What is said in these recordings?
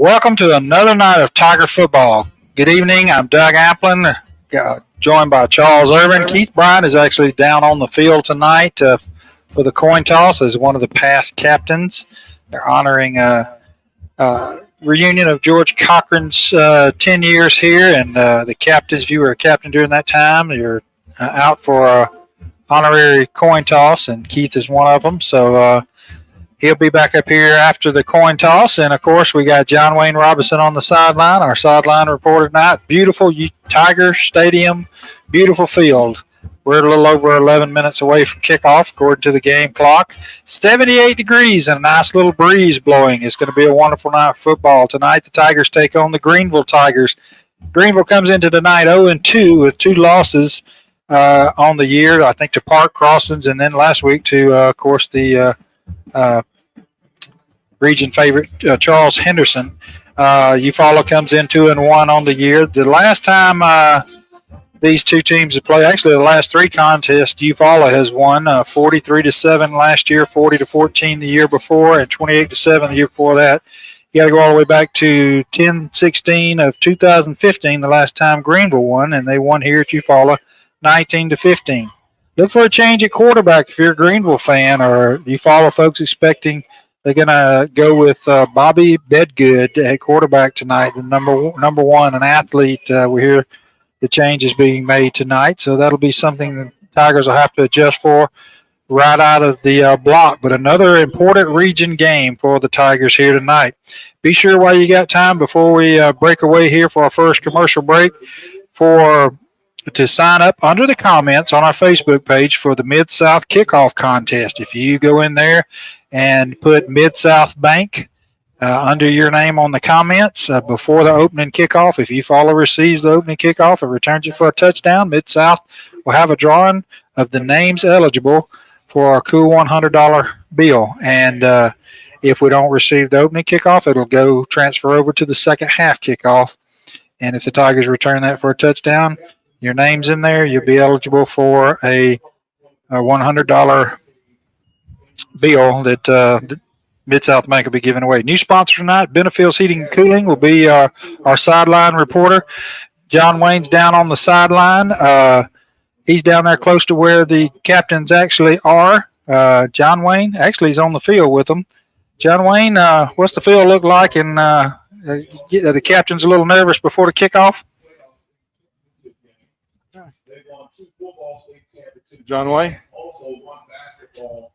Welcome to another night of Tiger football. Good evening. I'm Doug Applin, joined by Charles Irvin. Keith Bryant is actually down on the field tonight for the coin toss as one of the past captains. They're honoring a reunion of George Cochran's 10 years here, and the captains, if you were a captain during that time, you're out for a honorary coin toss, and Keith is one of them. So he'll be back up here after the coin toss. And, of course, we got John Wayne Robinson on the sideline, our sideline reporter tonight. Beautiful Tiger Stadium, beautiful field. We're a little over 11 minutes away from kickoff, according to the game clock. 78 degrees and a nice little breeze blowing. It's going to be a wonderful night of football tonight. The Tigers take on the Greenville Tigers. Greenville comes into tonight 0-2 with 2 losses on the year, I think, to Park Crossings, and then last week to, of course, the region favorite Charles Henderson. Eufaula comes in 2-1 on the year. The last time these two teams have played, actually the last 3 contests, Eufaula has won 43-7 last year, 40-14 the year before, and 28-7 the year before that. You got to go all the way back to 10-16 of 2015, the last time Greenville won, and they won here at Eufaula 19-15. Look for a change at quarterback if you're a Greenville fan, or Eufaula folks expecting they're going to go with Bobby Bedgood at quarterback tonight, the number one, an athlete. We hear the change is being made tonight, so that'll be something the Tigers will have to adjust for right out of the block. But another important region game for the Tigers here tonight. Be sure while you got time before we break away here for our first commercial break to sign up under the comments on our Facebook page for the Mid-South Kickoff Contest. If you go in there and put Mid-South Bank under your name on the comments before the opening kickoff, if Eufaula receives the opening kickoff and returns it for a touchdown, Mid-South will have a drawing of the names eligible for our cool $100 bill. And if we don't receive the opening kickoff, it'll go transfer over to the second half kickoff. And if the Tigers return that for a touchdown, your name's in there, you'll be eligible for a $100 bill that Mid-South Bank will be giving away. New sponsor tonight, Benefields Heating and Cooling, will be our sideline reporter. John Wayne's down on the sideline. He's down there close to where the captains actually are. John Wayne actually is on the field with them. John Wayne, what's the field look like? And the captain's a little nervous before the kickoff. John Wayne. All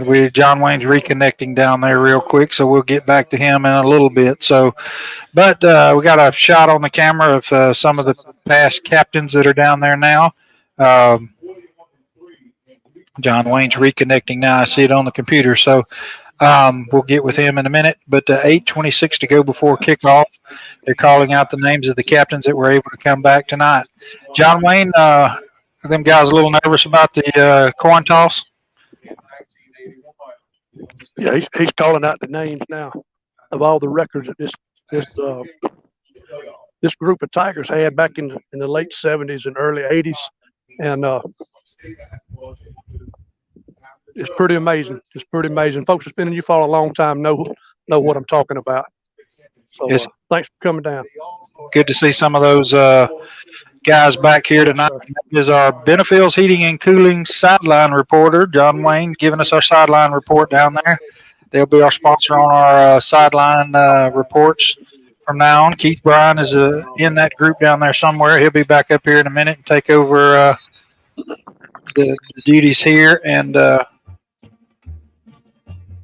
right, John Wayne's reconnecting down there real quick, so we'll get back to him in a little bit. But we got a shot on the camera of some of the past captains that are down there now. John Wayne's reconnecting now. I see it on the computer, so we'll get with him in a minute. But 8:26 to go before kickoff. They're calling out the names of the captains that were able to come back tonight. John Wayne, them guys a little nervous about the coin toss? Yeah, he's calling out the names now of all the records that this group of Tigers had back in the late 70s and early 80s, and it's pretty amazing. It's pretty amazing. Folks that's been in Eufaula a long time know what I'm talking about. So thanks for coming down. Good to see some of those guys back here tonight. That is our Benefields Heating and Cooling sideline reporter, John Wayne, giving us our sideline report down there. They'll be our sponsor on our sideline reports from now on. Keith Bryant is in that group down there somewhere. He'll be back up here in a minute and take over the duties here and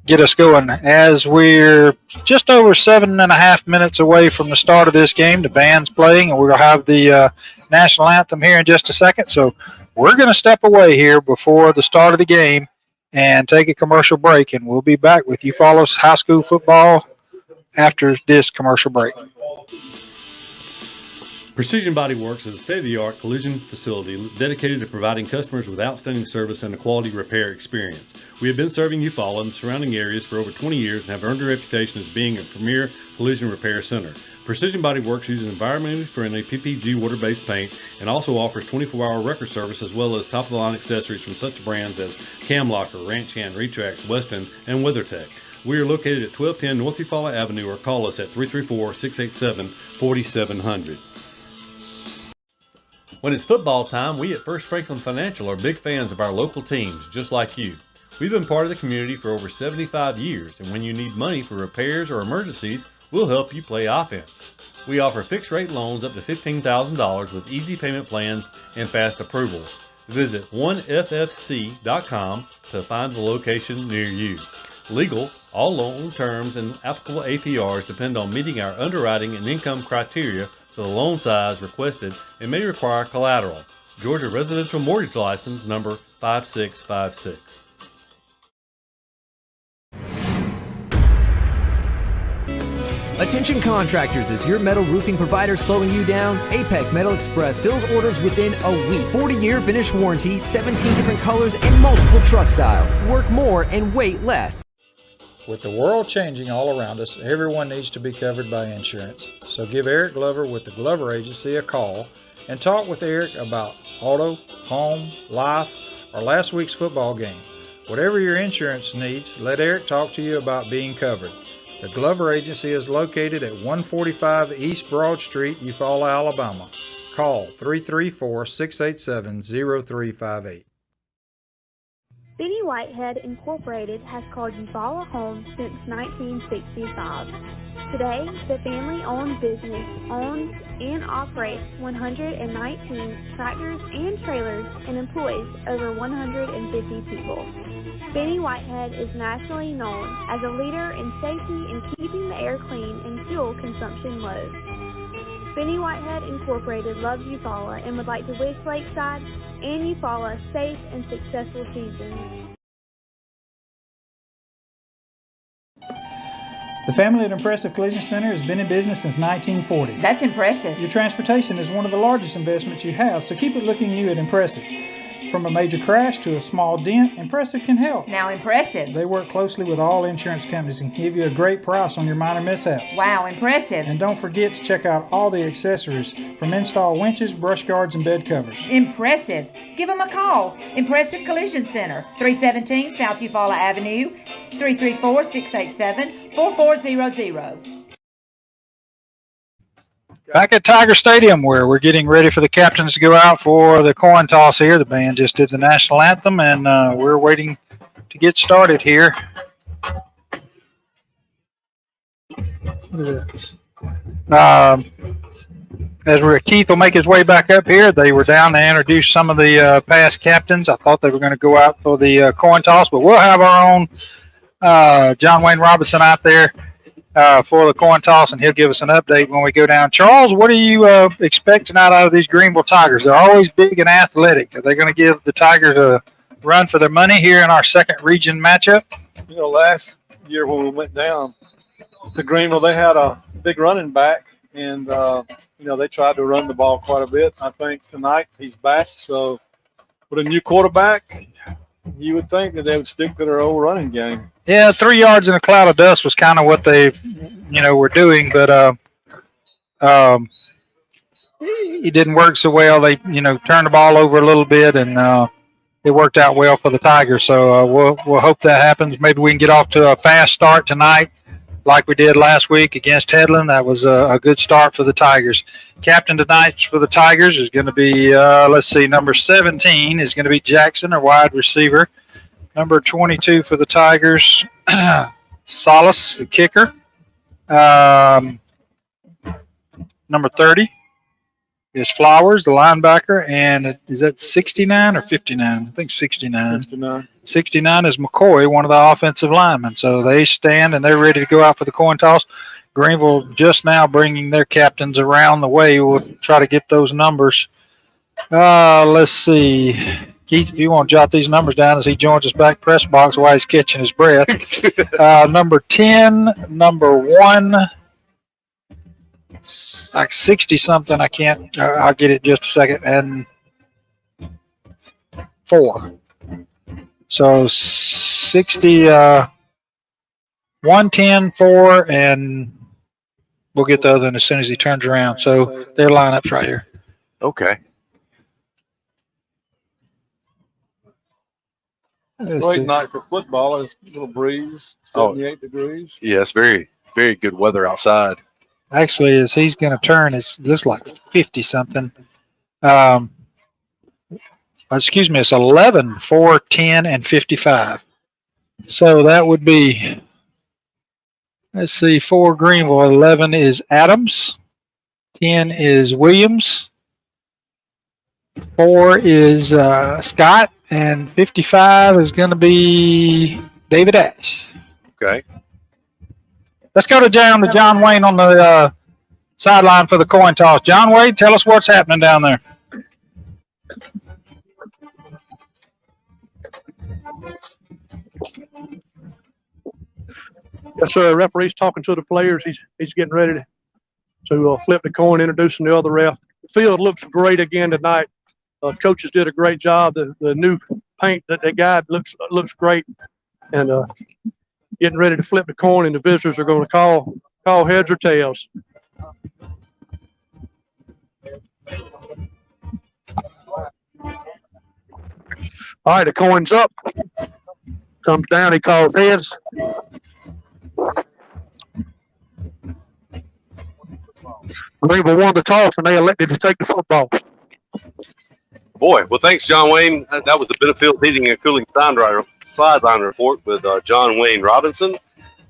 get us going. As we're just over 7.5 minutes away from the start of this game, the band's playing, and we're going to have the national anthem here in just a second. So we're going to step away here before the start of the game and take a commercial break, and we'll be back with Eufaula's high school football after this commercial break. Precision Body Works is a state-of-the-art collision facility dedicated to providing customers with outstanding service and a quality repair experience. We have been serving Eufaula and the surrounding areas for over 20 years and have earned a reputation as being a premier collision repair center. Precision Body Works uses environmentally friendly PPG water-based paint and also offers 24-hour record service as well as top-of-the-line accessories from such brands as Cam Locker, Ranch Hand, Retrax, Weston, and WeatherTech. We are located at 1210 North Eufaula Avenue, or call us at 334-687-4700. When it's football time, we at First Franklin Financial are big fans of our local teams, just like you. We've been part of the community for over 75 years, and when you need money for repairs or emergencies, we'll help you play offense. We offer fixed-rate loans up to $15,000 with easy payment plans and fast approvals. Visit 1ffc.com to find the location near you. Legal, all loan terms and applicable APRs depend on meeting our underwriting and income criteria for the loan size requested and may require collateral. Georgia Residential Mortgage License number 5656. Attention contractors, is your metal roofing provider slowing you down? APEC Metal Express fills orders within a week. 40-year finish warranty, 17 different colors, and multiple truss styles. Work more and wait less. With the world changing all around us, everyone needs to be covered by insurance. So give Eric Glover with the Glover Agency a call and talk with Eric about auto, home, life, or last week's football game. Whatever your insurance needs, let Eric talk to you about being covered. The Glover Agency is located at 145 East Broad Street, Eufaula, Alabama. Call 334-687-0358. Benny Whitehead Incorporated has called Eufaula home since 1965. Today, the family-owned business owns and operates 119 tractors and trailers and employs over 150 people. Benny Whitehead is nationally known as a leader in safety and keeping the air clean and fuel consumption low. Benny Whitehead Incorporated loves Eufaula and would like to wish Lakeside and Eufaula safe and successful seasons. The family at Impressive Collision Center has been in business since 1940. That's impressive. Your transportation is one of the largest investments you have, so keep it looking new at Impressive. From a major crash to a small dent, Impressive can help. Now impressive. They work closely with all insurance companies and give you a great price on your minor mishaps. Wow, impressive. And don't forget to check out all the accessories from install winches, brush guards, and bed covers. Impressive. Give them a call. Impressive Collision Center, 317 South Eufaula Avenue, 334-687-4400. Back at Tiger Stadium, where we're getting ready for the captains to go out for the coin toss here. The band just did the national anthem, and we're waiting to get started here. As Keith will make his way back up here, they were down to introduce some of the past captains. I thought they were going to go out for the coin toss, but we'll have our own John Wayne Robinson out there for the coin toss, and he'll give us an update when we go down. Charles, what are you expecting out of these Greenville Tigers? They're always big and athletic. Are they going to give the Tigers a run for their money here in our second region matchup? You know, last year when we went down to Greenville, they had a big running back, and, you know, they tried to run the ball quite a bit. I think tonight he's back. So with a new quarterback, you would think that they would stick to their old running game. Yeah, 3 yards in a cloud of dust was kind of what they, were doing, but it didn't work so well. They, turned the ball over a little bit, and it worked out well for the Tigers. So we'll hope that happens. Maybe we can get off to a fast start tonight, like we did last week against Headland. That was a good start for the Tigers. Captain tonight for the Tigers is going to be, number 17 is going to be Jackson, our wide receiver. Number 22 for the Tigers, Salas, the kicker. Number 30 is Flowers, the linebacker. And is that 69 or 59? I think 69. 69. 69 is McCoy, one of the offensive linemen. So they stand and they're ready to go out for the coin toss. Greenville just now bringing their captains around the way. We'll try to get those numbers. Let's see. Keith, if you want to jot these numbers down as he joins us back press box while he's catching his breath. Number 10, number 1, like 60-something. I can't. I'll get it in just a second. And 4. So 60, 110, 4, and we'll get the other one as soon as he turns around. So their lineup's right here. Okay. Great night for football. It's a little breeze, 78 degrees. Yeah, it's very, very good weather outside. Actually, as he's going to turn, it looks like 50 something. Excuse me, it's 11, 4, 10, and 55. So that would be, let's see, 4 Greenville, 11 is Adams, 10 is Williams, 4 is Scott, and 55 is going to be David Ash. Okay. Let's go to John Wayne on the sideline for the coin toss. John Wayne, tell us what's happening down there. Yes, sir. Referee's talking to the players. He's getting ready to flip the coin, introducing the other ref. The field looks great again tonight. Coaches did a great job. The new paint that they got looks great. And getting ready to flip the coin, and the visitors are going to call heads or tails. All right, the coin's up. Comes down, he calls heads. Greenville won the toss, and they elected to take the football. Boy, well, thanks, John Wayne. That was the Benefield Heating and Cooling sideline report with John Wayne Robinson.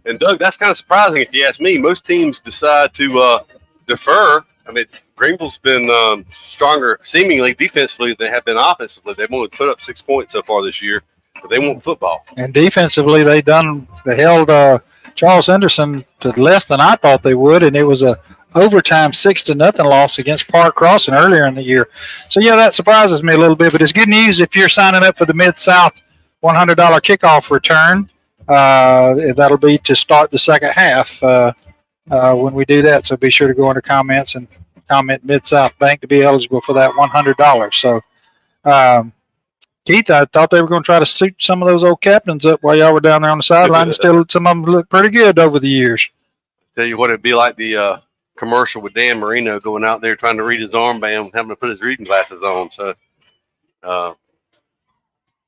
And, Doug, that's kind of surprising if you ask me. Most teams decide to defer. I mean, Greenville's been stronger seemingly defensively than they have been offensively. They've only put up 6 points so far this year, but they want football. And defensively, they held Charles Henderson to less than I thought they would, and it was a overtime 6-0 loss against Park Crossing earlier in the year. So, yeah, that surprises me a little bit, but it's good news if you're signing up for the Mid-South $100 kickoff return. That'll be to start the second half when we do that. So be sure to go into comments and comment Mid-South Bank to be eligible for that $100. So, Keith, I thought they were going to try to suit some of those old captains up while y'all were down there on the sideline. Still, some of them look pretty good over the years. Tell you what, it'd be like the commercial with Dan Marino going out there trying to read his armband, having to put his reading glasses on. So,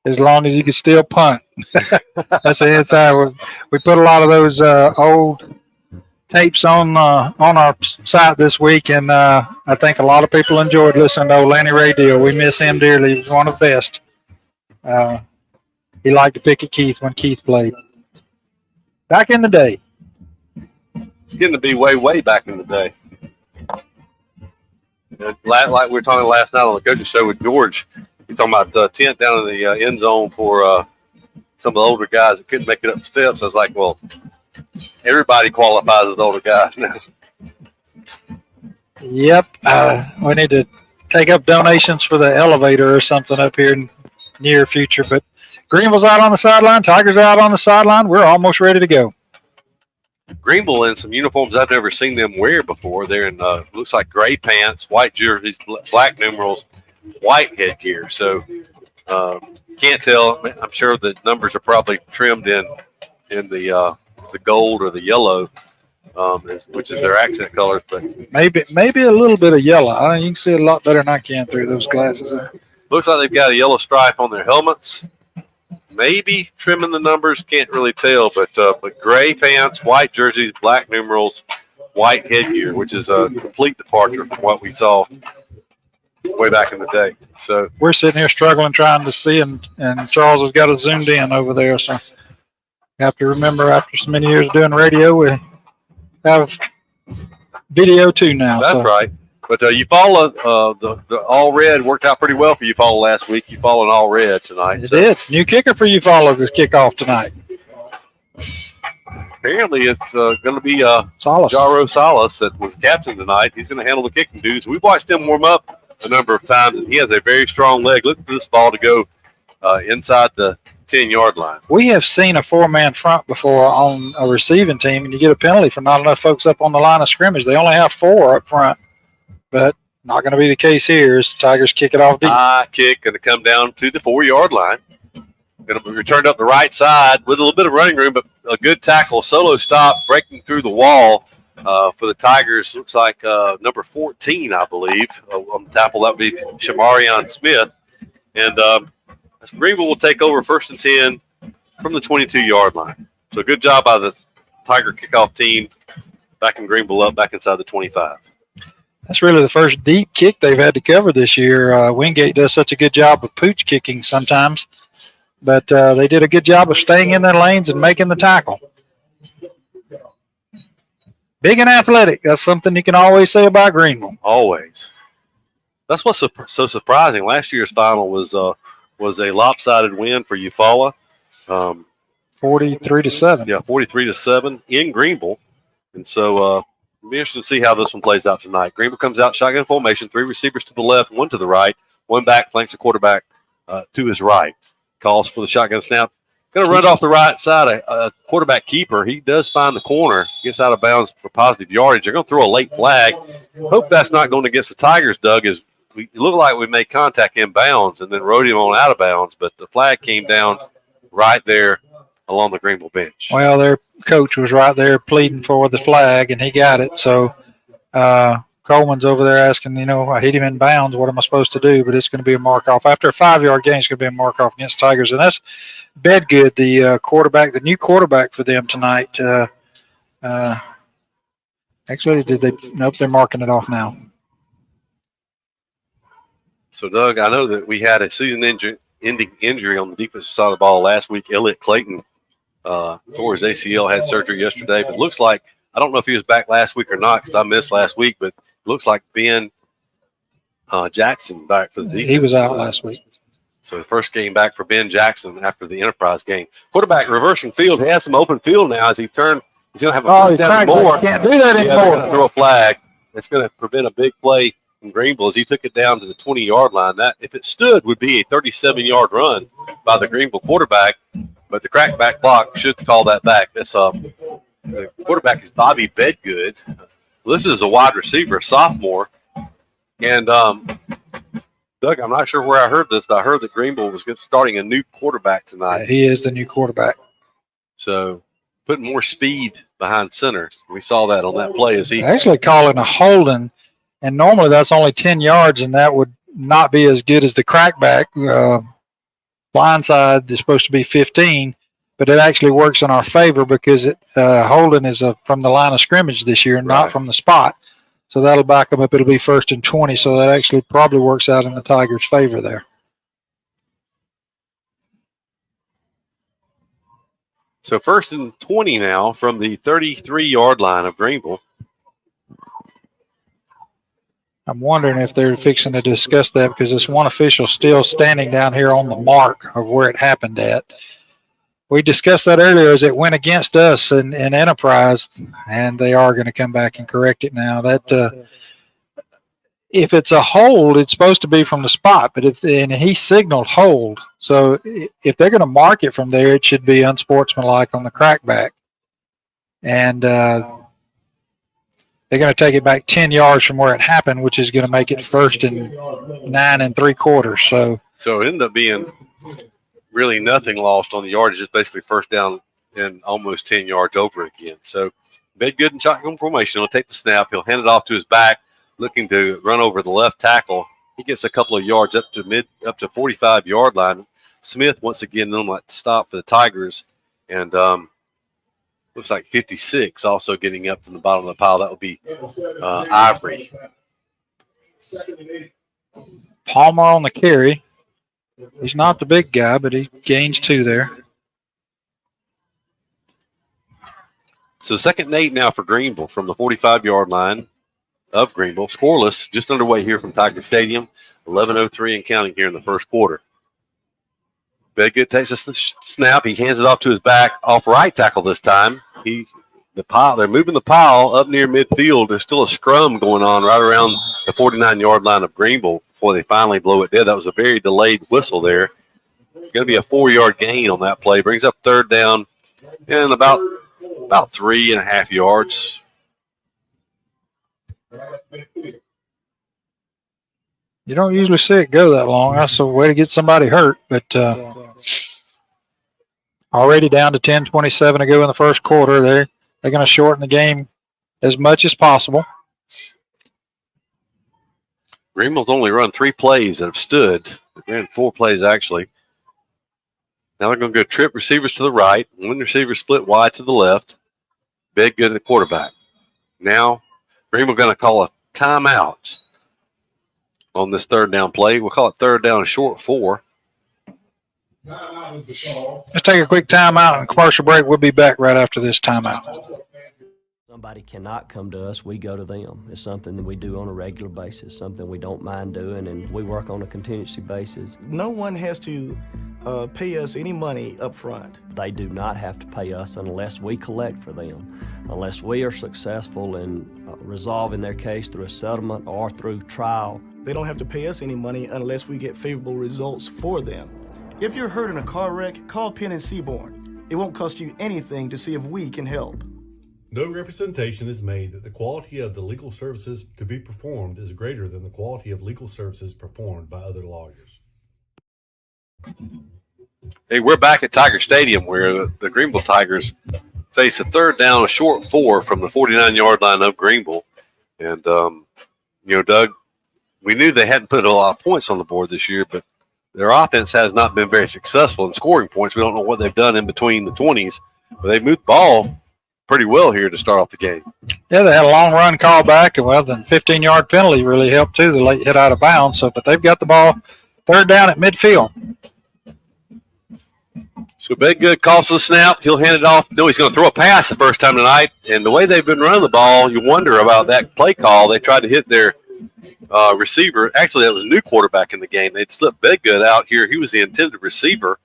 as long as you can still punt. That's the inside. We put a lot of those old tapes on our site this week, and I think a lot of people enjoyed listening to old Lanny Ray Deal. We miss him dearly. He was one of the best. He liked to pick at Keith when Keith played. Back in the day. It's getting to be way, way back in the day. Like we were talking last night on the coach's show with George, he's talking about the tent down in the end zone for some of the older guys that couldn't make it up the steps. I was like, well, everybody qualifies as older guys now. Yep. We need to take up donations for the elevator or something up here in the near future. But Greenville's out on the sideline. Tigers are out on the sideline. We're almost ready to go. Greenville in some uniforms I've never seen them wear before. They're in looks like gray pants, white jerseys, black numerals, white headgear. So can't tell. I'm sure the numbers are probably trimmed in the gold or the yellow, which is their accent colors. But maybe a little bit of yellow. You can see it a lot better than I can through those glasses there. Looks like they've got a yellow stripe on their helmets. Maybe trimming the numbers, can't really tell, but gray pants, white jerseys, black numerals, white headgear, which is a complete departure from what we saw way back in the day. So we're sitting here struggling trying to see, and Charles has got it zoomed in over there. So you have to remember, after so many years of doing radio, we have video too now. That's right. But Eufaula, the all red worked out pretty well for Eufaula last week. Eufaula in all red tonight. It did. New kicker for Eufaula to kick off tonight. Apparently, it's going to be Salas. Jaro Salas that was captain tonight. He's going to handle the kicking duties. We've watched him warm up a number of times, and he has a very strong leg. Look for this ball to go inside the 10-yard line. We have seen a four-man front before on a receiving team, and you get a penalty for not enough folks up on the line of scrimmage. They only have 4 up front. But not going to be the case here as the Tigers kick it off deep. High kick, going to come down to the 4-yard line. Going to be returned up the right side with a little bit of running room, but a good tackle, solo stop, breaking through the wall for the Tigers. Looks like number 14, I believe, on the tackle. That would be Shamarion Smith. And Greenville will take over 1st and 10 from the 22-yard line. So good job by the Tiger kickoff team backing Greenville up back inside the 25. That's really the first deep kick they've had to cover this year. Wingate does such a good job of pooch kicking sometimes, but they did a good job of staying in their lanes and making the tackle. Big and athletic. That's something you can always say about Greenville. Always. That's what's so surprising. Last year's final was a lopsided win for Eufaula. 43-7. Yeah, 43-7 in Greenville. And so it'll be interesting to see how this one plays out tonight. Greenville comes out shotgun formation, 3 receivers to the left, 1 to the right, 1 back flanks the quarterback to his right. Calls for the shotgun snap. Going to run off the right side. A quarterback keeper. He does find the corner, gets out of bounds for positive yardage. They're going to throw a late flag. Hope that's not going against the Tigers, Doug. It looked like we made contact inbounds and then rode him on out of bounds, but the flag came down right there along the Greenville bench. Well, their coach was right there pleading for the flag, and he got it. So Coleman's over there asking, I hit him in bounds. What am I supposed to do? But it's going to be a mark-off. After a 5-yard gain, it's going to be a mark-off against Tigers. And that's Bedgood, the quarterback, the new quarterback for them tonight. Actually, nope, they're marking it off now. So, Doug, I know that we had a season-ending injury on the defensive side of the ball last week. Elliott Clayton tore his ACL, had surgery yesterday. But it looks like, I don't know if he was back last week or not because I missed last week, but it looks like Ben Jackson back for the defense. He was out last week. So the first game back for Ben Jackson after the Enterprise game. Quarterback reversing field. He has some open field now as he turned. He's going to have a first down more. Can't do that anymore. Throw a flag. It's going to prevent a big play from Greenville as he took it down to the 20-yard line. That, if it stood, would be a 37-yard run by the Greenville quarterback, but the crackback block should call that back. That's the quarterback is Bobby Bedgood. This is a wide receiver, a sophomore, and Doug, I'm not sure where I heard this, but I heard that Greenville was starting a new quarterback tonight. Yeah, he is the new quarterback. So putting more speed behind center. We saw that on that play as he actually calling a holding, and normally that's only 10 yards, and that would not be as good as the crackback. Blindside is supposed to be 15, but it actually works in our favor because holding is from the line of scrimmage this year, not from the spot. So that'll back them up. It'll be 1st and 20. So that actually probably works out in the Tigers' favor there. So 1st and 20 now from the 33-yard line of Greenville. I'm wondering if they're fixing to discuss that because this one official still standing down here on the mark of where it happened at. We discussed that earlier as it went against us in Enterprise, and they are going to come back and correct it now. That if it's a hold, it's supposed to be from the spot, but and he signaled hold. So if they're going to mark it from there, it should be unsportsmanlike on the crackback. And they're going to take it back 10 yards from where it happened, which is going to make it 1st and 9 3/4. So it ended up being really nothing lost on the yardage, just basically first down and almost 10 yards over again. So Bedgood in shotgun formation. He'll take the snap. He'll hand it off to his back, looking to run over the left tackle. He gets a couple of yards up to 45-yard line. Smith once again on that stop for the Tigers, and looks like 56 also getting up from the bottom of the pile. That would be Ivory. Palmer on the carry. He's not the big guy, but he gains 2 there. So 2nd and 8 now for Greenville from the 45-yard line of Greenville. Scoreless, just underway here from Tiger Stadium. 11:03 and counting here in the first quarter. Bedgood takes a snap. He hands it off to his back, off right tackle this time. They're moving the pile up near midfield. There's still a scrum going on right around the 49-yard line of Greenville before they finally blow it dead. That was a very delayed whistle there. Going to be a 4-yard gain on that play. Brings up 3rd down and about 3.5 yards. You don't usually see it go that long. That's a way to get somebody hurt, but already down to 10:27 to go in the first quarter. They're going to shorten the game as much as possible. Greenville's only run 3 plays that have stood. They ran 4 plays actually. Now they're going to go trip receivers to the right, one receiver split wide to the left. Big good at the quarterback. Now Greenville going to call a timeout on this third down play. We'll call it third down and short 4. Let's take a quick timeout and commercial break. We'll be back right after this timeout. Somebody cannot come to us, we go to them. It's something that we do on a regular basis, something we don't mind doing, and we work on a contingency basis. No one has to pay us any money up front. They do not have to pay us unless we collect for them, unless we are successful in resolving their case through a settlement or through trial. They don't have to pay us any money unless we get favorable results for them. If you're hurt in a car wreck, call Penn and Seaborn. It won't cost you anything to see if we can help. No representation is made that the quality of the legal services to be performed is greater than the quality of legal services performed by other lawyers. Hey, we're back at Tiger Stadium where the Greenville Tigers face a third down, a short 4 from the 49-yard line of Greenville. And, Doug, we knew they hadn't put a lot of points on the board this year, but their offense has not been very successful in scoring points. We don't know what they've done in between the 20s, but they've moved the ball pretty well here to start off the game. Yeah, they had a long run call back, and well, the 15-yard penalty really helped too. The late hit out of bounds. So, but they've got the ball third down at midfield. So Big Good calls for the snap. He'll hand it off. No, he's going to throw a pass the first time tonight. And the way they've been running the ball, you wonder about that play call. They tried to hit their receiver. Actually, that was a new quarterback in the game. They'd slipped Big Good out here. He was the intended receiver.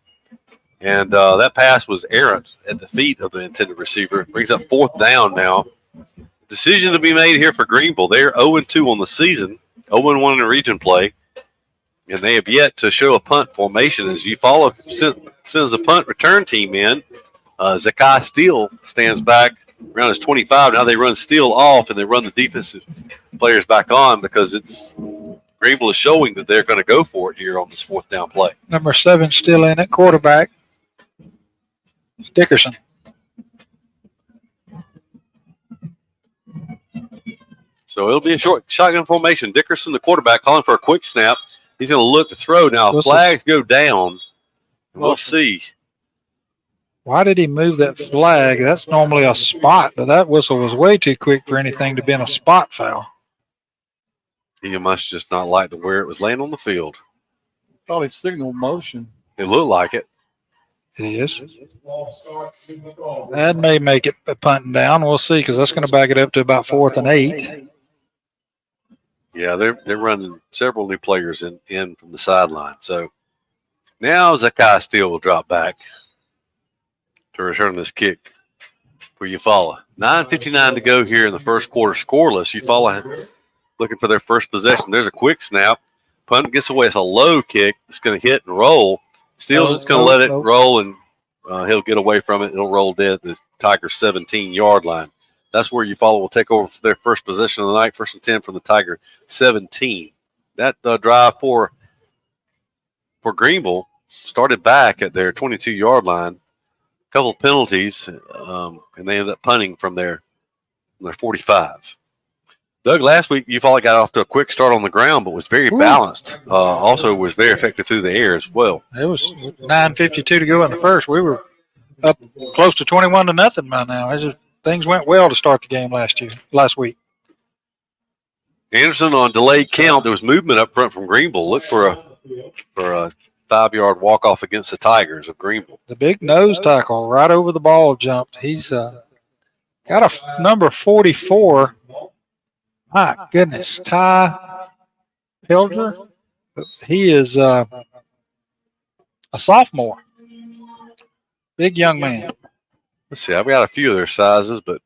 And that pass was errant at the feet of the intended receiver. Brings up fourth down now. Decision to be made here for Greenville. They're 0-2 on the season, 0-1 in the region play. And they have yet to show a punt formation as Eufaula sends a punt return team in. Zakai Steele stands back around his 25. Now they run Steele off and they run the defensive players back on because Greenville is showing that they're going to go for it here on this fourth down play. Number 7 still in at quarterback. Dickerson. So it'll be a short shotgun formation. Dickerson, the quarterback, calling for a quick snap. He's going to look to throw. Now, flags go down. We'll see. Why did he move that flag? That's normally a spot, but that whistle was way too quick for anything to be in a spot foul. He must just not like where it was laying on the field. Thought he signaled motion. It looked like it. It is. That may make it a punting down. We'll see because that's going to back it up to about 4th and 8. Yeah, they're running several new players in from the sideline. So now Zakai Steele will drop back to return this kick for Eufaula. 9:59 to go here in the first quarter, scoreless. Eufaula looking for their first possession. There's a quick snap. Punt gets away. It's a low kick. It's going to hit and roll. Steele's just going to let it roll, and he'll get away from it. It'll roll dead at the Tigers' 17-yard line. That's where Eufaula will take over for their first possession of the night, 1st and 10 from the Tiger 17. That drive for Greenville started back at their 22-yard line. A couple of penalties, and they ended up punting from their 45. Doug, last week Eufaula got off to a quick start on the ground, but was very balanced. Also was very effective through the air as well. It was 9:52 to go in the first. We were up close to 21-0 by now. Things went well to start the game last week. Anderson on delayed count. There was movement up front from Greenville. Look for a 5-yard walk-off against the Tigers of Greenville. The big nose tackle right over the ball jumped. He's got a number 44. My goodness, Ty Pilger. He is a sophomore. Big young man. Let's see. I've got a few of their sizes, but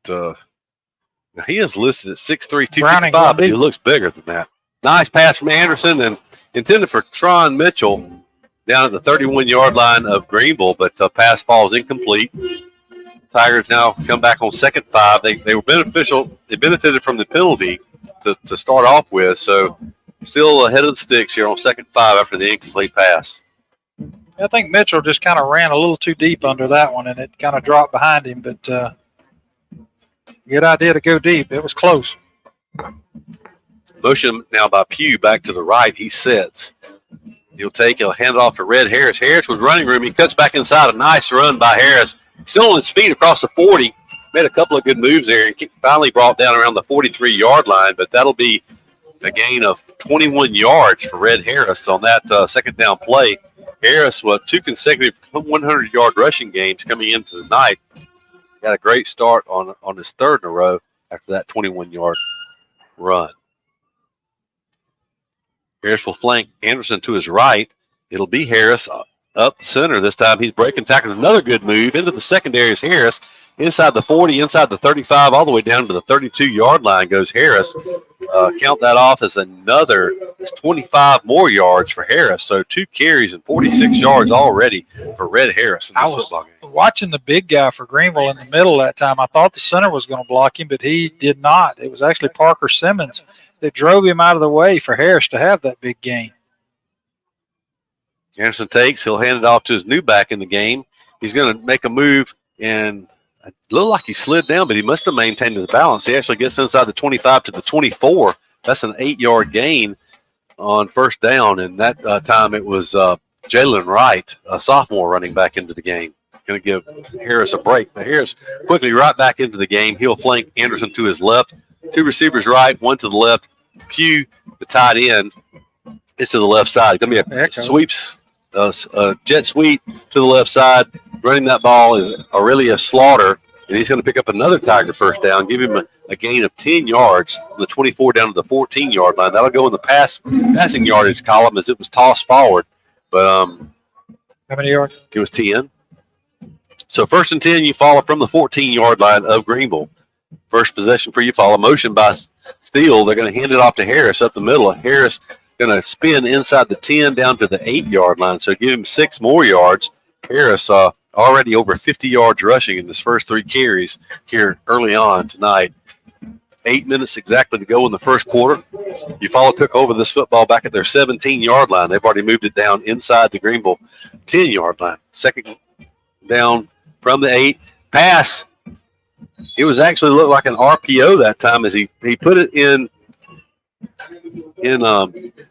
he is listed at 6'3", 255, but he looks bigger than that. Nice pass from Anderson and intended for Tron Mitchell down at the 31-yard line of Greenville, but pass falls incomplete. Tigers now come back on 2nd 5. They were beneficial. They benefited from the penalty to start off with, so still ahead of the sticks here on 2nd 5 after the incomplete pass. I think Mitchell just kind of ran a little too deep under that one, and it kind of dropped behind him, but good idea to go deep. It was close. Motion now by Pugh back to the right. He sets. He'll hand it off to Red Harris. Harris with running room. He cuts back inside. A nice run by Harris. Still on his feet across the 40. Made a couple of good moves there and finally brought down around the 43-yard line, but that'll be a gain of 21 yards for Red Harris on that second down play. Harris with 2 consecutive 100-yard rushing games coming into the night. Got a great start on his third in a row after that 21-yard run. Harris will flank Anderson to his right. It'll be Harris up the center this time. He's breaking tackles. Another good move into the secondary is Harris. Inside the 40, inside the 35, all the way down to the 32-yard line goes Harris. Count that off as another 25 more yards for Harris. So 2 carries and 46 yards already for Red Harris in this football game. Watching the big guy for Greenville in the middle that time, I thought the center was going to block him, but he did not. It was actually Parker Simmons that drove him out of the way for Harris to have that big gain. Anderson takes. He'll hand it off to his new back in the game. He's going to make a move, and it looked like he slid down, but he must have maintained his balance. He actually gets inside the 25 to the 24. That's an 8-yard gain on first down, and that time it was Jalen Wright, a sophomore, running back into the game. Going to give Harris a break, but Harris quickly right back into the game. He'll flank Anderson to his left. 2 receivers right, 1 to the left. Pugh, the tight end, is to the left side. Going to be a jet sweep to the left side. Running that ball is Aurelia Slaughter, and he's going to pick up another Tiger first down, give him a gain of 10 yards from the 24 down to the 14-yard line. That'll go in the passing yardage column as it was tossed forward. But how many yards? It was 10. So 1st and 10, Eufaula from the 14-yard line of Greenville. First possession for Eufaula. Motion by Steele. They're going to hand it off to Harris up the middle. Harris going to spin inside the 10 down to the 8-yard line. So give him 6 more yards. Harris already over 50 yards rushing in his first 3 carries here early on tonight. 8 minutes exactly to go in the first quarter. Eufaula took over this football back at their 17-yard line. They've already moved it down inside the Greenville 10-yard line. Second down from the 8. Pass. It was actually looked like an RPO that time as he put it in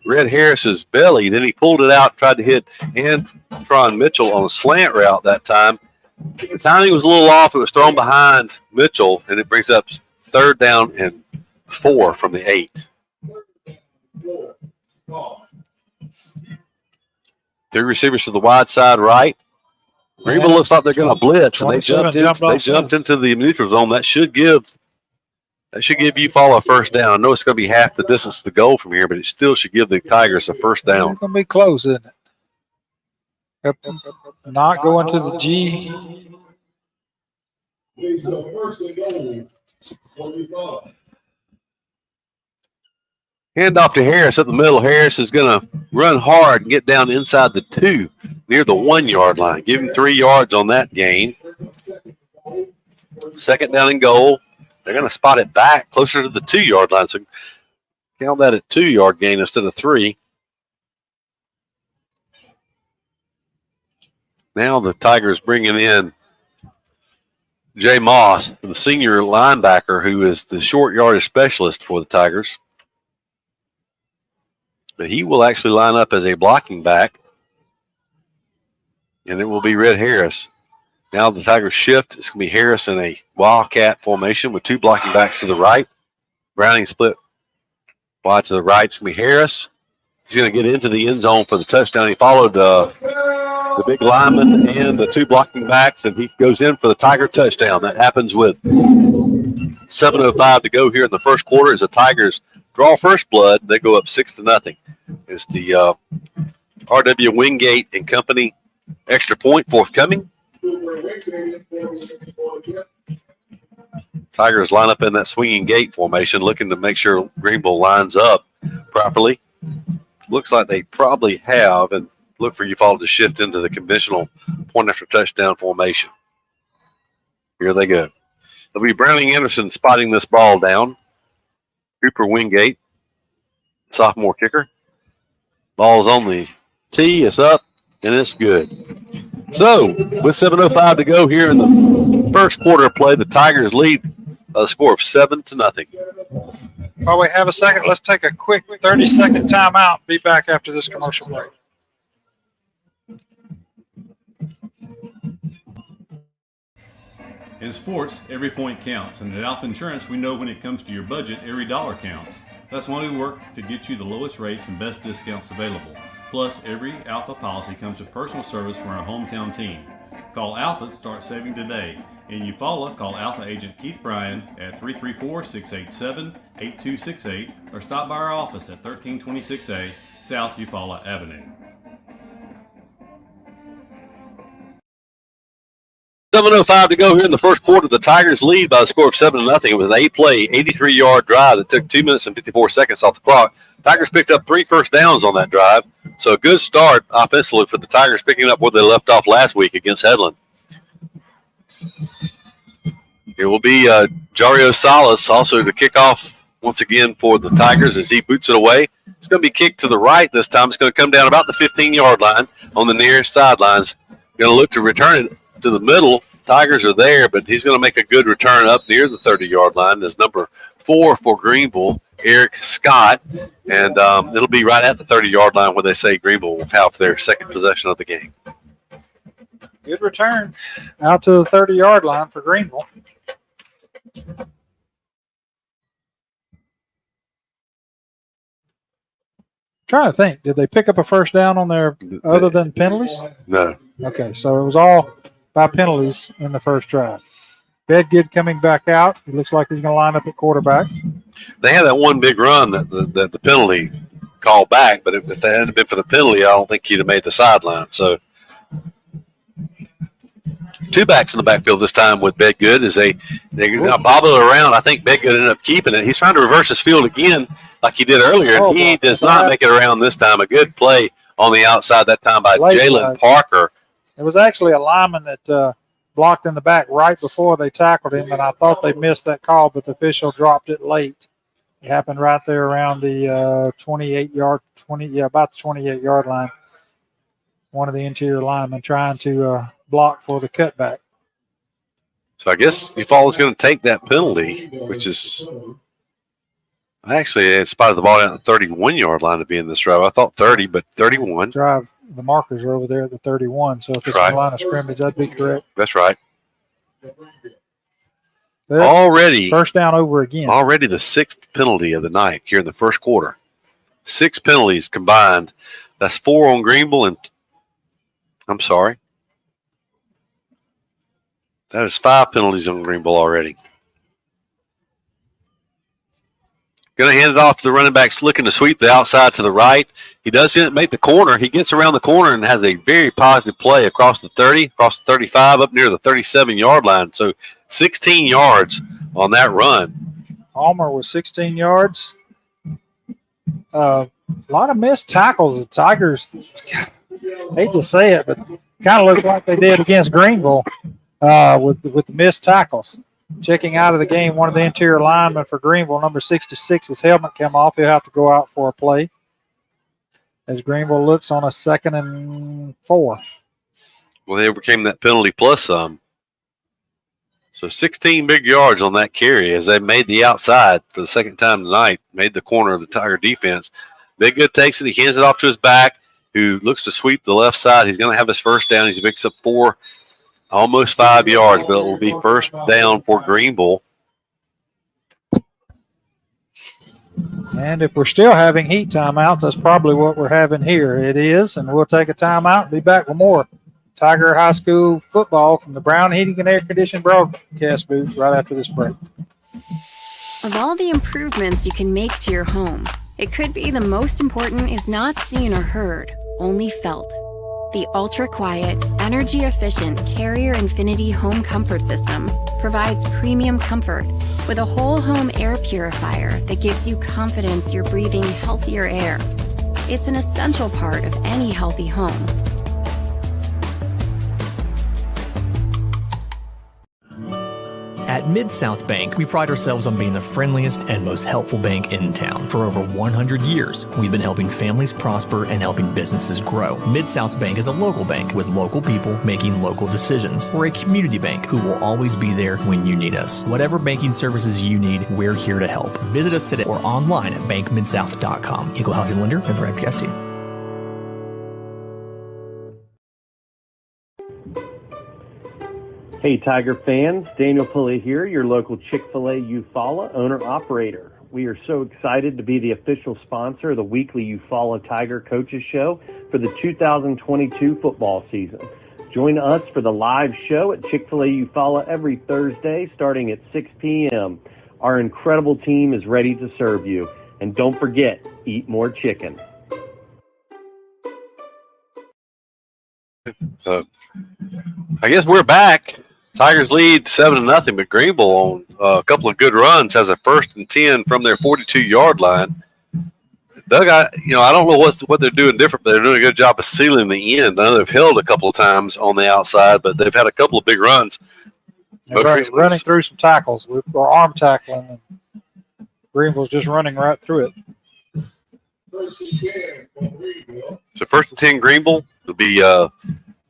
Red Harris's belly. Then he pulled it out, tried to hit Antron Mitchell on a slant route that time. The timing was a little off. It was thrown behind Mitchell, and it brings up 3rd down and 4 from the 8. 3 receivers to the wide side right. Greenville looks like they're going to blitz, and they jumped into the neutral zone. That should give Eufaula a first down. I know it's going to be half the distance to the goal from here, but it still should give the Tigers a first down. It's going to be close, isn't it? Yep. Not going to the G. Hand off to Harris up the middle. Harris is going to run hard and get down inside the 2 near the 1-yard line. Give him 3 yards on that gain. 2nd down and goal. They're going to spot it back closer to the 2-yard line. So count that at 2-yard gain instead of 3. Now the Tigers bringing in Jay Moss, the senior linebacker, who is the short yardage specialist for the Tigers. But he will actually line up as a blocking back, and it will be Red Harris. Now the Tigers shift. It's going to be Harris in a wildcat formation with 2 blocking backs to the right. Browning split wide to the right. It's going to be Harris. He's going to get into the end zone for the touchdown. He followed the big lineman and the 2 blocking backs, and he goes in for the Tiger touchdown. That happens with 7:05 to go here in the first quarter as the Tigers draw first blood. They go up 6-0. It's the R.W. Wingate and Company extra point forthcoming. Tigers line up in that swinging gate formation, looking to make sure Greenville lines up properly. Looks like they probably have, and look for Eufaula to shift into the conventional point after touchdown formation. Here they go. It'll be Browning Anderson spotting this ball down. Cooper Wingate, sophomore kicker. Ball's on the tee. It's up, and it's good. So, with 7:05 to go here in the first quarter of play, the Tigers lead a score of 7-0. While we have a second, let's take a quick 30-second timeout. Be back after this commercial break. In sports, every point counts, and at Alpha Insurance, we know when it comes to your budget, every dollar counts. That's why we work to get you the lowest rates and best discounts available. Plus, every Alpha policy comes with personal service from our hometown team. Call Alpha to start saving today. In Eufaula, call Alpha agent Keith Bryan at 334-687-8268 or stop by our office at 1326A South Eufaula Avenue. 7:05 to go here in the first quarter. The Tigers lead by a score of 7-0. It was an 8-play, 83-yard drive that took 2 minutes and 54 seconds off the clock. Tigers picked up 3 first downs on that drive, so a good start offensively for the Tigers, picking up where they left off last week against Headland. It will be Jario Salas also to kick off once again for the Tigers as he boots it away. It's going to be kicked to the right this time. It's going to come down about the 15-yard line on the nearest sidelines. Going to look to return it to the middle. Tigers are there, but he's going to make a good return up near the 30-yard line. As number 4 for Greenville, Eric Scott, and it'll be right at the 30-yard line where they say Greenville will have their second possession of the game. Good return out to the 30-yard line for Greenville. Trying to think, did they pick up a first down on there other than penalties? No. Okay, so it was all by penalties in the first drive. Bedgood coming back out. It looks like he's going to line up at quarterback. They had that one big run that the penalty called back, but if they hadn't been for the penalty, I don't think he'd have made the sideline. So 2 backs in the backfield this time with Bedgood as they bobble it around. I think Bedgood ended up keeping it. He's trying to reverse his field again like he did earlier, and he does not make it around this time. A good play on the outside that time by Jalen Parker. It was actually a lineman that blocked in the back right before they tackled him, and I thought they missed that call, but the official dropped it late. It happened right there around the about the 28-yard line. One of the interior linemen trying to block for the cutback. So I guess Eufaula is going to take that penalty, which is actually it spotted the ball down at the 31-yard line to be in this drive. I thought 30, but 31. Drive. The markers are over there at the 31, so if it's in the line of scrimmage, that'd be correct. That's right. There, already first down over again. Already the 6th penalty of the night here in the first quarter. 6 penalties combined. That's 4 on Greenville and I'm sorry. That is 5 penalties on Greenville already. Going to hand it off to the running backs looking to sweep the outside to the right. He doesn't make the corner. He gets around the corner and has a very positive play across the 30, across the 35, up near the 37-yard line. So 16 yards on that run. Palmer was 16 yards. A lot of missed tackles. The Tigers, hate to say it, but kind of look like they did against Greenville with the missed tackles. Checking out of the game, one of the interior linemen for Greenville, number 66, his helmet came off. He'll have to go out for a play as Greenville looks on a 2nd and 4. Well, they overcame that penalty plus some. So 16 big yards on that carry as they made the outside for the second time tonight, made the corner of the Tiger defense. Big Good takes it. He hands it off to his back, who looks to sweep the left side. He's going to have his first down. He picks up 4, almost 5 yards, but it will be first down for Greenville. And if we're still having heat timeouts, that's probably what we're having here. It is, and we'll take a timeout and be back with more Tiger High School football from the Brown Heating and Air Conditioning broadcast booth right after this break. Of all the improvements you can make to your home, it could be the most important is not seen or heard, only felt. The ultra-quiet, energy-efficient Carrier Infinity Home Comfort System provides premium comfort with a whole home air purifier that gives you confidence you're breathing healthier air. It's an essential part of any healthy home. At Mid-South Bank, we pride ourselves on being the friendliest and most helpful bank in town. For over 100 years, we've been helping families prosper and helping businesses grow. Mid-South Bank is a local bank with local people making local decisions. We're a community bank who will always be there when you need us. Whatever banking services you need, we're here to help. Visit us today or online at bankmidsouth.com. Equal housing lender, member FDIC. Hey, Tiger fans, Daniel Pulley here, your local Chick-fil-A Eufaula owner-operator. We are so excited to be the official sponsor of the weekly Eufaula Tiger Coaches Show for the 2022 football season. Join us for the live show at Chick-fil-A Eufaula every Thursday starting at 6 p.m. Our incredible team is ready to serve you. And don't forget, eat more chicken. I guess we're back. Tigers lead 7-0, but Greenville on a couple of good runs has a 1st and 10 from their 42-yard line. Doug, I don't know what they're doing different, but they're doing a good job of sealing the end. I know they've held a couple of times on the outside, but they've had a couple of big runs. Running through some tackles. We're arm tackling, and Greenville's just running right through it. So 1st and 10 Greenville will be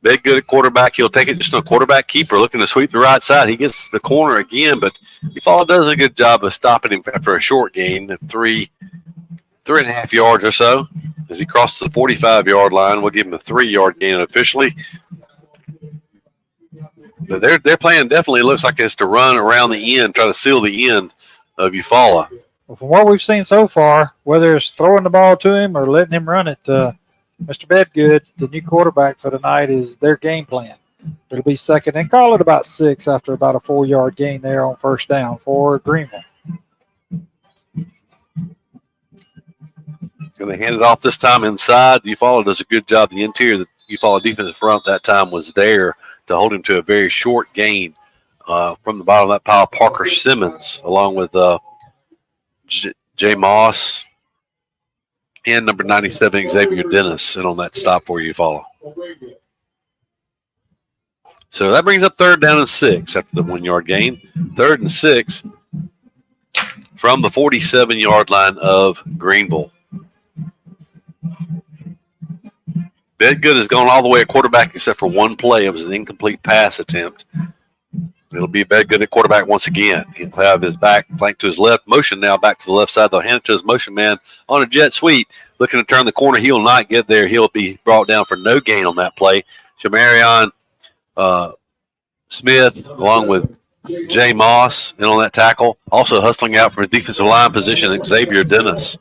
dead good at quarterback. He'll take it just on a quarterback keeper looking to sweep the right side. He gets the corner again, but Eufaula does a good job of stopping him after a short gain of 3.5 yards or so. As he crosses the 45-yard line, we'll give him a 3-yard gain officially. But their plan definitely looks like it's to run around the end, try to seal the end of Eufaula. Well, from what we've seen so far, whether it's throwing the ball to him or letting him run it, Mr. Bedgood, the new quarterback for tonight, is their game plan. It'll be 2nd and call it about 6 after about a 4-yard gain there on 1st down for Greenville. Going to hand it off this time inside. Eufaula does a good job. The interior, the Eufaula defensive front that time was there to hold him to a very short gain from the bottom of that pile. Parker Simmons, along with Jay Moss and number 97, Xavier Dennis, and on that stop for Eufaula. So that brings up 3rd down and 6 after the 1-yard gain. 3rd and 6 from the 47-yard line of Greenville. Bedgood has gone all the way at quarterback except for one play. It was an incomplete pass attempt. It'll be Bedgood at quarterback once again. He'll have his back flanked to his left. Motion now back to the left side. They'll hand it to his motion man on a jet sweep. Looking to turn the corner. He'll not get there. He'll be brought down for no gain on that play. Shamarion Smith, along with Jay Moss, in on that tackle. Also hustling out from a defensive line position, Xavier Dennis.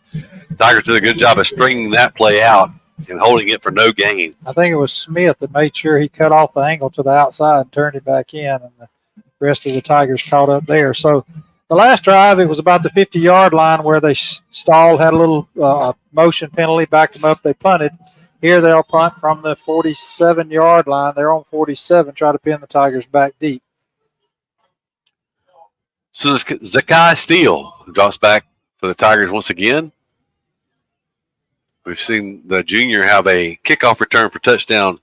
Tigers did a good job of stringing that play out and holding it for no gain. I think it was Smith that made sure he cut off the angle to the outside and turned it back in, and the rest of the Tigers caught up there. So the last drive, it was about the 50-yard line where they stalled, had a little motion penalty, backed them up, they punted. Here they'll punt from the 47-yard line. They're on 47, try to pin the Tigers back deep. So Zakai Steele drops back for the Tigers once again. We've seen the junior have a kickoff return for touchdown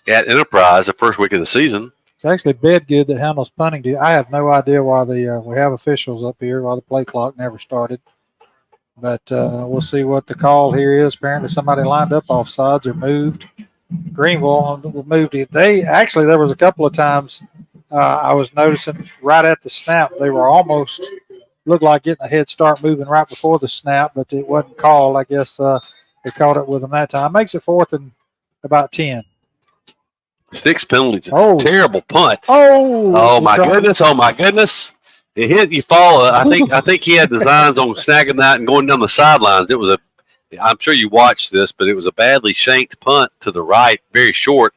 at Enterprise the first week of the season. It's actually Bedgood that handles punting. I have no idea why we have officials up here, why the play clock never started. But we'll see what the call here is. Apparently somebody lined up offsides or moved. Greenville moved it. There was a couple of times I was noticing right at the snap, they were almost looked like getting a head start moving right before the snap, but it wasn't called. I guess they caught it with them that time. Makes it 4th and about 10. 6 penalties. Terrible punt. Oh my goodness. Oh my goodness. It hit Eufaula. I think he had designs on snagging that and going down the sidelines. I'm sure you watched this, but it was a badly shanked punt to the right, very short.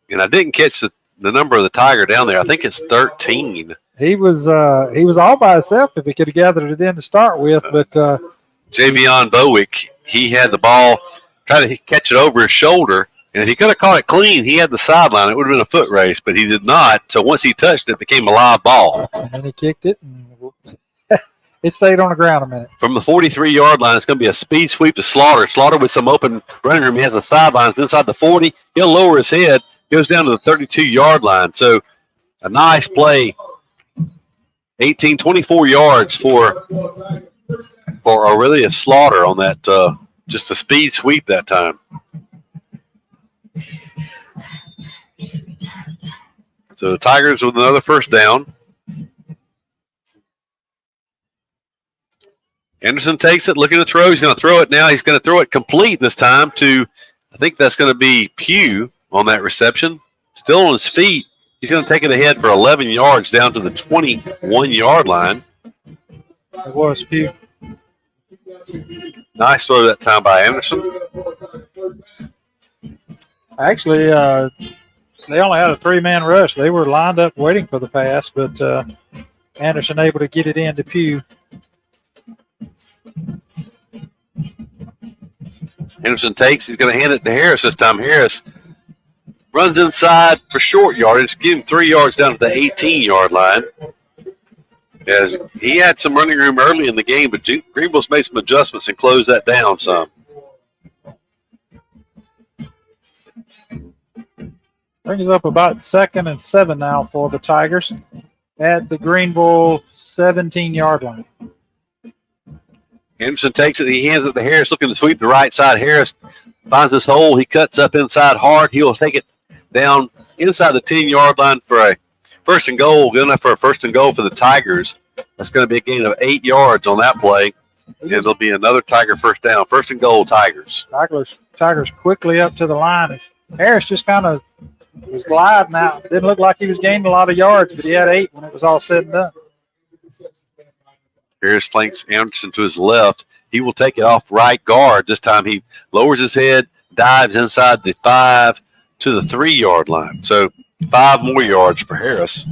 And I didn't catch the number of the Tiger down there. I think it's 13. He was all by himself if he could have gathered it in to start with, but Javion Bowick, he had the ball, tried to catch it over his shoulder, and if he could have caught it clean, he had the sideline. It would have been a foot race, but he did not. So once he touched it, it became a live ball. And then he kicked it, and it stayed on the ground a minute. From the 43-yard line, it's going to be a speed sweep to Slaughter. Slaughter with some open running room. He has the sidelines inside the 40. He'll lower his head, goes down to the 32-yard line. So a nice play. 24 yards for Aurelia Slaughter on that, just a speed sweep that time. So the Tigers with another first down. Anderson takes it, looking to throw. He's going to throw it now. He's going to throw it complete this time to, I think that's going to be Pugh on that reception. Still on his feet. He's going to take it ahead for 11 yards down to the 21-yard line. It was Pugh. Nice throw that time by Anderson. Actually, they only had a 3-man rush. They were lined up waiting for the pass, but Anderson able to get it into Pugh. Anderson takes. He's going to hand it to Harris this time. Harris runs inside for short yardage. Give him 3 yards down to the 18-yard line. As he had some running room early in the game, but Greenville's made some adjustments and closed that down some. Brings up about 2nd and 7 now for the Tigers at the Greenville 17-yard line. Anderson takes it. He hands it to Harris, looking to sweep the right side. Harris finds this hole. He cuts up inside hard. He'll take it down inside the 10-yard line for a first and goal. Good enough for a first and goal for the Tigers. That's going to be a gain of 8 yards on that play. And it'll be another Tiger first down. First and goal, Tigers. Tigers quickly up to the line. Harris just kind of was gliding out. Didn't look like he was gaining a lot of yards, but he had 8 when it was all said and done. Harris flanks Anderson to his left. He will take it off right guard. This time he lowers his head, dives inside the 5 to the 3-yard line. So 5 more yards for Harris.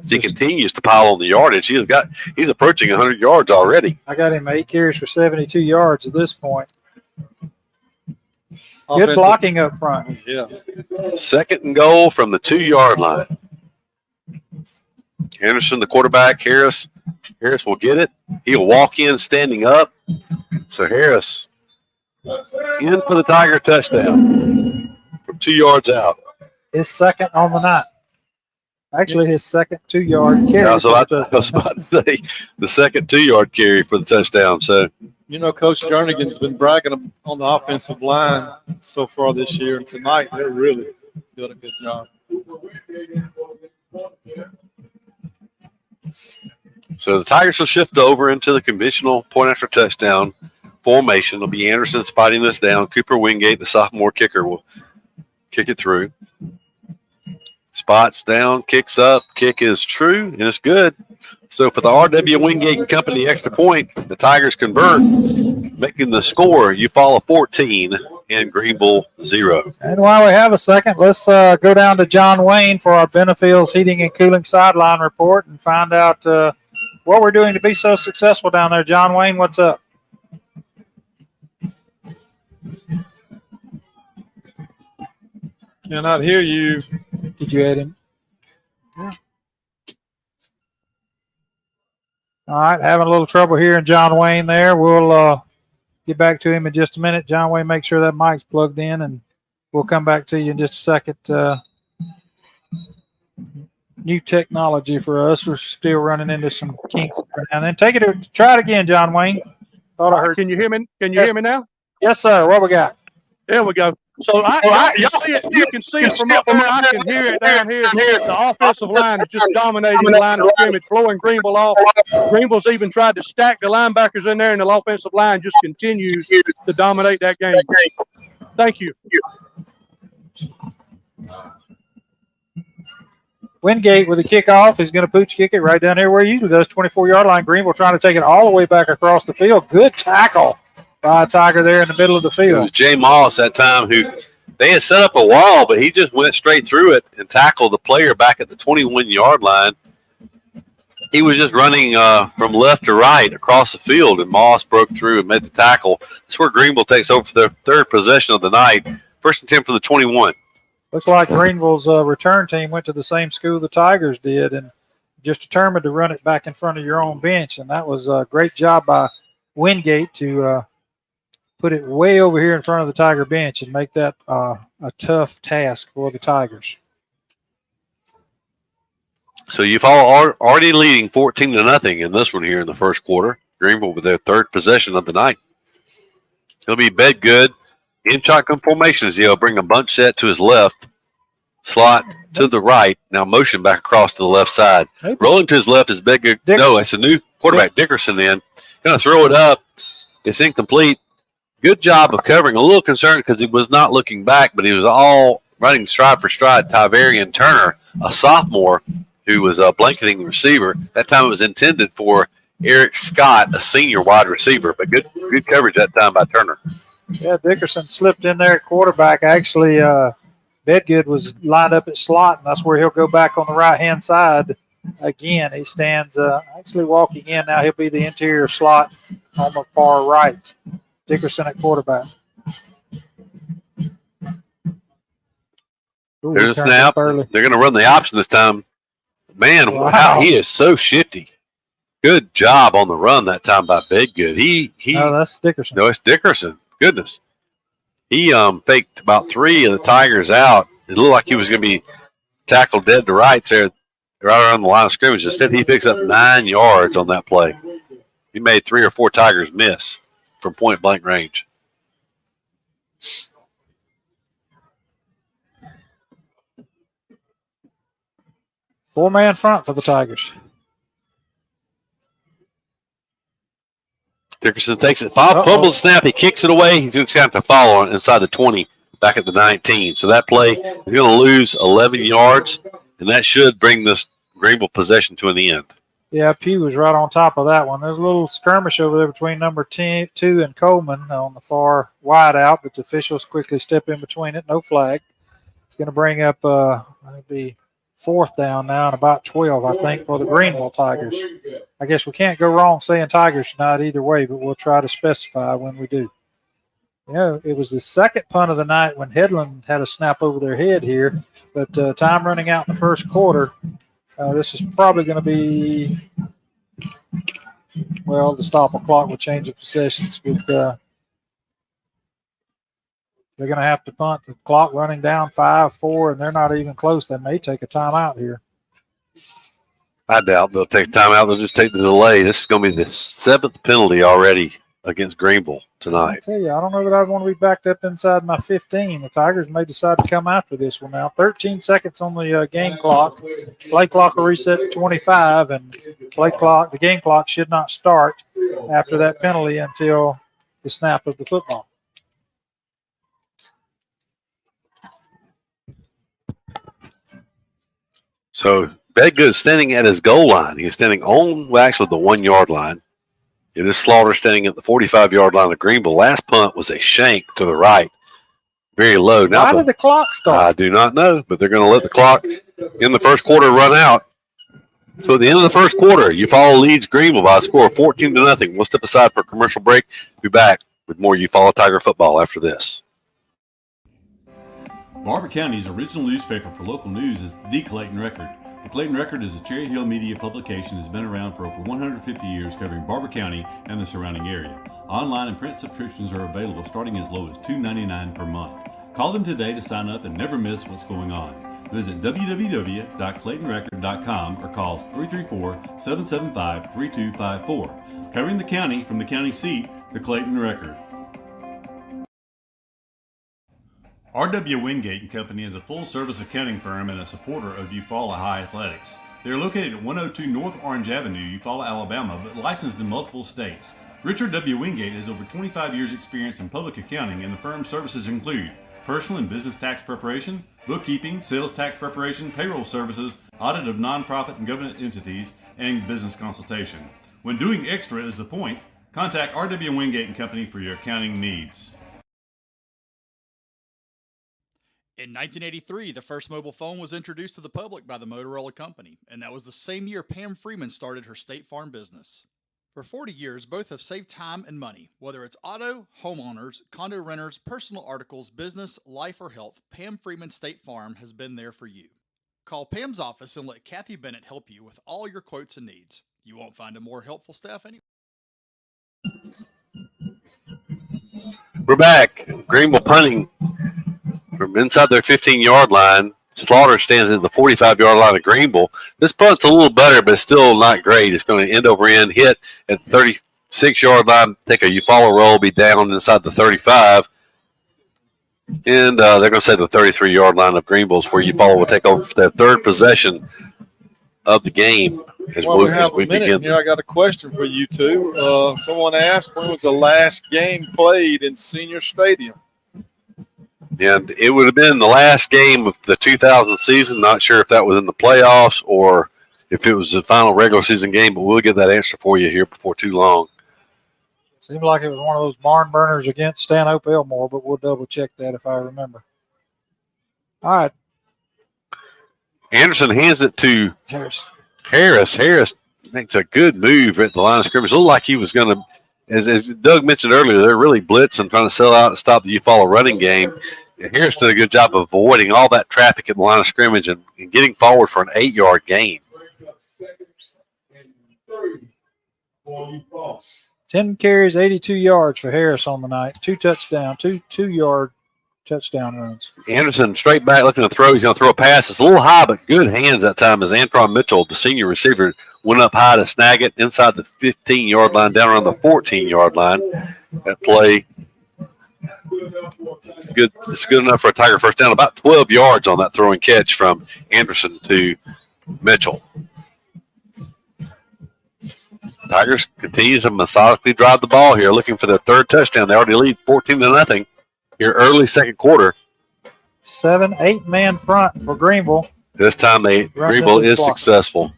He continues to pile on the yardage. He's approaching 100 yards already. I got him 8 carries for 72 yards at this point. Good blocking up front. Yeah. Second and goal from the 2-yard line. Anderson, the quarterback. Harris will get it. He'll walk in standing up. So Harris in for the Tiger touchdown from 2 yards out. His second on the night. Actually, his second 2-yard carry. I was about to say the second 2-yard carry for the touchdown. So, Coach Jernigan's been bragging on the offensive line so far this year. And tonight, they're really doing a good job. So the Tigers will shift over into the conventional point after touchdown formation. It'll be Anderson spotting this down. Cooper Wingate, the sophomore kicker, will kick it through. Spots down, kicks up, kick is true, and it's good. So for the R.W. Wingate and Company extra point, the Tigers convert, making the score Eufaula 14 and Greenville 0. And while we have a second, let's go down to John Wayne for our Benefields Heating and Cooling Sideline Report and find out what we're doing to be so successful down there. John Wayne, what's up? Cannot hear you. Did you add him? Yeah. All right, having a little trouble hearing John Wayne there. We'll get back to him in just a minute. John Wayne, make sure that mic's plugged in, and we'll come back to you in just a second. New technology for us. We're still running into some kinks. And then try it again, John Wayne. Thought I heard. Can you hear me? Can you hear me now? Yes, sir. What we got? There we go. So you can see it from up there. I can hear it down here. The offensive line is just dominating the line of scrimmage, blowing Greenville off. Greenville's even tried to stack the linebackers in there, and the offensive line just continues to dominate that game. Thank you. Wingate with the kickoff. He's going to pooch kick it right down here where he usually does, 24-yard line. Greenville trying to take it all the way back across the field. Good tackle by a Tiger there in the middle of the field. It was Jay Moss that time who they had set up a wall, but he just went straight through it and tackled the player back at the 21-yard line. He was just running from left to right across the field, and Moss broke through and made the tackle. That's where Greenville takes over for their third possession of the night. First and 10 for the 21. Looks like Greenville's return team went to the same school the Tigers did and just determined to run it back in front of your own bench, and that was a great job by Wingate to put it way over here in front of the Tiger bench and make that a tough task for the Tigers. So Eufaula already leading 14-0 in this one here in the first quarter. Greenville with their third possession of the night. He'll be Bedgood in shotgun formation as he'll bring a bunch set to his left, slot to the right. Now motion back across to the left side. Rolling to his left is Bedgood. No, it's a new quarterback, Dickerson in. Going to throw it up. It's incomplete. Good job of covering. A little concerned because he was not looking back, but he was all running stride for stride Tyverian Turner, a sophomore who was a blanketing receiver. That time it was intended for Eric Scott, a senior wide receiver, but good coverage that time by Turner. Yeah, Dickerson slipped in there at quarterback. Actually, Bedgood was lined up at slot, and that's where he'll go back on the right-hand side again. He stands actually walking in. Now he'll be the interior slot on the far right. Dickerson at quarterback. Ooh, there's a snap. They're going to run the option this time. Man, wow, he is so shifty. Good job on the run that time by Bedgood. No, that's Dickerson. No, it's Dickerson. Goodness. He faked about 3 of the Tigers out. It looked like he was going to be tackled dead to rights there, right around the line of scrimmage. Instead, he picks up 9 yards on that play. He made 3 or 4 Tigers miss from point-blank range. Four-man front for the Tigers. Dickerson takes it. Fumbles the snap. He kicks it away. He's going to have to follow it inside the 20 back at the 19. So that play is going to lose 11 yards, and that should bring this Greenville possession to an end. Yeah, Pugh was right on top of that one. There's a little skirmish over there between number 2 and Coleman on the far wide out, but the officials quickly step in between it. No flag. It's going to bring up it'll be 4th down now and about 12, I think, for the Greenville Tigers. I guess we can't go wrong saying Tigers tonight either way, but we'll try to specify when we do. You know, it was the second punt of the night when Headland had a snap over their head here, but time running out in the first quarter. This is probably going to be, well, the stop a clock will change the possessions, but they're going to have to punt. The clock running down 5-4, and they're not even close. They may take a timeout here. I doubt they'll take a timeout. They'll just take the delay. This is going to be the 7th penalty already against Greenville tonight. I tell you, I don't know that I'd want to be backed up inside my 15. The Tigers may decide to come after this one now. 13 seconds on the game clock. Play clock will reset at 25, and the game clock should not start after that penalty until the snap of the football. So Bedgood is standing at his goal line. He is standing on, actually, the 1-yard line. It is Slaughter standing at the 45-yard line of Greenville. Last punt was a shank to the right, very low. Now, why did the clock start? I do not know, but they're going to let the clock in the first quarter run out. So at the end of the first quarter, Eufaula leads Greenville by a score of 14-0. We'll step aside for a commercial break. Be back with more Eufaula Tiger football after this. Barber County's original newspaper for local news is the Clayton Record. The Clayton Record is a Cherry Hill media publication that has been around for over 150 years, covering Barber County and the surrounding area. Online and print subscriptions are available starting as low as $2.99 per month. Call them today to sign up and never miss what's going on. Visit www.claytonrecord.com or call 334-775-3254. Covering the county from the county seat, the Clayton Record. R.W. Wingate and Company is a full-service accounting firm and a supporter of Eufaula High Athletics. They are located at 102 North Orange Avenue, Eufaula, Alabama, but licensed in multiple states. Richard W. Wingate has over 25 years' experience in public accounting, and the firm's services include personal and business tax preparation, bookkeeping, sales tax preparation, payroll services, audit of nonprofit and government entities, and business consultation. When doing extra is the point, contact R.W. Wingate and Company for your accounting needs. In 1983, the first mobile phone was introduced to the public by the Motorola Company, and that was the same year Pam Freeman started her State Farm business. For 40 years, both have saved time and money. Whether it's auto, homeowners, condo renters, personal articles, business, life, or health, Pam Freeman State Farm has been there for you. Call Pam's office and let Kathy Bennett help you with all your quotes and needs. You won't find a more helpful staff anywhere. We're back. Greenville punting from inside their 15-yard line. Slaughter stands at the 45-yard line of Greenville. This punt's a little better, but still not great. It's going to end over end, hit at the 36-yard line, take a Eufaula roll, be down inside the 35. And they're going to say the 33-yard line of Greenville is where Eufaula will take over for their third possession of the game. As we have a minute begin. here, I got a question for you two. Someone asked, when was the last game played in Senior Stadium? And it would have been the last game of the 2000 season. Not sure if that was in the playoffs or if it was the final regular season game, but we'll get that answer for you here before too long. Seemed like it was one of those barn burners against Stanhope Elmore, but we'll double check that if I remember. All right. Anderson hands it to Harris. Harris makes a good move at the line of scrimmage. It looked like he was going to, as Doug mentioned earlier, they're really blitzing, trying to sell out and stop the Eufaula running game. And Harris did a good job of avoiding all that traffic at the line of scrimmage and getting forward for an 8-yard gain. 10 carries, 82 yards for Harris on the night. 2 touchdowns, two-yard touchdown runs. Anderson straight back looking to throw. He's going to throw a pass. It's a little high, but good hands that time as Antron Mitchell, the senior receiver, went up high to snag it inside the 15-yard line, down around the 14-yard line. That play, good. It's good enough for a Tiger first down. About 12 yards on that throw and catch from Anderson to Mitchell. Tigers continue to methodically drive the ball here, looking for their third touchdown. They already lead 14-0 here early second quarter. 7-8-man front for Greenville. This time Greenville is successful.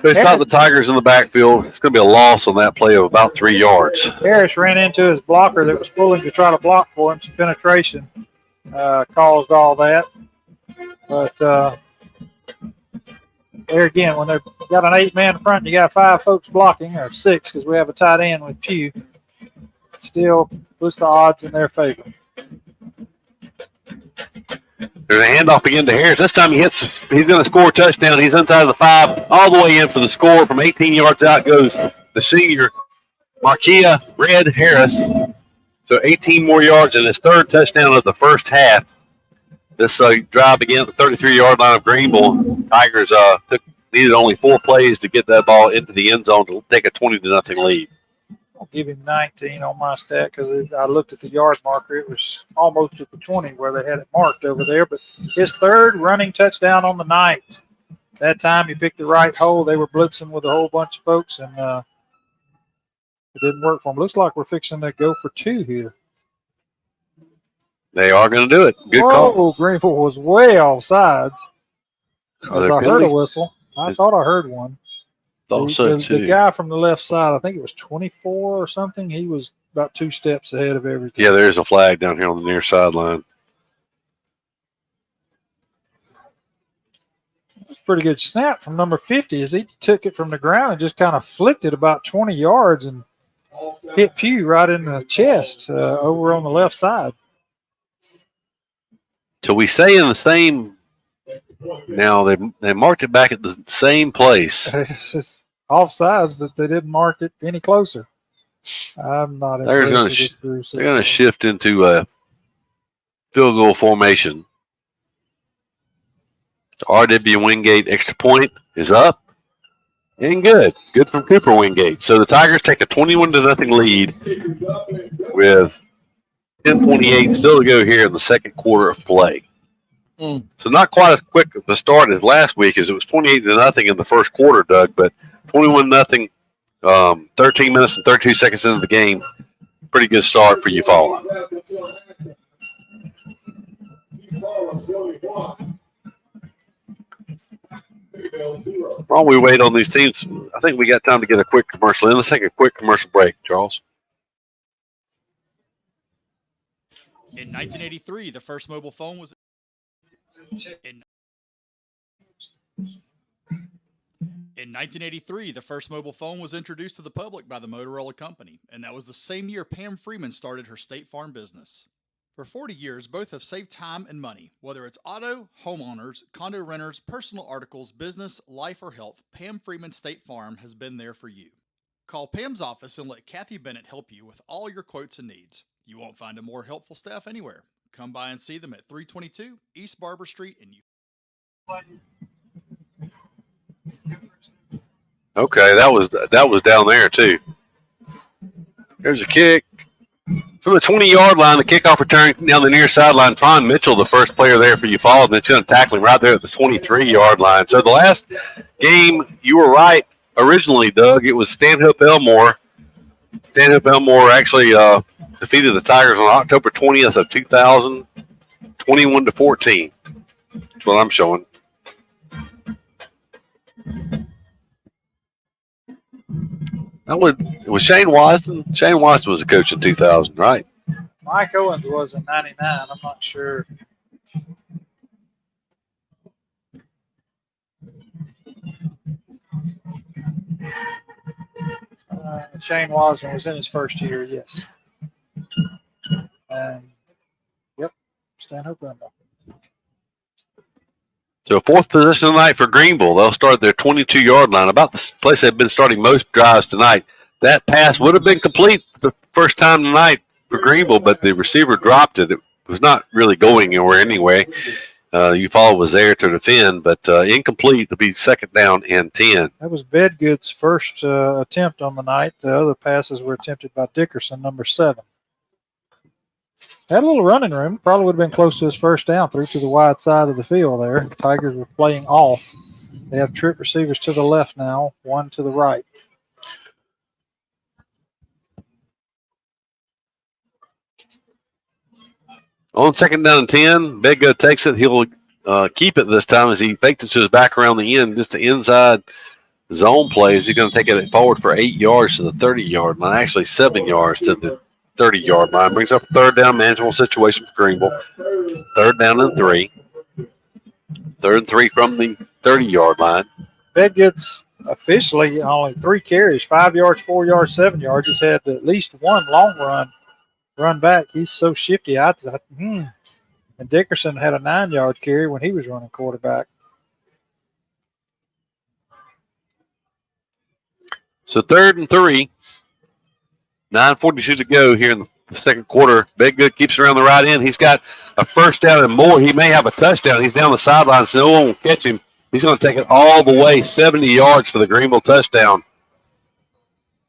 They stop the Tigers in the backfield. It's going to be a loss on that play of about 3 yards. Harris ran into his blocker that was pulling to try to block for him. Some penetration caused all that. But there again, when they've got an 8-man front, you got 5 folks blocking, or 6 because we have a tight end with Pugh. Still puts the odds in their favor. There's a handoff again to Harris. This time he's going to score a touchdown. He's inside of the 5, all the way in for the score. From 18 yards out goes the senior Markia Red Harris. So 18 more yards in his third touchdown of the first half. This drive began at the 33-yard line of Greenville. Tigers needed only 4 plays to get that ball into the end zone to take a 20-0 lead. I'll give him 19 on my stat because I looked at the yard marker. It was almost at the 20 where they had it marked over there. But his third running touchdown on the night. That time he picked the right hole. They were blitzing with a whole bunch of folks, and it didn't work for him. Looks like we're fixing to go for 2 here. They are going to do it. Good call. Greenville was way off sides. As I heard a whistle. I thought I heard one. The guy from the left side, I think it was 24 or something, he was about 2 steps ahead of everything. Yeah, there's a flag down here on the near sideline. It's a pretty good snap from number 50 as he took it from the ground and just kind of flicked it about 20 yards and hit Pugh right in the chest over on the left side. So we stay in the same. Now they marked it back at the same place. It's just offsides, but they didn't mark it any closer. I'm not. They're going to shift into a field goal formation. The R.W. Wingate extra point is up and good. Good from Cooper Wingate. So the Tigers take a 21-0 lead with 10:28 still to go here in the second quarter of play. So not quite as quick of a start as last week, as it was 28-0 in the first quarter, Doug, but 21-0, 13 minutes and 32 seconds into the game. Pretty good start for Eufaula. While we wait on these teams, I think we got time to get a quick commercial in. Let's take a quick commercial break, Charles. In 1983, the first mobile phone was In 1983, the first mobile phone was introduced to the public by the Motorola Company, and that was the same year Pam Freeman started her State Farm business. For 40 years, both have saved time and money. Whether it's auto, homeowners, condo renters, personal articles, business, life, or health, Pam Freeman State Farm has been there for you. Call Pam's office and let Kathy Bennett help you with all your quotes and needs. You won't find a more helpful staff anywhere. Come by and see them at 322 East Barber Street in Okay, that was down there too. There's a kick from the 20-yard line. The kickoff return down the near sideline. Tron Mitchell, the first player there for Eufaula, and it's going to tackle him right there at the 23-yard line. So the last game, you were right originally, Doug. It was Stanhope Elmore. Stanhope Elmore actually defeated the Tigers on October 20th of 2000, 21-14. That's what I'm showing. It was Shane Wasden. Shane Wasden was the coach in 2000, right? Mike Owens was in 99. I'm not sure. Shane Wasden was in his first year, yes. Yep, Stanhope Brundle. So fourth position tonight for Greenville. They'll start their 22-yard line, about the place they've been starting most drives tonight. That pass would have been complete the first time tonight for Greenville, but the receiver dropped it. It was not really going anywhere anyway. Eufaula was there to defend, but incomplete. It'll be second down and 10. That was Bedgood's first attempt on the night. The other passes were attempted by Dickerson, number 7. Had a little running room. Probably would have been close to his first down, through to the wide side of the field there. The Tigers were playing off. They have trip receivers to the left now, one to the right. On second down and 10, Bedgood takes it. He'll keep it this time as he faked it to his back around the end, just the inside zone plays. He's going to take it forward for 8 yards to the 30-yard line, actually 7 yards to the 30-yard line. Brings up a third down manageable situation for Greenville. Third down and 3. Third and 3 from the 30-yard line. Bedgood's officially only 3 carries, 5 yards, 4 yards, 7 yards. He's had at least one long run back. He's so shifty. And Dickerson had a 9-yard carry when he was running quarterback. So third and 3. 9:42 to go here in the second quarter. Bedgood keeps it around the right end. He's got a first down and more. He may have a touchdown. He's down the sideline, so no one will catch him. He's going to take it all the way, 70 yards for the Greenville touchdown.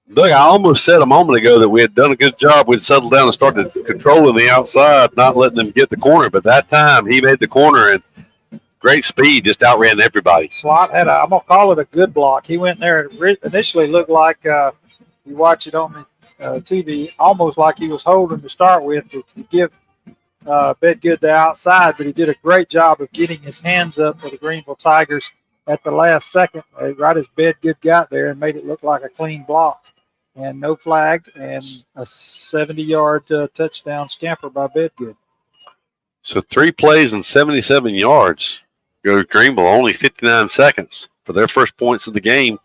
Look, I almost said a moment ago that we had done a good job. We'd settled down and started controlling the outside, not letting them get the corner. But that time, he made the corner and great speed, just outran everybody. Slot had I'm going to call it a good block. He went there and initially looked like, you watch it on the TV, almost like he was holding to start with to give Bedgood the outside, but he did a great job of getting his hands up for the Greenville Tigers at the last second, right as Bedgood got there, and made it look like a clean block. And no flag, and a 70-yard touchdown scamper by Bedgood. So 3 plays and 77 yards. Go Greenville, only 59 seconds for their first points of the game.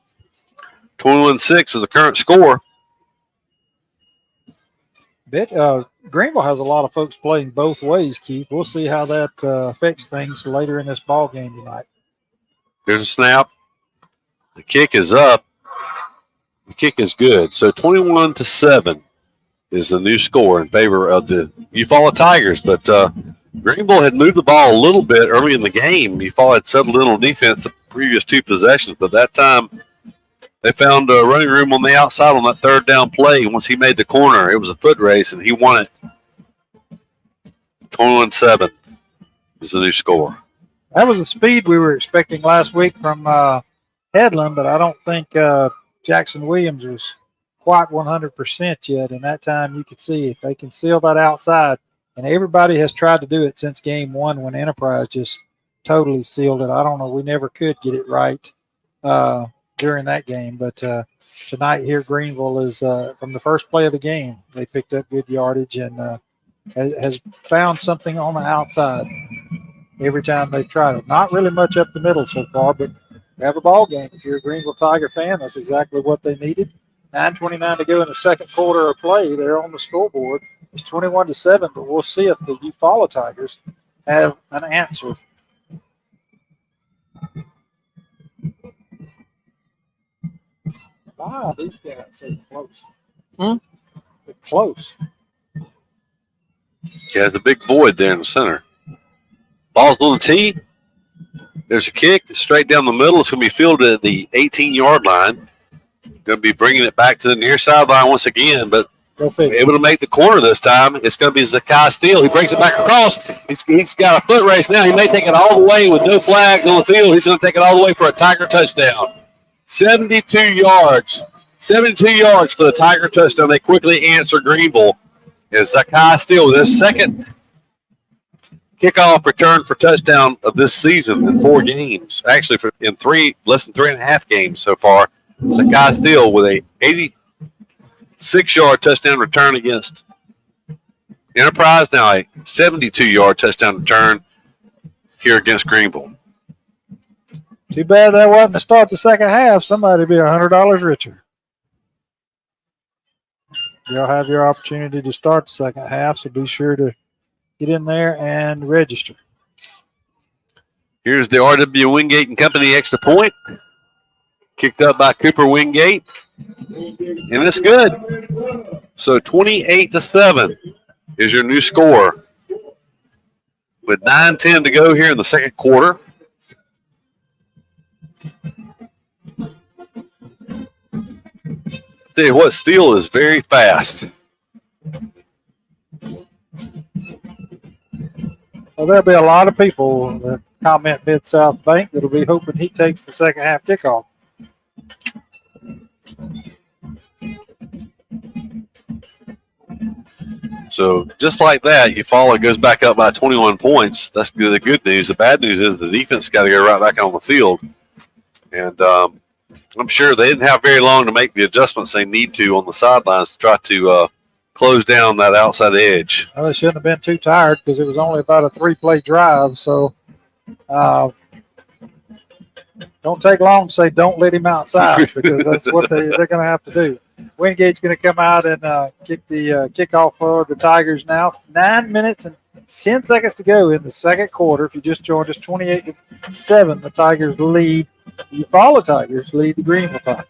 21-6 is the current score. Greenville has a lot of folks playing both ways, Keith. We'll see how that affects things later in this ball game tonight. There's a snap. The kick is up. The kick is good. So 21-7 is the new score in favor of the Eufaula Tigers. But Greenville had moved the ball a little bit early in the game. Eufaula had settled in on defense the previous 2 possessions, but that time they found a running room on the outside on that third down play. Once he made the corner, it was a foot race, and he won it. 21-7 is the new score. That was the speed we were expecting last week from Headland, but I don't think Jackson Williams was quite 100% yet. And that time you could see if they can seal that outside, and everybody has tried to do it since game 1 when Enterprise just totally sealed it. I don't know. We never could get it right during that game. But tonight here, Greenville is from the first play of the game, they picked up good yardage and has found something on the outside every time they've tried it. Not really much up the middle so far, but we have a ball game. If you're a Greenville Tiger fan, that's exactly what they needed. 9:29 to go in the second quarter of play. They're on the scoreboard. It's 21-7, but we'll see if the Eufaula Tigers have an answer. Wow, these guys so close. They're close. He has a big void there in the center. Ball's on the tee. There's a kick straight down the middle. It's going to be fielded at the 18-yard line. Going to be bringing it back to the near sideline once again, but able to make the corner this time. It's going to be Zakai Steele. He brings it back across. He's got a foot race now. He may take it all the way with no flags on the field. He's going to take it all the way for a Tiger touchdown. 72 yards. 72 yards for the Tiger touchdown. They quickly answer Greenville. is Zakai Steele with his second kickoff return for touchdown of this season in 4 games. Actually, in less than 3.5 games so far. Zakai Steele with a 86-yard touchdown return against Enterprise. Now a 72-yard touchdown return here against Greenville. Too bad that wasn't to start the second half. Somebody would be $100 richer. You'll have your opportunity to start the second half, so be sure to get in there and register. Here's the RW Wingate and Company extra point. Kicked up by Cooper Wingate. And it's good. So 28-7 is your new score. With 9:10 to go here in the second quarter. Tell you what, Steele is very fast. Well, there'll be a lot of people that comment Mid-South Bank that'll be hoping he takes the second half kickoff. So just like that, Eufaula goes back up by 21 points. That's good. The good news. The bad news is the defense got to go right back on the field. And I'm sure they didn't have very long to make the adjustments they need to on the sidelines to try to close down that outside edge. Well, they shouldn't have been too tired because it was only about a 3-play drive. So don't take long to say don't let him outside because that's what they're going to have to do. Wingate's going to come out and kick the kickoff for the Tigers now. 9 minutes and 10 seconds to go in the second quarter. If you just joined us, 28-7, the Tigers lead. Eufaula Tigers lead the Greenville Tigers.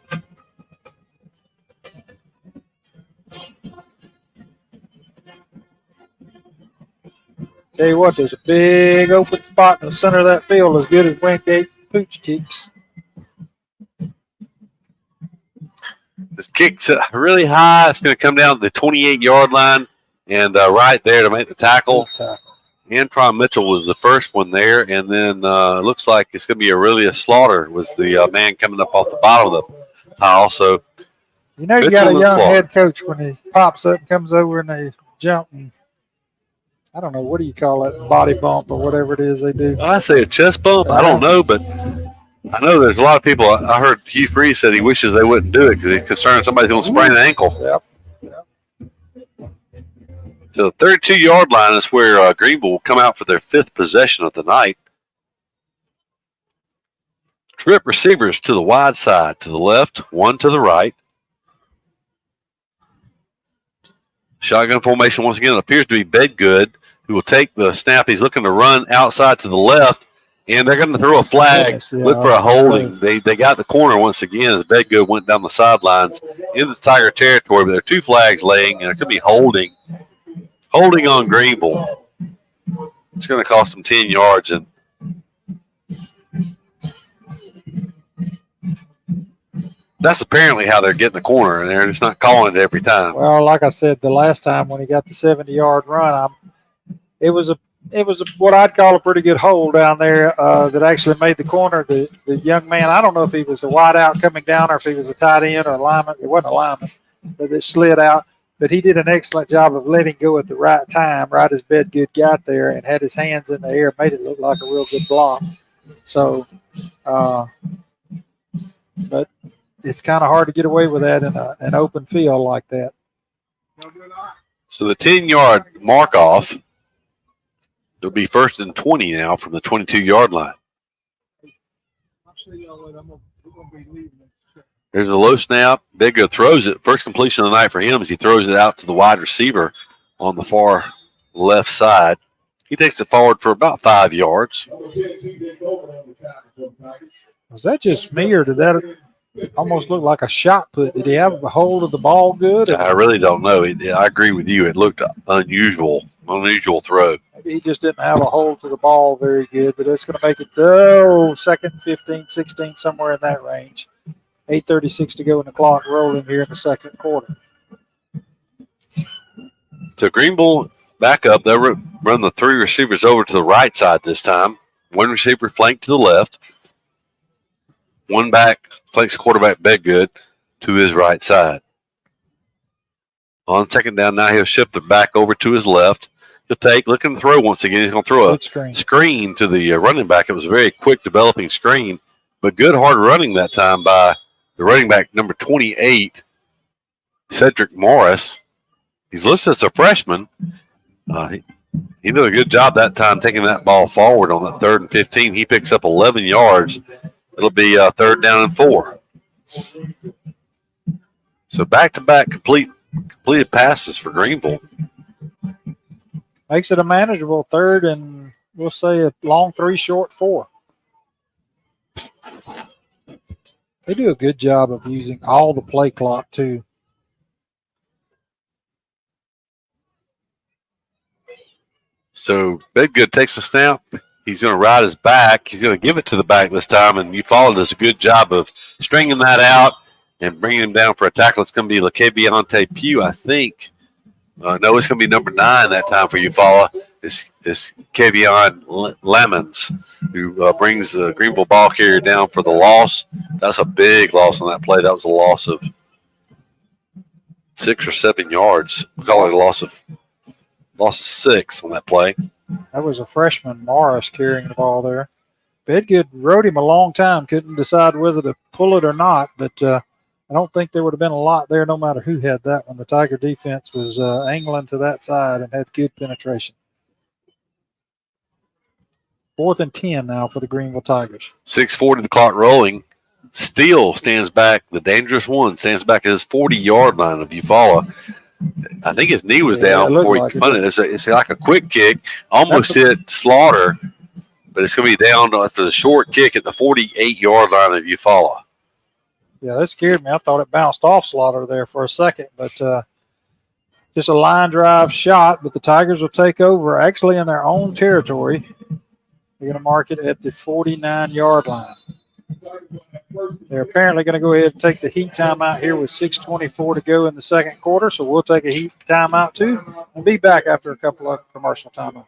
Tell you what, there's a big open spot in the center of that field as good as Wingate Pooch keeps. This kick's really high. It's going to come down to the 28-yard line and right there to make the tackle. Antron Mitchell was the first one there, and then it looks like it's going to be Aurelia Slaughter was the man coming up off the bottom of the pile. So, you know, you got a young head coach when he pops up and comes over and they jump and I don't know, what do you call that, body bump or whatever it is they do? I say a chest bump. I don't know, but I know there's a lot of people. I heard Hugh Freeze said he wishes they wouldn't do it because he's concerned somebody's going to sprain an ankle. Yep. So the 32-yard line is where Greenville will come out for their 5th possession of the night. Trip receivers to the wide side, to the left, one to the right. Shotgun formation once again. It appears to be Bedgood, who will take the snap. He's looking to run outside to the left, and they're going to throw a flag, look for a holding. They got the corner once again as Bedgood went down the sidelines into Tiger territory, but there are 2 flags laying, and it could be holding on Greenville. It's going to cost them 10 yards, and that's apparently how they're getting the corner, and they're just not calling it every time. Well, like I said, the last time when he got the 70-yard run, it was what I'd call a pretty good hold down there that actually made the corner. The young man, I don't know if he was a wide out coming down or if he was a tight end or a lineman. It wasn't a lineman, but it slid out. But he did an excellent job of letting go at the right time, right as Bedgood got there and had his hands in the air, made it look like a real good block. So, but it's kind of hard to get away with that in an open field like that. So the 10-yard mark off, it'll be 1st and 20 now from the 22-yard line. There's a low snap. Bedgood throws it. First completion of the night for him as he throws it out to the wide receiver on the far left side. He takes it forward for about 5 yards. Was that just me, or did that almost look like a shot put? Did he have a hold of the ball good? I really don't know. I agree with you. It looked unusual throw. Maybe he just didn't have a hold to the ball very good, but it's going to make it 2nd, 15, 16, somewhere in that range. 8:36 to go in the clock, rolling here in the second quarter. So Greenville back up. They'll run the 3 receivers over to the right side this time. 1 receiver flanked to the left. 1 back flanks quarterback Bedgood to his right side. On second down, now he'll shift it back over to his left. He'll take, looking to throw once again. He's going to throw a screen to the running back. It was a very quick developing screen, but good hard running that time by the running back, number 28, Cedric Morris. He's listed as a freshman. He did a good job that time taking that ball forward on that 3rd and 15. He picks up 11 yards. It'll be 3rd down and 4. So back-to-back completed passes for Greenville. Makes it a manageable 3rd and we'll say a long 3, short 4. They do a good job of using all the play clock too. So Bedgood takes a snap. He's going to ride his back. He's going to give it to the back this time, and Eufaula does a good job of stringing that out and bringing him down for a tackle. It's going to be LaCaviante Pugh, I think. No, it's going to be number 9 that time for Eufaula. It's Kavion Lemons, who brings the Greenville ball carrier down for the loss. That's a big loss on that play. That was a loss of 6 or 7 yards. We call it a loss of 6 on that play. That was a freshman, Morris, carrying the ball there. Bedgood rode him a long time, couldn't decide whether to pull it or not, but I don't think there would have been a lot there no matter who had that one. The Tiger defense was angling to that side and had good penetration. 4th and 10 now for the Greenville Tigers. 6:40 the clock rolling. Steele stands back. The dangerous one stands back at his 40-yard line of Eufaula. I think his knee was down before he punted. It's like a quick kick. Almost hit Slaughter, but it's going to be down after the short kick at the 48-yard line of Eufaula. Yeah, that scared me. I thought it bounced off Slaughter there for a second, but just a line drive shot. But the Tigers will take over actually in their own territory. They're going to mark it at the 49-yard line. They're apparently going to go ahead and take the heat timeout here with 6:24 to go in the second quarter. So we'll take a heat timeout too and be back after a couple of commercial timeouts.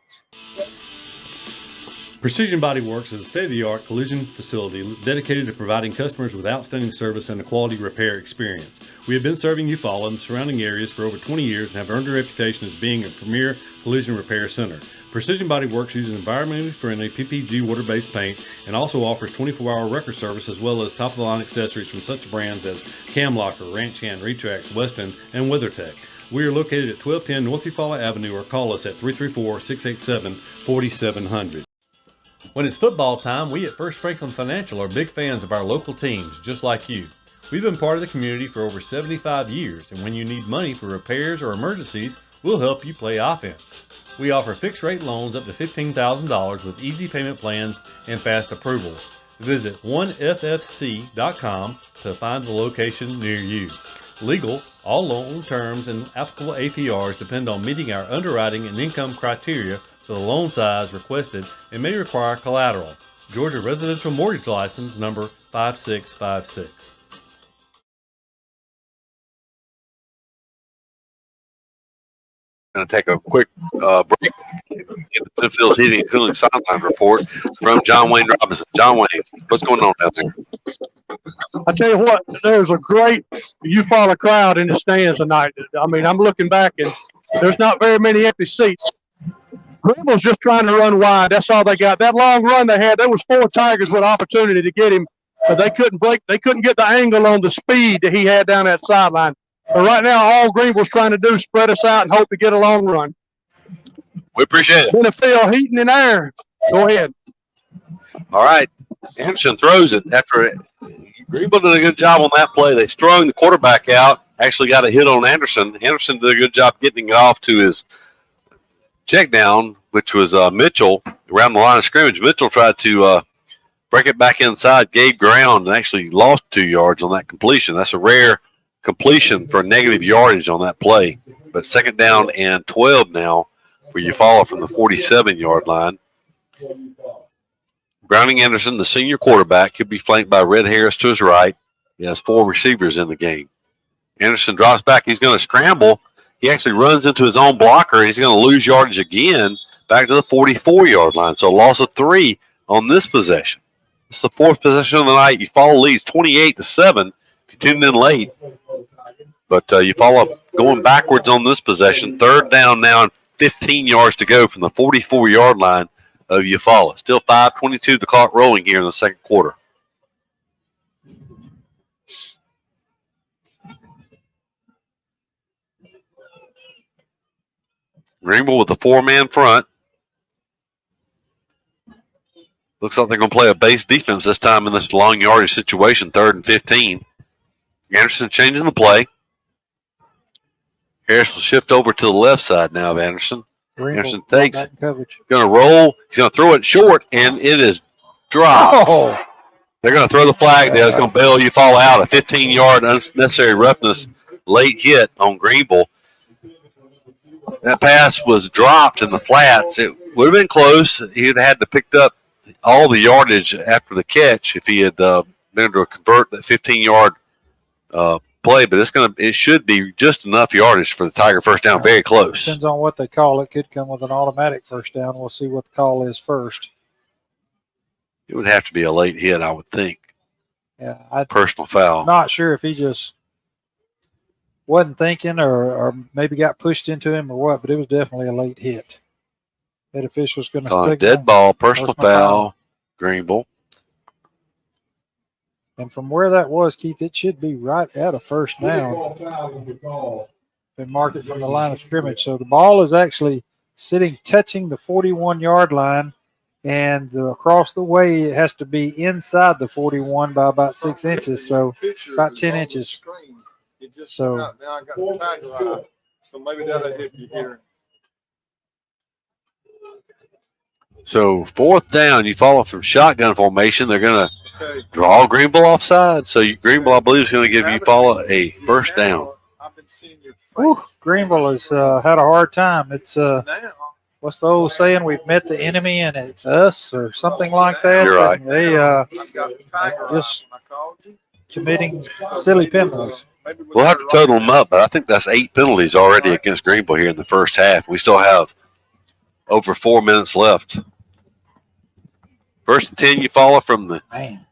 Precision Body Works is a state-of-the-art collision facility dedicated to providing customers with outstanding service and a quality repair experience. We have been serving Eufaula and the surrounding areas for over 20 years and have earned a reputation as being a premier collision repair center. Precision Body Works uses environmentally friendly PPG water-based paint and also offers 24-hour record service as well as top-of-the-line accessories from such brands as Cam Locker, Ranch Hand, Retrax, Weston, and WeatherTech. We are located at 1210 North Eufaula Avenue or call us at 334-687-4700. When it's football time, we at First Franklin Financial are big fans of our local teams, just like you. We've been part of the community for over 75 years, and when you need money for repairs or emergencies, we'll help you play offense. We offer fixed-rate loans up to $15,000 with easy payment plans and fast approvals. Visit 1ffc.com to find the location near you. Legal, all loan terms and applicable APRs depend on meeting our underwriting and income criteria for the loan size requested and may require collateral. Georgia Residential Mortgage License number 5656. Going to take a quick break. Get the Benfield's Heating and Cooling sideline report from John Wayne Robinson. John Wayne, what's going on down there? I tell you what, there's a great Eufaula crowd in the stands tonight. I mean, I'm looking back and there's not very many empty seats. Greenville's just trying to run wide. That's all they got. That long run they had, there was 4 Tigers with opportunity to get him, but they couldn't get the angle on the speed that he had down that sideline. But right now, all Greenville's trying to do is spread us out and hope to get a long run. We appreciate it. In the field, heating and air. Go ahead. All right. Anderson throws it after Greenville did a good job on that play. They strung the quarterback out, actually got a hit on Anderson. Anderson did a good job getting it off to his check down, which was Mitchell around the line of scrimmage. Mitchell tried to break it back inside, gave ground, and actually lost 2 yards on that completion. That's a rare completion for negative yardage on that play. But second down and 12 now for Eufaula from the 47-yard line. Browning Anderson, the senior quarterback, he'll be flanked by Red Harris to his right. He has 4 receivers in the game. Anderson drops back. He's going to scramble. He actually runs into his own blocker. He's going to lose yardage again back to the 44-yard line. So a loss of 3 on this possession. It's the 4th possession of the night. Eufaula leads 28-7. If you tuned in late, But Eufaula going backwards on this possession. Third down now and 15 yards to go from the 44-yard line of Eufaula. Still 5:22 the clock rolling here in the second quarter. Greenville with the 4-man front. Looks like they're going to play a base defense this time in this long yardage situation, 3rd and 15. Anderson changing the play. Harris will shift over to the left side now of Anderson. Anderson takes, going to roll. He's going to throw it short, and it is dropped. Oh. They're going to throw the flag there. It's going to bail Eufaula out. A 15-yard unnecessary roughness late hit on Greenville. That pass was dropped in the flats. It would have been close. He'd had to pick up all the yardage after the catch if he had been able to convert that 15-yard play. But it should be just enough yardage for the Tiger first down. Very close. Depends on what they call it. Could come with an automatic first down. We'll see what the call is first. It would have to be a late hit, I would think. Yeah, personal foul. I'm not sure if he just wasn't thinking or maybe got pushed into him or what, but it was definitely a late hit. That official's going to stick dead ball, personal foul, Greenville. And from where that was, Keith, it should be right at a first down. And mark it from the line of scrimmage. So the ball is actually sitting, touching the 41-yard line, and across the way it has to be inside the 41 by about 6 inches, so about 10 inches. So now I got the Tiger eye, so maybe that'll hit you here. So 4th down, you follow from shotgun formation. They're going to draw Greenville offside. So Greenville, I believe, is going to give Eufaula a first down. Greenville has had a hard time. It's what's the old saying? We've met the enemy and it's us, or something like that. You're right. And they just committing silly penalties. We'll have to total them up, but I think that's 8 penalties already against Greenville here in the first half. We still have over 4 minutes left. 1st and 10, Eufaula from the. Man.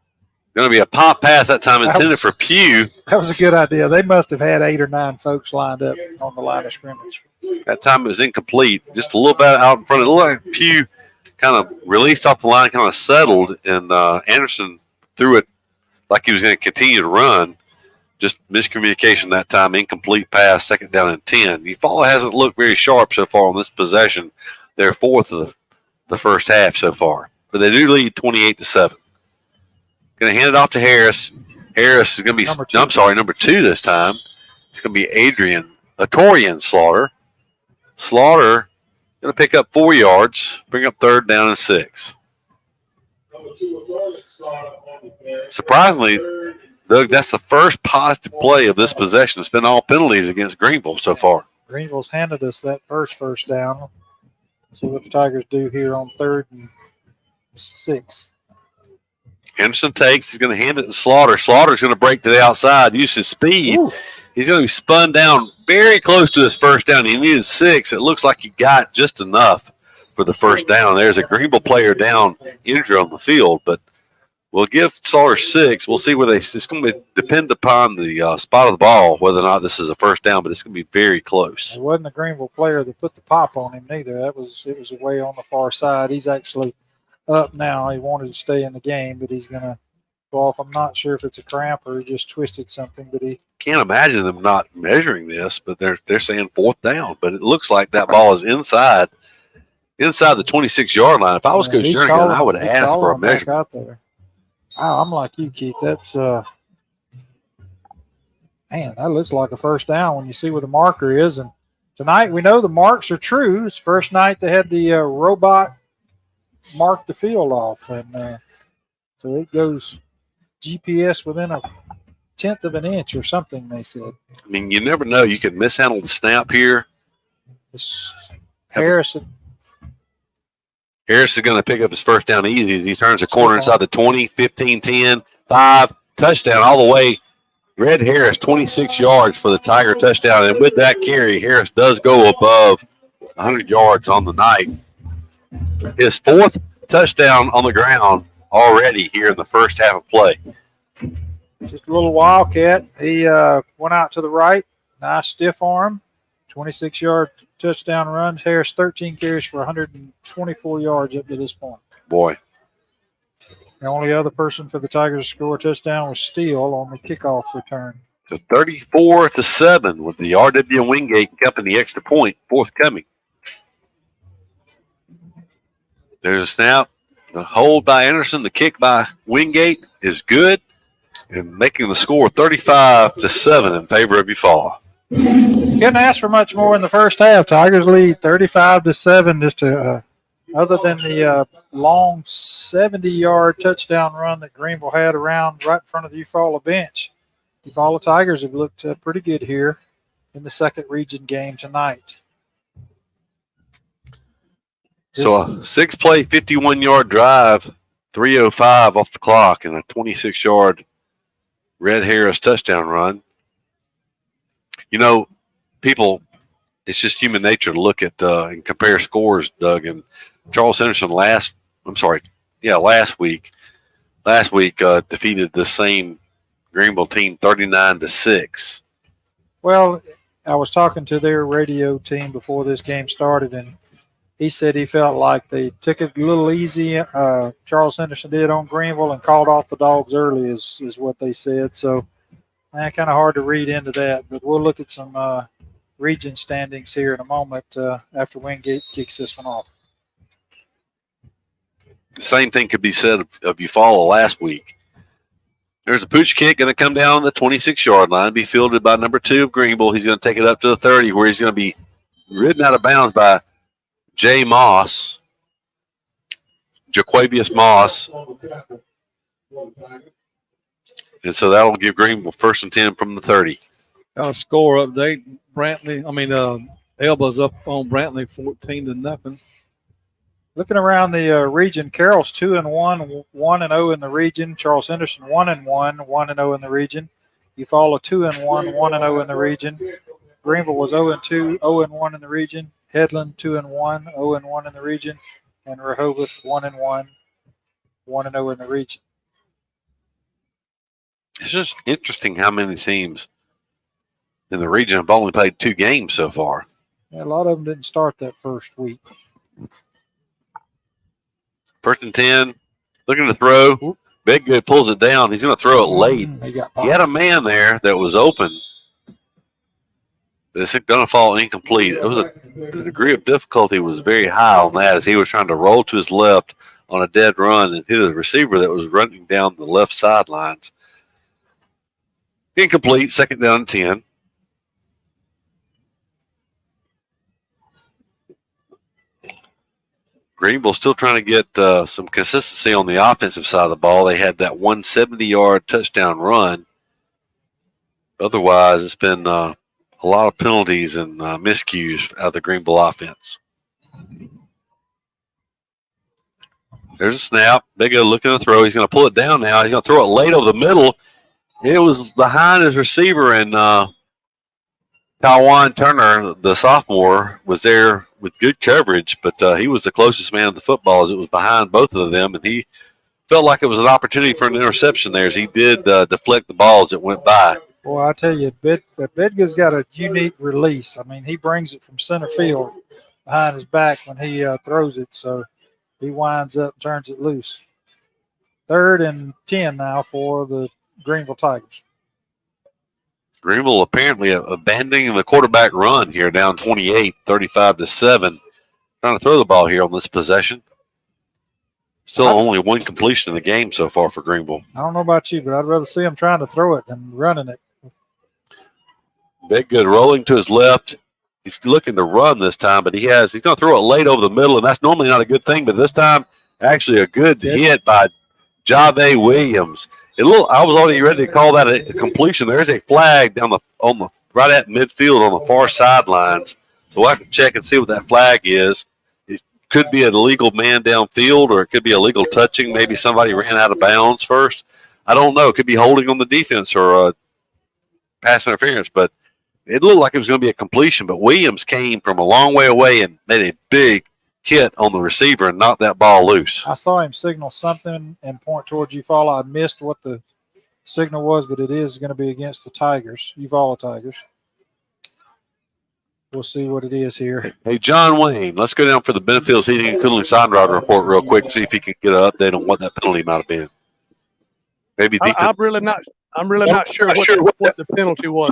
Going to be a pop pass that time intended for Pugh. That was a good idea. They must have had 8 or 9 folks lined up on the line of scrimmage. That time it was incomplete. Just a little bit out in front. It looked like Pugh kind of released off the line, kind of settled, and Anderson threw it like he was going to continue to run. Just miscommunication that time. Incomplete pass, 2nd down and 10. Eufaula hasn't looked very sharp so far on this possession. They're 4th of the first half so far. But they do lead 28-7. Going to hand it off to Harris. Harris is going to be, number 2 this time. It's going to be Torian Slaughter. Slaughter going to pick up 4 yards, bring up 3rd down and 6. Surprisingly, Doug, that's the first positive play of this possession. It's been all penalties against Greenville so far. Greenville's handed us that first down. See what the Tigers do here on 3rd and 6. Anderson takes. He's going to hand it to Slaughter. Slaughter's going to break to the outside, use his speed. Ooh. He's going to be spun down very close to his first down. He needed 6. It looks like he got just enough for the first down. There's a Greenville player down injured on the field, but we'll give Slaughter 6. We'll see where it's going to depend upon the spot of the ball, whether or not this is a first down, but it's going to be very close. It wasn't the Greenville player that put the pop on him neither. It was away on the far side. He's actually up now. He wanted to stay in the game, but he's going to go off. I'm not sure if it's a cramp or he just twisted something, but he can't imagine them not measuring this, but they're saying 4th down. But it looks like that ball is inside the 26-yard line. If I was Coach Jernigan, I would have asked for a measurement. Out there. Wow, I'm like you, Keith. That's man, that looks like a first down when you see where the marker is. And tonight we know the marks are true. It's first night they had the robot mark the field off, and so it goes GPS within a 1/10 of an inch or something, they said. I mean, you never know. You could mishandle the snap here. Harris is going to pick up his first down easy as he turns the corner inside the 20, 15, 10, 5, touchdown all the way. Red Harris, 26 yards for the Tiger touchdown. And with that carry, Harris does go above 100 yards on the night. His 4th touchdown on the ground already here in the first half of play. Just a little wildcat. He went out to the right, Nice stiff arm, 26-yard touchdown run. Harris 13 carries for 124 yards up to this point. Boy. The only other person for the Tigers to score a touchdown was Steele on the kickoff return. So 34-7 with the RW Wingate and Company extra point forthcoming. There's a snap. The hold by Anderson, the kick by Wingate is good, and making the score 35-7 in favor of Eufaula. Couldn't ask for much more in the first half. Tigers lead 35-7. Just other than the long 70-yard touchdown run that Greenville had around right in front of the Eufaula bench. Eufaula Tigers have looked pretty good here in the second region game tonight. So a 6-play, 51-yard drive, 3:05 off the clock, and a 26-yard Red Harris touchdown run. You know, people, it's just human nature to look at and compare scores, Doug. And Charles Henderson last week defeated the same Greenville team 39-6. Well, I was talking to their radio team before this game started, and he said he felt like they took it a little easy. Charles Henderson did on Greenville and called off the dogs early is what they said. So kind of hard to read into that. But we'll look at some region standings here in a moment after Wingate kicks this one off. The same thing could be said of Eufaula last week. There's a pooch kick going to come down the 26-yard line, be fielded by number 2 of Greenville. He's going to take it up to the 30, where he's going to be ridden out of bounds by Jay Moss, Jaquavius Moss. And so that'll give Greenville 1st and 10 from the 30. Got a score update. Elba's up on Brantley 14-0. Looking around the region, Carroll's 2-1, 1-0 in the region. Charles Henderson 1-1, 1-0 in the region. Eufaula 2-1, 1-0 in the region. Greenville was 0-2, 0-1 in the region. Headland 2-1, 0-1 in the region. And Rehoboth 1-1, 1-0 in the region. It's just interesting how many teams in the region have only played 2 games so far. Yeah, a lot of them didn't start that first week. 1st and 10, looking to throw. Big Good pulls it down. He's going to throw it late. He had a man there that was open. It's going to fall incomplete. It was the degree of difficulty was very high on that as he was trying to roll to his left on a dead run and hit a receiver that was running down the left sidelines. Incomplete, 2nd down and 10. Greenville still trying to get some consistency on the offensive side of the ball. They had that 170-yard touchdown run. Otherwise, it's been a lot of penalties and miscues out of the Greenville offense. There's a snap. Big O looking to throw. He's going to pull it down now. He's going to throw it late over the middle. It was behind his receiver, and Tywan Turner, the sophomore, was there with good coverage, but he was the closest man to the football as it was behind both of them, and he felt like it was an opportunity for an interception there as he did deflect the ball as it went by. Boy, I tell you, Bedga's got a unique release. I mean, he brings it from center field behind his back when he throws it, so he winds up, turns it loose. 3rd and 10 now for the Greenville Tigers. Greenville apparently abandoning the quarterback run here, down 28, 35-7. Trying to throw the ball here on this possession. Still only 1 completion in the game so far for Greenville. I don't know about you, but I'd rather see him trying to throw it than running it. Big Good rolling to his left. He's looking to run this time, but he's going to throw it late over the middle, and that's normally not a good thing, but this time actually a good hit by Jave Williams. I was already ready to call that a completion. There's a flag down right at midfield on the far sidelines. So we'll have to check and see what that flag is. It could be an illegal man downfield, or it could be illegal touching. Maybe somebody ran out of bounds first. I don't know. It could be holding on the defense or pass interference, but it looked like it was going to be a completion. But Williams came from a long way away and made a big hit on the receiver and knocked that ball loose. I saw him signal something and point towards Eufaula. I missed what the signal was, but it is going to be against the Tigers, Eufaula Tigers. we'll see what it is here. Hey, John Wayne, let's go down for the Benfield's Heating and Cooling Sign Rider report real quick and see if he can get an update on what that penalty might have been. Maybe I'm really not sure what the penalty was.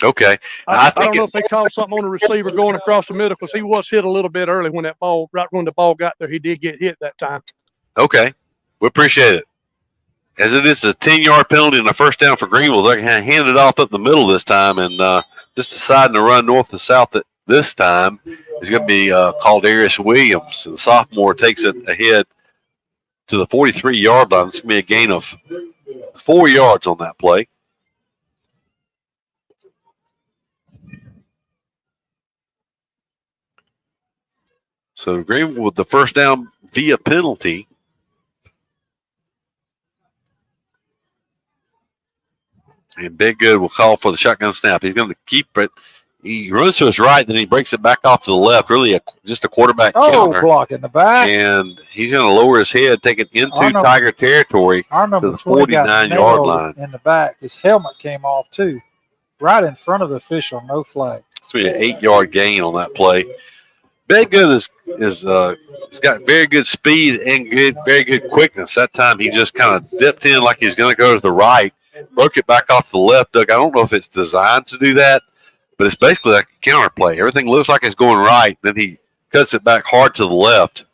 Okay. I don't know if they called something on the receiver going across the middle because he was hit a little bit early when right when the ball got there. He did get hit that time. Okay. We appreciate it. As it is a 10-yard penalty and a first down for Greenville, they're going to hand it off up the middle this time, and just deciding to run north to south this time is going to be Caldarius Williams. The sophomore takes it ahead to the 43-yard line. It's going to be a gain of 4 yards on that play. So Greenville with the first down via penalty. And Big Good will call for the shotgun snap. He's going to keep it. He runs to his right, then he breaks it back off to the left. Really just a quarterback counter. Block in the back. And he's going to lower his head, take it into Tiger territory to the 49-yard line. In the back. His helmet came off, too. Right in front of the official. No flag. It's going to be an 8-yard gain on that play. Big Good he's got very good speed and very good quickness. That time he just kind of dipped in like he's going to go to the right. Broke it back off to the left, Doug. I don't know if it's designed to do that, but it's basically like a counter play. Everything looks like it's going right, then he cuts it back hard to the left.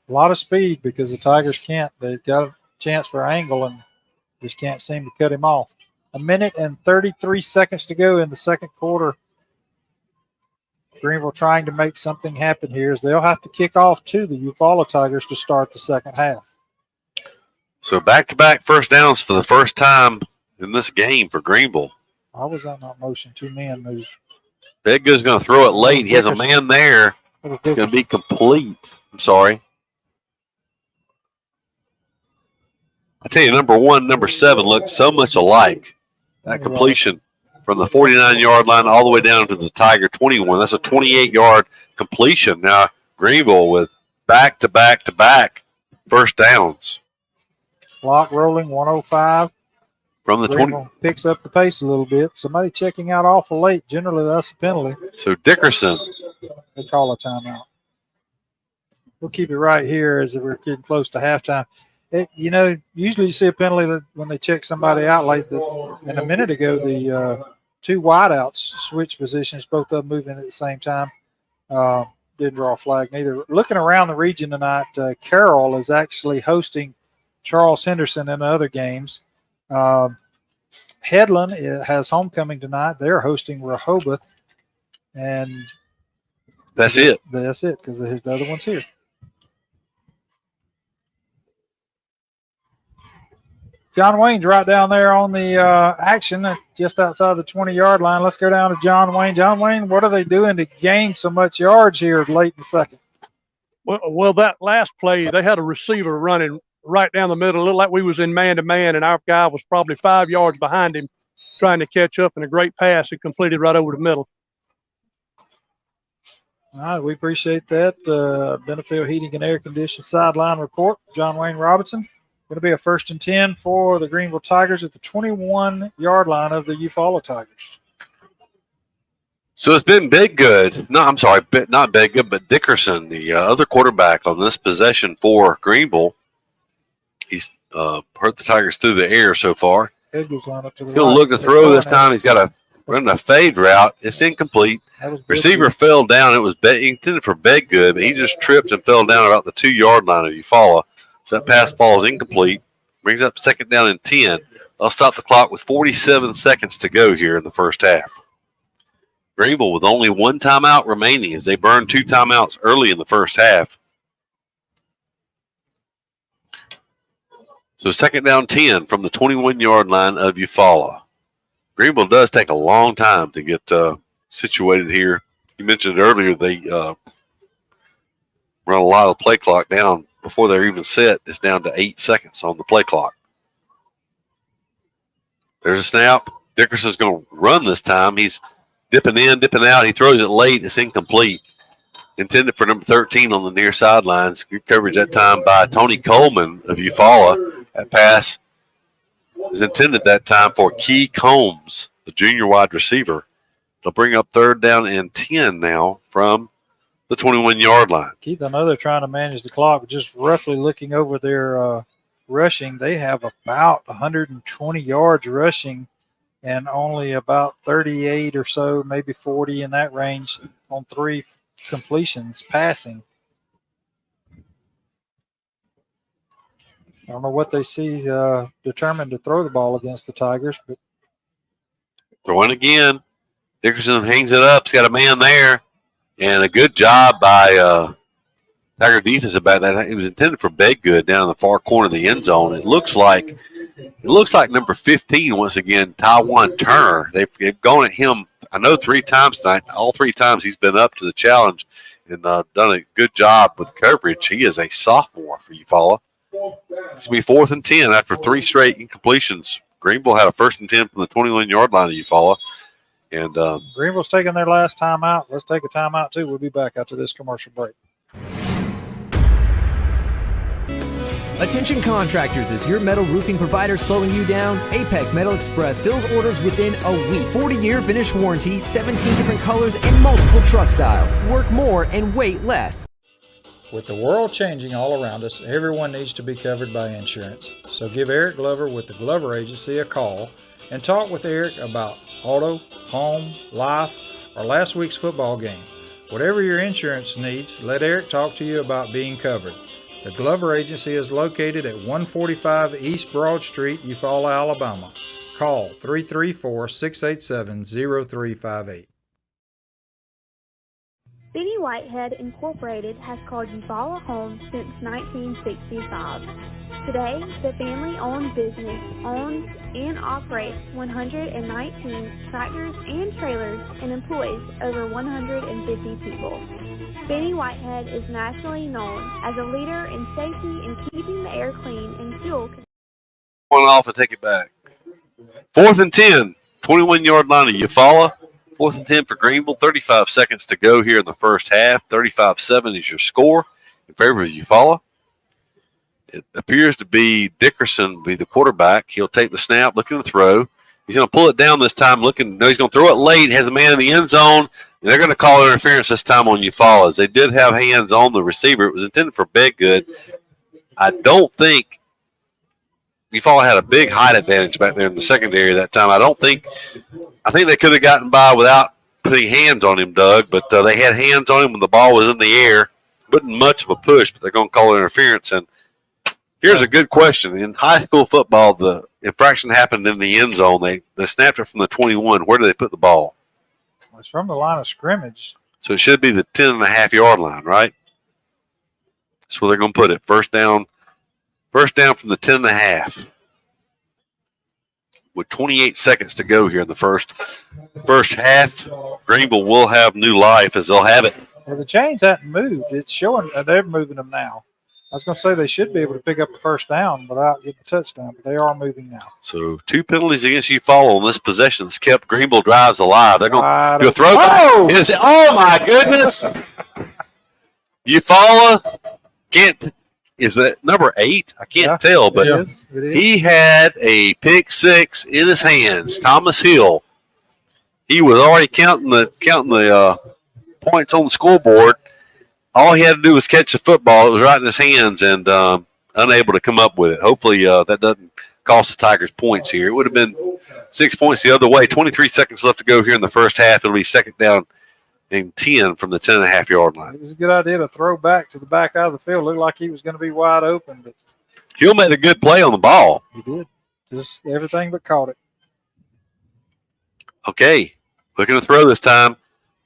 A lot of speed because the Tigers can't. They've got a chance for angle and just can't seem to cut him off. 1 minute and 33 seconds to go in the second quarter. Greenville trying to make something happen here as they'll have to kick off to the Eufaula Tigers to start the second half. So back-to-back first downs for the first time in this game for Greenville. How was that not motion? 2 men moved. Big Good's going to throw it late. He has a man there. It's going to be complete. I'm sorry. I tell you, number 1, number 7 look so much alike. That completion from the 49-yard line all the way down to the Tiger 21. That's a 28-yard completion. Now Greenville with back-to-back-to-back first downs. Clock rolling, 105. From the 20. Picks up the pace a little bit. Somebody checking out awful late. Generally, that's a penalty. So Dickerson. They call a timeout. We'll keep it right here as we're getting close to halftime. Usually you see a penalty when they check somebody out late. And a minute ago, the 2 wideouts switched positions, both of them moving at the same time. Didn't draw a flag neither. Looking around the region tonight, Carroll is actually hosting Charles Henderson in other games. Headland has homecoming tonight. They're hosting Rehoboth, and that's it. That's it because the other one's here. John Wayne's right down there on the action, just outside the 20-yard line. Let's go down to John Wayne. John Wayne, what are they doing to gain so much yards here late in the second? Well, that last play, they had a receiver running right down the middle. It looked like we was in man-to-man, and our guy was probably 5 yards behind him trying to catch up, and a great pass. It completed right over the middle. All right, we appreciate that. Benefield Heating and Air Conditioning sideline report. John Wayne Robinson. Going to be a 1st and 10 for the Greenville Tigers at the 21-yard line of the Eufaula Tigers. So it's been Big Good. No, I'm sorry, not Big Good, but Dickerson, the other quarterback on this possession for Greenville. He's hurt the Tigers through the air so far. He's going to look to throw this time. He's got to run a fade route. It's incomplete. Receiver fell down. It was intended for Big Good, but he just tripped and fell down about the 2-yard line of Eufaula. So that pass ball is incomplete. Brings up 2nd down and 10. They'll stop the clock with 47 seconds to go here in the first half. Greenville with only 1 timeout remaining as they burned 2 timeouts early in the first half. So 2nd down 10 from the 21-yard line of Eufaula. Greenville does take a long time to get situated here. You mentioned earlier they run a lot of the play clock down before they're even set. It's down to 8 seconds on the play clock. There's a snap. Dickerson's going to run this time. He's dipping in, dipping out. He throws it late. It's incomplete. Intended for number 13 on the near sidelines. Good coverage that time by Tony Coleman of Eufaula. That pass is intended that time for Key Combs, the junior wide receiver. They'll bring up 3rd down and 10 now from the 21-yard line. Keith, I know they're trying to manage the clock, but just roughly looking over their rushing, they have about 120 yards rushing and only about 38 or so, maybe 40 in that range on 3 completions passing. I don't know what they see determined to throw the ball against the Tigers, but throwing again. Dickerson hangs it up. He's got a man there. And a good job by Tiger defense about that. It was intended for Bedgood down in the far corner of the end zone. It looks like number 15 once again, Tywan Turner. They've gone at him, I know, 3 times tonight. All 3 times he's been up to the challenge and done a good job with coverage. He is a sophomore for Eufaula. It's going to be 4th and 10 after 3 straight incompletions. Greenville had a 1st and 10 from the 21-yard line of Eufaula. And Greenville's taking their last time out. Let's take a time out, too. We'll be back after this commercial break. Attention contractors, is your metal roofing provider slowing you down? APEC Metal Express fills orders within a week. 40-year finish warranty, 17 different colors, and multiple truss styles. Work more and wait less. With the world changing all around us, everyone needs to be covered by insurance. So give Eric Glover with the Glover Agency a call and talk with Eric about auto, home, life, or last week's football game. Whatever your insurance needs, let Eric talk to you about being covered. The Glover Agency is located at 145 East Broad Street, Eufaula, Alabama. Call 334-687-0358. Benny Whitehead Incorporated has called Eufaula home since 1965. Today, the family-owned business owns and operates 119 tractors and trailers and employs over 150 people. Benny Whitehead is nationally known as a leader in safety and keeping the air clean and fuel. One off and take it back. 4th and 10, 21-yard line of Eufaula. 4th and 10 for Greenville. 35 seconds to go here in the first half. 35-7 is your score in favor of Eufaula. It appears to be Dickerson be the quarterback. He'll take the snap, looking to throw. He's going to pull it down this time, he's going to throw it late, has a man in the end zone, and they're going to call interference this time on Eufaula. They did have hands on the receiver. It was intended for Bedgood. I don't think Eufaula had a big height advantage back there in the secondary that time. I think they could have gotten by without putting hands on him, Doug, but they had hands on him when the ball was in the air. Wasn't much of a push, but they're going to call interference. And here's a good question. In high school football, the infraction happened in the end zone. They snapped it from the 21. Where do they put the ball? It's from the line of scrimmage. So it should be the 10.5-yard line, right? That's where they're going to put it. First down from the 10.5. With 28 seconds to go here in the first half, Greenville will have new life as they'll have it. Well, the chains hadn't moved. It's showing they're moving them now. I was going to say they should be able to pick up a first down without getting a touchdown, but they are moving now. So 2 penalties against Eufaula on this possession that's kept Greenville drives alive. They're going to do a throwback. Oh, my goodness. Eufaula can't. Is that number 8? I can't tell, but it is. He had a pick 6 in his hands. Thomas Hill. He was already counting the points on the scoreboard. All he had to do was catch the football. It was right in his hands and unable to come up with it. Hopefully that doesn't cost the Tigers points here. It would have been 6 points the other way. 23 seconds left to go here in the first half. It'll be 2nd down and 10 from the 10.5-yard line. It was a good idea to throw back to the back out of the field. Looked like he was going to be wide open, but Hill made a good play on the ball. He did. Just everything but caught it. Okay. Looking to throw this time.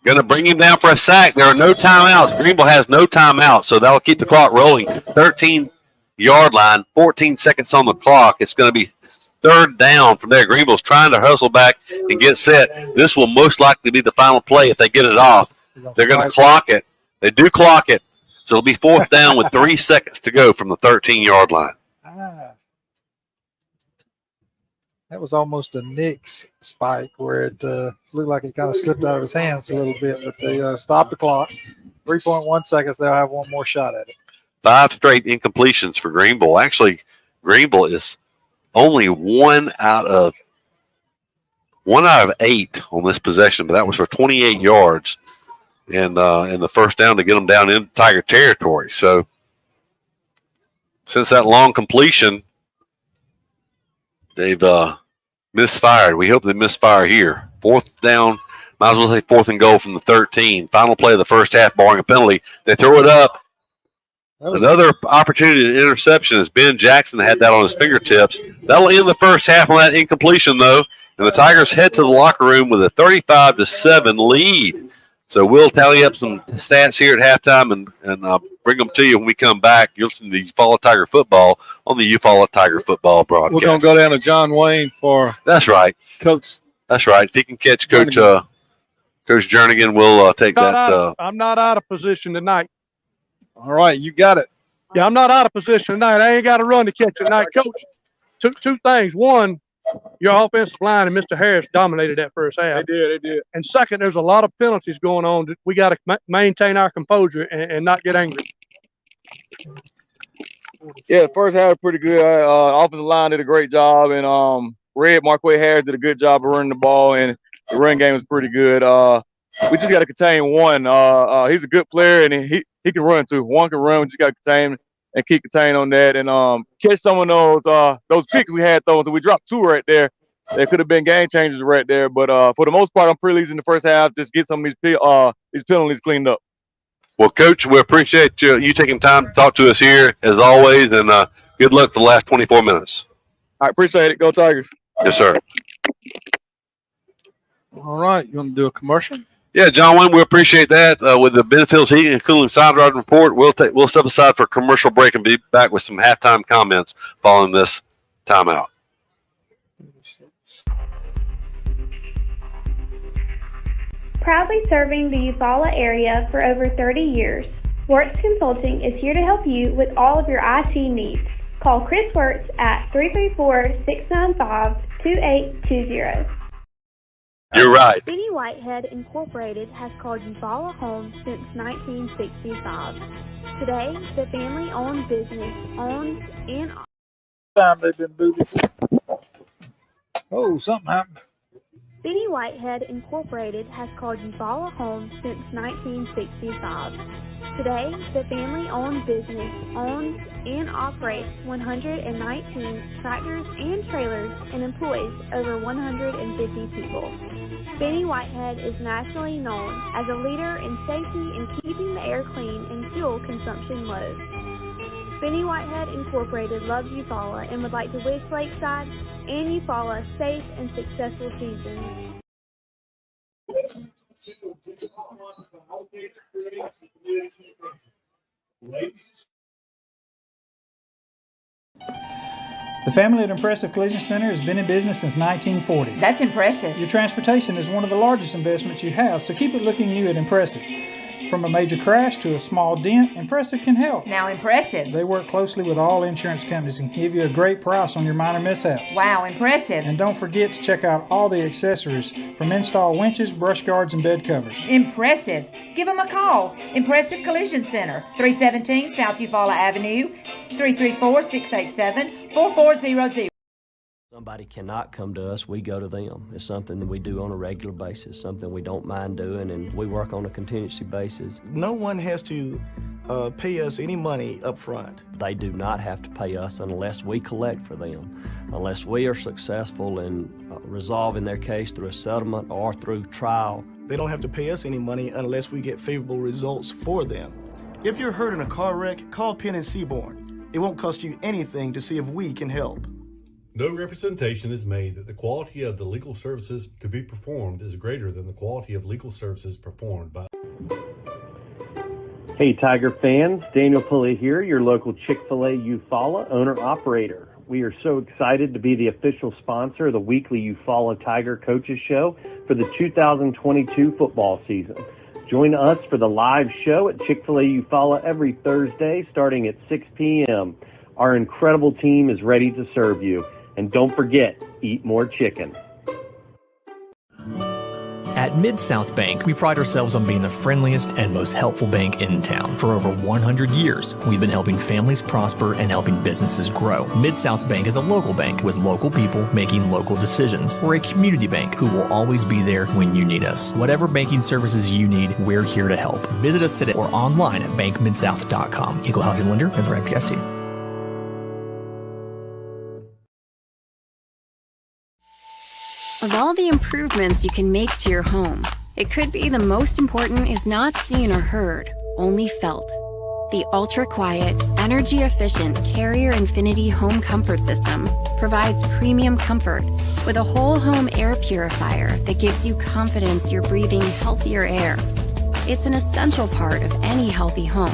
Going to bring him down for a sack. There are no timeouts. Greenville has no timeouts, so that'll keep the clock rolling. 13-yard line, 14 seconds on the clock. It's going to be 3rd down from there. Greenville's trying to hustle back and get set. This will most likely be the final play if they get it off. They're going to clock it. They do clock it, so it'll be 4th down with 3 seconds to go from the 13-yard line. That was almost a Knicks spike where it looked like it kind of slipped out of his hands a little bit, but they stopped the clock. 3.1 seconds, they'll have one more shot at it. 5 straight incompletions for Greenville. Actually, Greenville is only 1 out of 1 out of 8 on this possession, but that was for 28 yards and the first down to get them down into Tiger territory. So since that long completion, they've misfired. We hope they misfire here. 4th down, might as well say 4th and goal from the 13. Final play of the first half, barring a penalty. They throw it up. Another opportunity to interception as Ben Jackson had that on his fingertips. That'll end the first half on that incompletion, though. And the Tigers head to the locker room with a 35-7 lead. So we'll tally up some stats here at halftime and bring them to you when we come back. You'll listen to Eufaula Tiger football on the Eufaula Tiger football broadcast. We're going to go down to John Wayne for That's right. Coach. That's right. If he can catch Coach Jernigan, we'll take that. I'm not out of position tonight. All right, you got it. Yeah, I'm not out of position tonight. I ain't got to run to catch it tonight. Coach, two things. One, your offensive line and Mr. Harris dominated that first half. They did. And second, there's a lot of penalties going on. We got to maintain our composure and not get angry. Yeah, the first half was pretty good. Offensive line did a great job, and Marquay Harris did a good job of running the ball, and the run game was pretty good. We just got to contain one. He's a good player, and he can run too. One can run. We just got to contain him and keep contained on that, and catch some of those picks we had thrown. So we dropped 2 right there. They could have been game changers right there, but for the most part, I'm pretty easy in the first half. Just get some of these penalties cleaned up. Well, Coach, we appreciate you taking time to talk to us here as always, and good luck for the last 24 minutes. I appreciate it. Go Tigers. Yes, sir. All right, you want to do a commercial? Yeah, John Wayne, we appreciate that. With the Benfield's Heating and Cooling Side Rod Report, we'll step aside for a commercial break and be back with some halftime comments following this timeout. Proudly serving the Eufaula area for over 30 years, Wertz Consulting is here to help you with all of your IT needs. Call Chris Wertz at 334-695-2820. You're right. Benny Whitehead Incorporated has called Eufaula home since 1965. Today, the family-owned business owns and Time they've been booted. Oh, something happened. Benny Whitehead Incorporated has called Eufaula home since 1965. Today, the family-owned business owns and operates 119 tractors and trailers and employs over 150 people. Benny Whitehead is nationally known as a leader in safety and keeping the air clean and fuel consumption low. Benny Whitehead Incorporated loves Eufaula and would like to wish Lakeside and Eufaula safe and successful seasons. The family at Impressive Collision Center has been in business since 1940. That's impressive. Your transportation is one of the largest investments you have, so keep it looking new at Impressive. From a major crash to a small dent, Impressive can help. Now Impressive. They work closely with all insurance companies and give you a great price on your minor mishaps. Wow, impressive. And don't forget to check out all the accessories from install winches, brush guards, and bed covers. Impressive. Give them a call. Impressive Collision Center, 317 South Eufaula Avenue, 334-687-4400. Somebody cannot come to us, we go to them. It's something that we do on a regular basis, something we don't mind doing, and we work on a contingency basis. No one has to pay us any money up front. They do not have to pay us unless we collect for them, unless we are successful in resolving their case through a settlement or through trial. They don't have to pay us any money unless we get favorable results for them. If you're hurt in a car wreck, call Penn and Seaborn. It won't cost you anything to see if we can help. No representation is made that the quality of the legal services to be performed is greater than the quality of legal services performed by. Hey Tiger fans, Daniel Pulley here, your local Chick-fil-A Eufaula owner-operator. We are so excited to be the official sponsor of the weekly Eufaula Tiger Coaches Show for the 2022 football season. Join us for the live show at Chick-fil-A Eufaula every Thursday starting at 6 p.m. Our incredible team is ready to serve you. And don't forget, eat more chicken. At At Mid-South Bank, we pride ourselves on being the friendliest and most helpful bank in town. For over 100 years, we've been helping families prosper and helping businesses grow. Mid-South Bank is a local bank with local people making local decisions. We're a community bank who will always be there when you need us. Whatever banking services you need, we're here to help. Visit us today or online at bankmidsouth.com. Equal Housing Lender, member FDIC. Of all the improvements you can make to your home, it could be the most important is not seen or heard, only felt. The ultra-quiet, energy-efficient Carrier Infinity Home Comfort System provides premium comfort with a whole home air purifier that gives you confidence you're breathing healthier air. It's an essential part of any healthy home.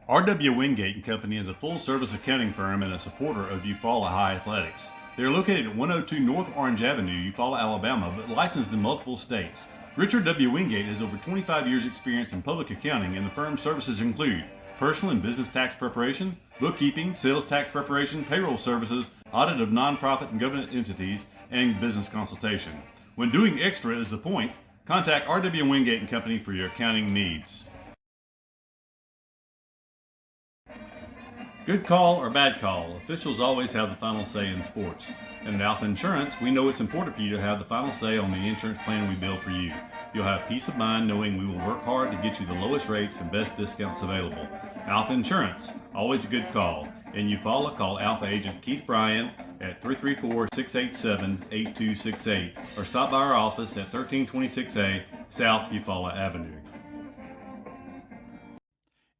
R.W. Wingate & Company is a full-service accounting firm and a supporter of Eufaula High Athletics. They are located at 102 North Orange Avenue, Eufaula, Alabama, but licensed in multiple states. Richard W. Wingate has over 25 years' experience in public accounting, and the firm's services include personal and business tax preparation, bookkeeping, sales tax preparation, payroll services, audit of nonprofit and government entities, and business consultation. When doing extra is the point, contact R.W. Wingate & Company for your accounting needs. Good call or bad call, officials always have the final say in sports. And at Alpha Insurance, we know it's important for you to have the final say on the insurance plan we build for you. You'll have peace of mind knowing we will work hard to get you the lowest rates and best discounts available. Alpha Insurance, always a good call. In Eufaula, call Alpha Agent Keith Bryan at 334-687-8268 or stop by our office at 1326A South Eufaula Avenue.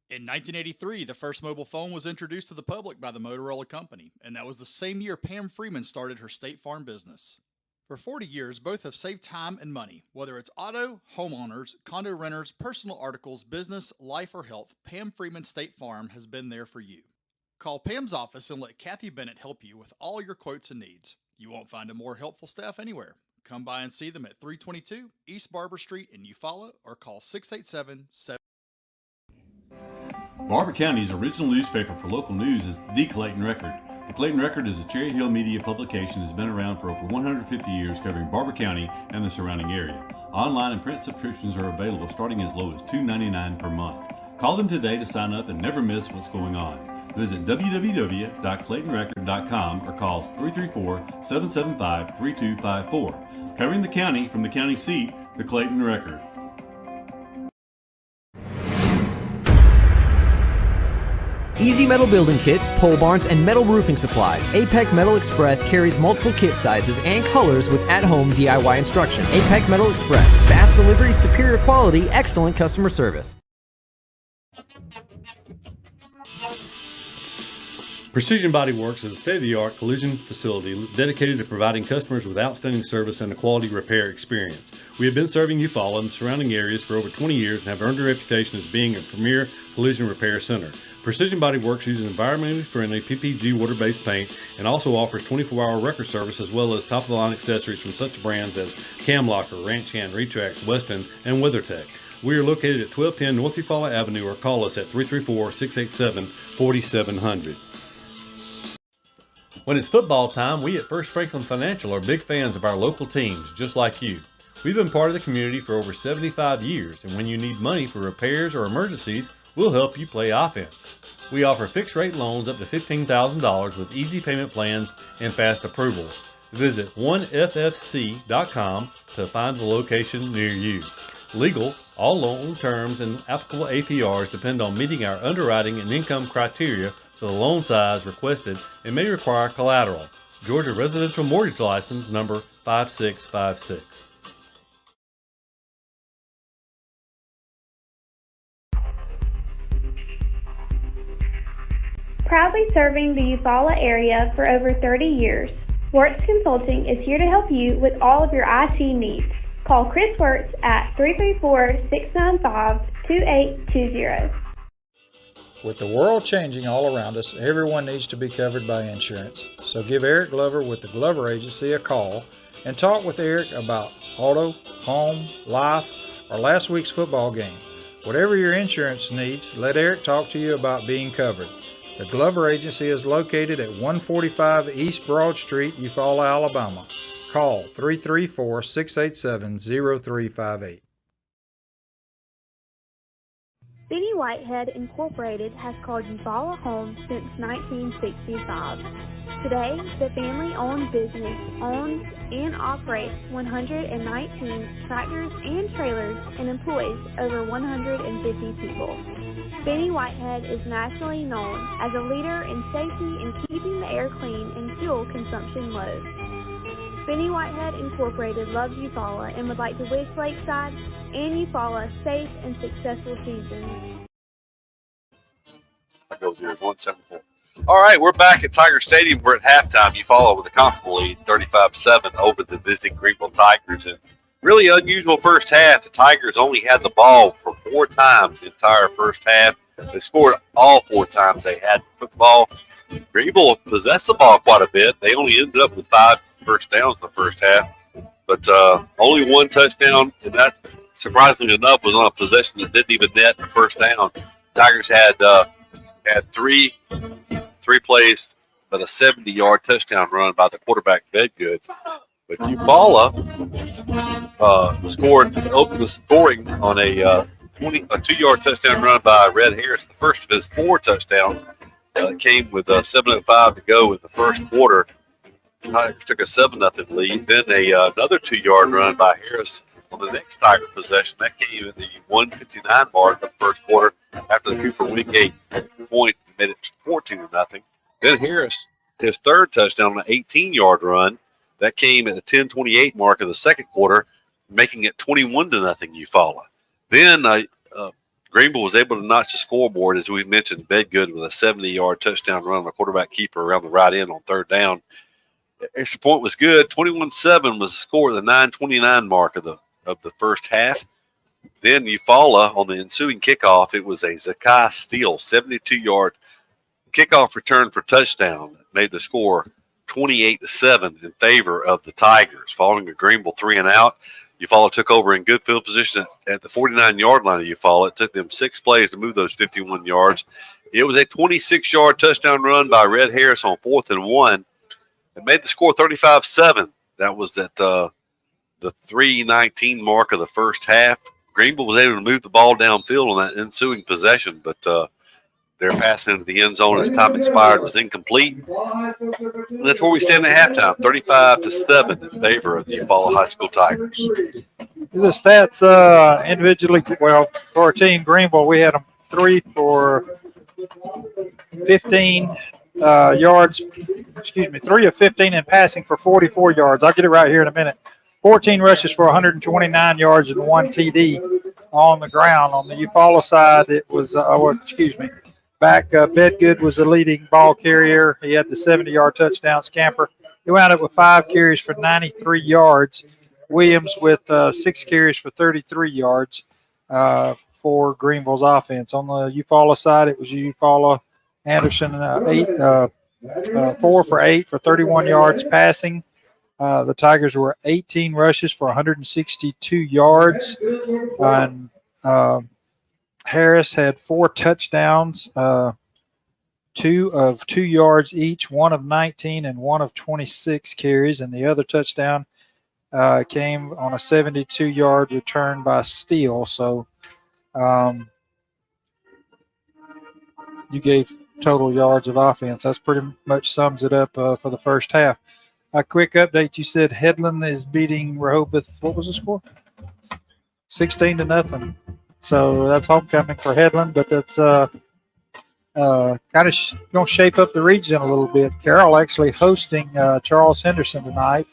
In 1983, the first mobile phone was introduced to the public by the Motorola Company, and that was the same year Pam Freeman started her State Farm business. For 40 years, both have saved time and money. Whether it's auto, homeowners, condo renters, personal articles, business, life, or health, Pam Freeman State Farm has been there for you. Call Pam's office and let Kathy Bennett help you with all your quotes and needs. You won't find a more helpful staff anywhere. Come by and see them at 322 East Barber Street in Eufaula or call 687-7. Barber County's original newspaper for local news is The Clayton Record. The Clayton Record is a Cherry Hill media publication that has been around for over 150 years, covering Barber County and the surrounding area. Online and print subscriptions are available starting as low as $2.99 per month. Call them today to sign up and never miss what's going on. Visit www.claytonrecord.com or call 334-775-3254. Covering the county from the county seat, The Clayton Record. Easy Metal Building Kits, pole barns, and metal roofing supplies. APEC Metal Express carries multiple kit sizes and colors with at-home DIY instruction. APEC Metal Express. Fast delivery, superior quality, excellent customer service. Precision Body Works is a state-of-the-art collision facility dedicated to providing customers with outstanding service and a quality repair experience. We have been serving Eufaula and the surrounding areas for over 20 years and have earned a reputation as being a premier collision repair center. Precision Body Works uses environmentally friendly PPG water-based paint and also offers 24-hour record service as well as top-of-the-line accessories from such brands as Cam Locker, Ranch Hand, Retrax, Weston, and WeatherTech. We are located at 1210 North Eufaula Avenue or call us at 334-687-4700. When it's football time, we at First Franklin Financial are big fans of our local teams, just like you. We've been part of the community for over 75 years, and when you need money for repairs or emergencies, we'll help you play offense. We offer fixed-rate loans up to $15,000 with easy payment plans and fast approvals. Visit 1ffc.com to find the location near you. Legal, all loan terms and applicable APRs depend on meeting our underwriting and income criteria for the loan size requested and may require collateral. Georgia Residential Mortgage License number 5656. Proudly serving the Eufaula area for over 30 years, Wirtz Consulting is here to help you with all of your IT needs. Call Chris Wirtz at 334-695-2820. With the world changing all around us, everyone needs to be covered by insurance. So give Eric Glover with the Glover Agency a call and talk with Eric about auto, home, life, or last week's football game. Whatever your insurance needs, let Eric talk to you about being covered. The Glover Agency is located at 145 East Broad Street, Eufaula, Alabama. Call 334-687-0358. Benny Whitehead Incorporated has called Eufaula home since 1965. Today, the family-owned business owns and operates 119 tractors and trailers and employs over 150 people. Benny Whitehead is nationally known as a leader in safety and keeping the air clean and fuel consumption low. Benny Whitehead Incorporated loves Eufaula and would like to wish Lakeside and Eufaula safe and successful seasons. I go 0-174. All right, we're back at Tiger Stadium. We're at halftime. Eufaula with a comfortable lead, 35-7 over the visiting Greenville Tigers. And really unusual first half. The Tigers only had the ball for 4 times the entire first half. They scored all 4 times they had football. Greenville possessed the ball quite a bit. They only ended up with 5 first downs in the first half, but only 1 touchdown, and that, surprisingly enough, was on a possession that didn't even net the first down. Tigers had 3 plays, but a 70-yard touchdown run by the quarterback Bedgood. But Eufaula opened the scoring on a 2-yard touchdown run by Red Harris. The first of his 4 touchdowns came with 7:05 to go in the first quarter. Tigers took a 7-0 lead. Then another 2-yard run by Harris on the next Tiger possession. That came at the 1:59 mark of the first quarter after the Cooper Wingate point made it 14-0. Then Harris, his 3rd touchdown on an 18-yard run. That came at the 10:28 mark of the second quarter, making it 21-0 Eufaula. Then Greenville was able to notch the scoreboard, as we mentioned, Bedgood with a 70-yard touchdown run on a quarterback keeper around the right end on 3rd down. Extra point was good. 21-7 was the score at the 9:29 mark of the first half. Then Eufaula on the ensuing kickoff, it was a Zakai Steele 72-yard kickoff return for touchdown that made the score 28-7 in favor of the Tigers. Following a Greenville 3-and-out, Eufaula took over in good field position at the 49-yard line of Eufaula. It took them 6 plays to move those 51 yards. It was a 26-yard touchdown run by Red Harris on 4th and 1. It made the score 35-7. That was at the 3:19 mark of the first half. Greenville was able to move the ball downfield on that ensuing possession, but their pass into the end zone as time expired was incomplete. And that's where we stand at halftime, 35-7 in favor of the Eufaula High School Tigers. The stats individually, well, for our team, Greenville, we had them 3 for 15 yards. 3 of 15 in passing for 44 yards. I'll get it right here in a minute. 14 rushes for 129 yards and 1 TD on the ground. On the Eufaula side, it was, Bedgood was the leading ball carrier. He had the 70-yard touchdown scamper. He wound up with 5 carries for 93 yards. Williams with 6 carries for 33 yards for Greenville's offense. On the Eufaula side, it was Eufaula Anderson 4 for 8 for 31 yards passing. The Tigers were 18 rushes for 162 yards. And Harris had 4 touchdowns, 2 of 2 yards each, 1 of 19 and 1 of 26 carries. And the other touchdown came on a 72-yard return by Steele. So you gave total yards of offense. That's pretty much sums it up for the first half. A quick update. You said Headland is beating Rehoboth. What was the score? 16-0. So that's homecoming for Headland, but that's kind of going to shape up the region a little bit. Carroll actually hosting Charles Henderson tonight.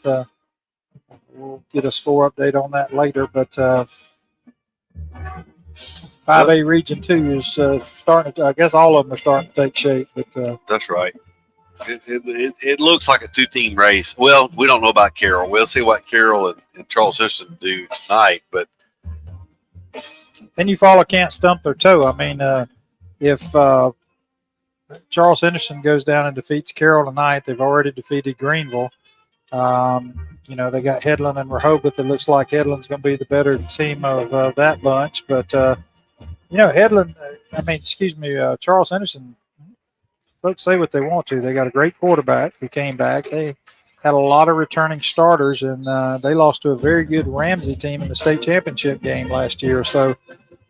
We'll get a score update on that later, but 5A Region 2 is starting to, I guess all of them are starting to take shape. But That's right. It looks like a two-team race. Well, we don't know about Carroll. We'll see what Carroll and Charles Henderson do tonight. But and Eufaula can't stump their toe. I mean, if Charles Henderson goes down and defeats Carroll tonight, they've already defeated Greenville. You know, they got Headland and Rehoboth. It looks like Headland's going to be the better team of that bunch. But, you know, Charles Henderson, folks say what they want to. They got a great quarterback who came back. They had a lot of returning starters, and they lost to a very good Ramsey team in the state championship game last year. So,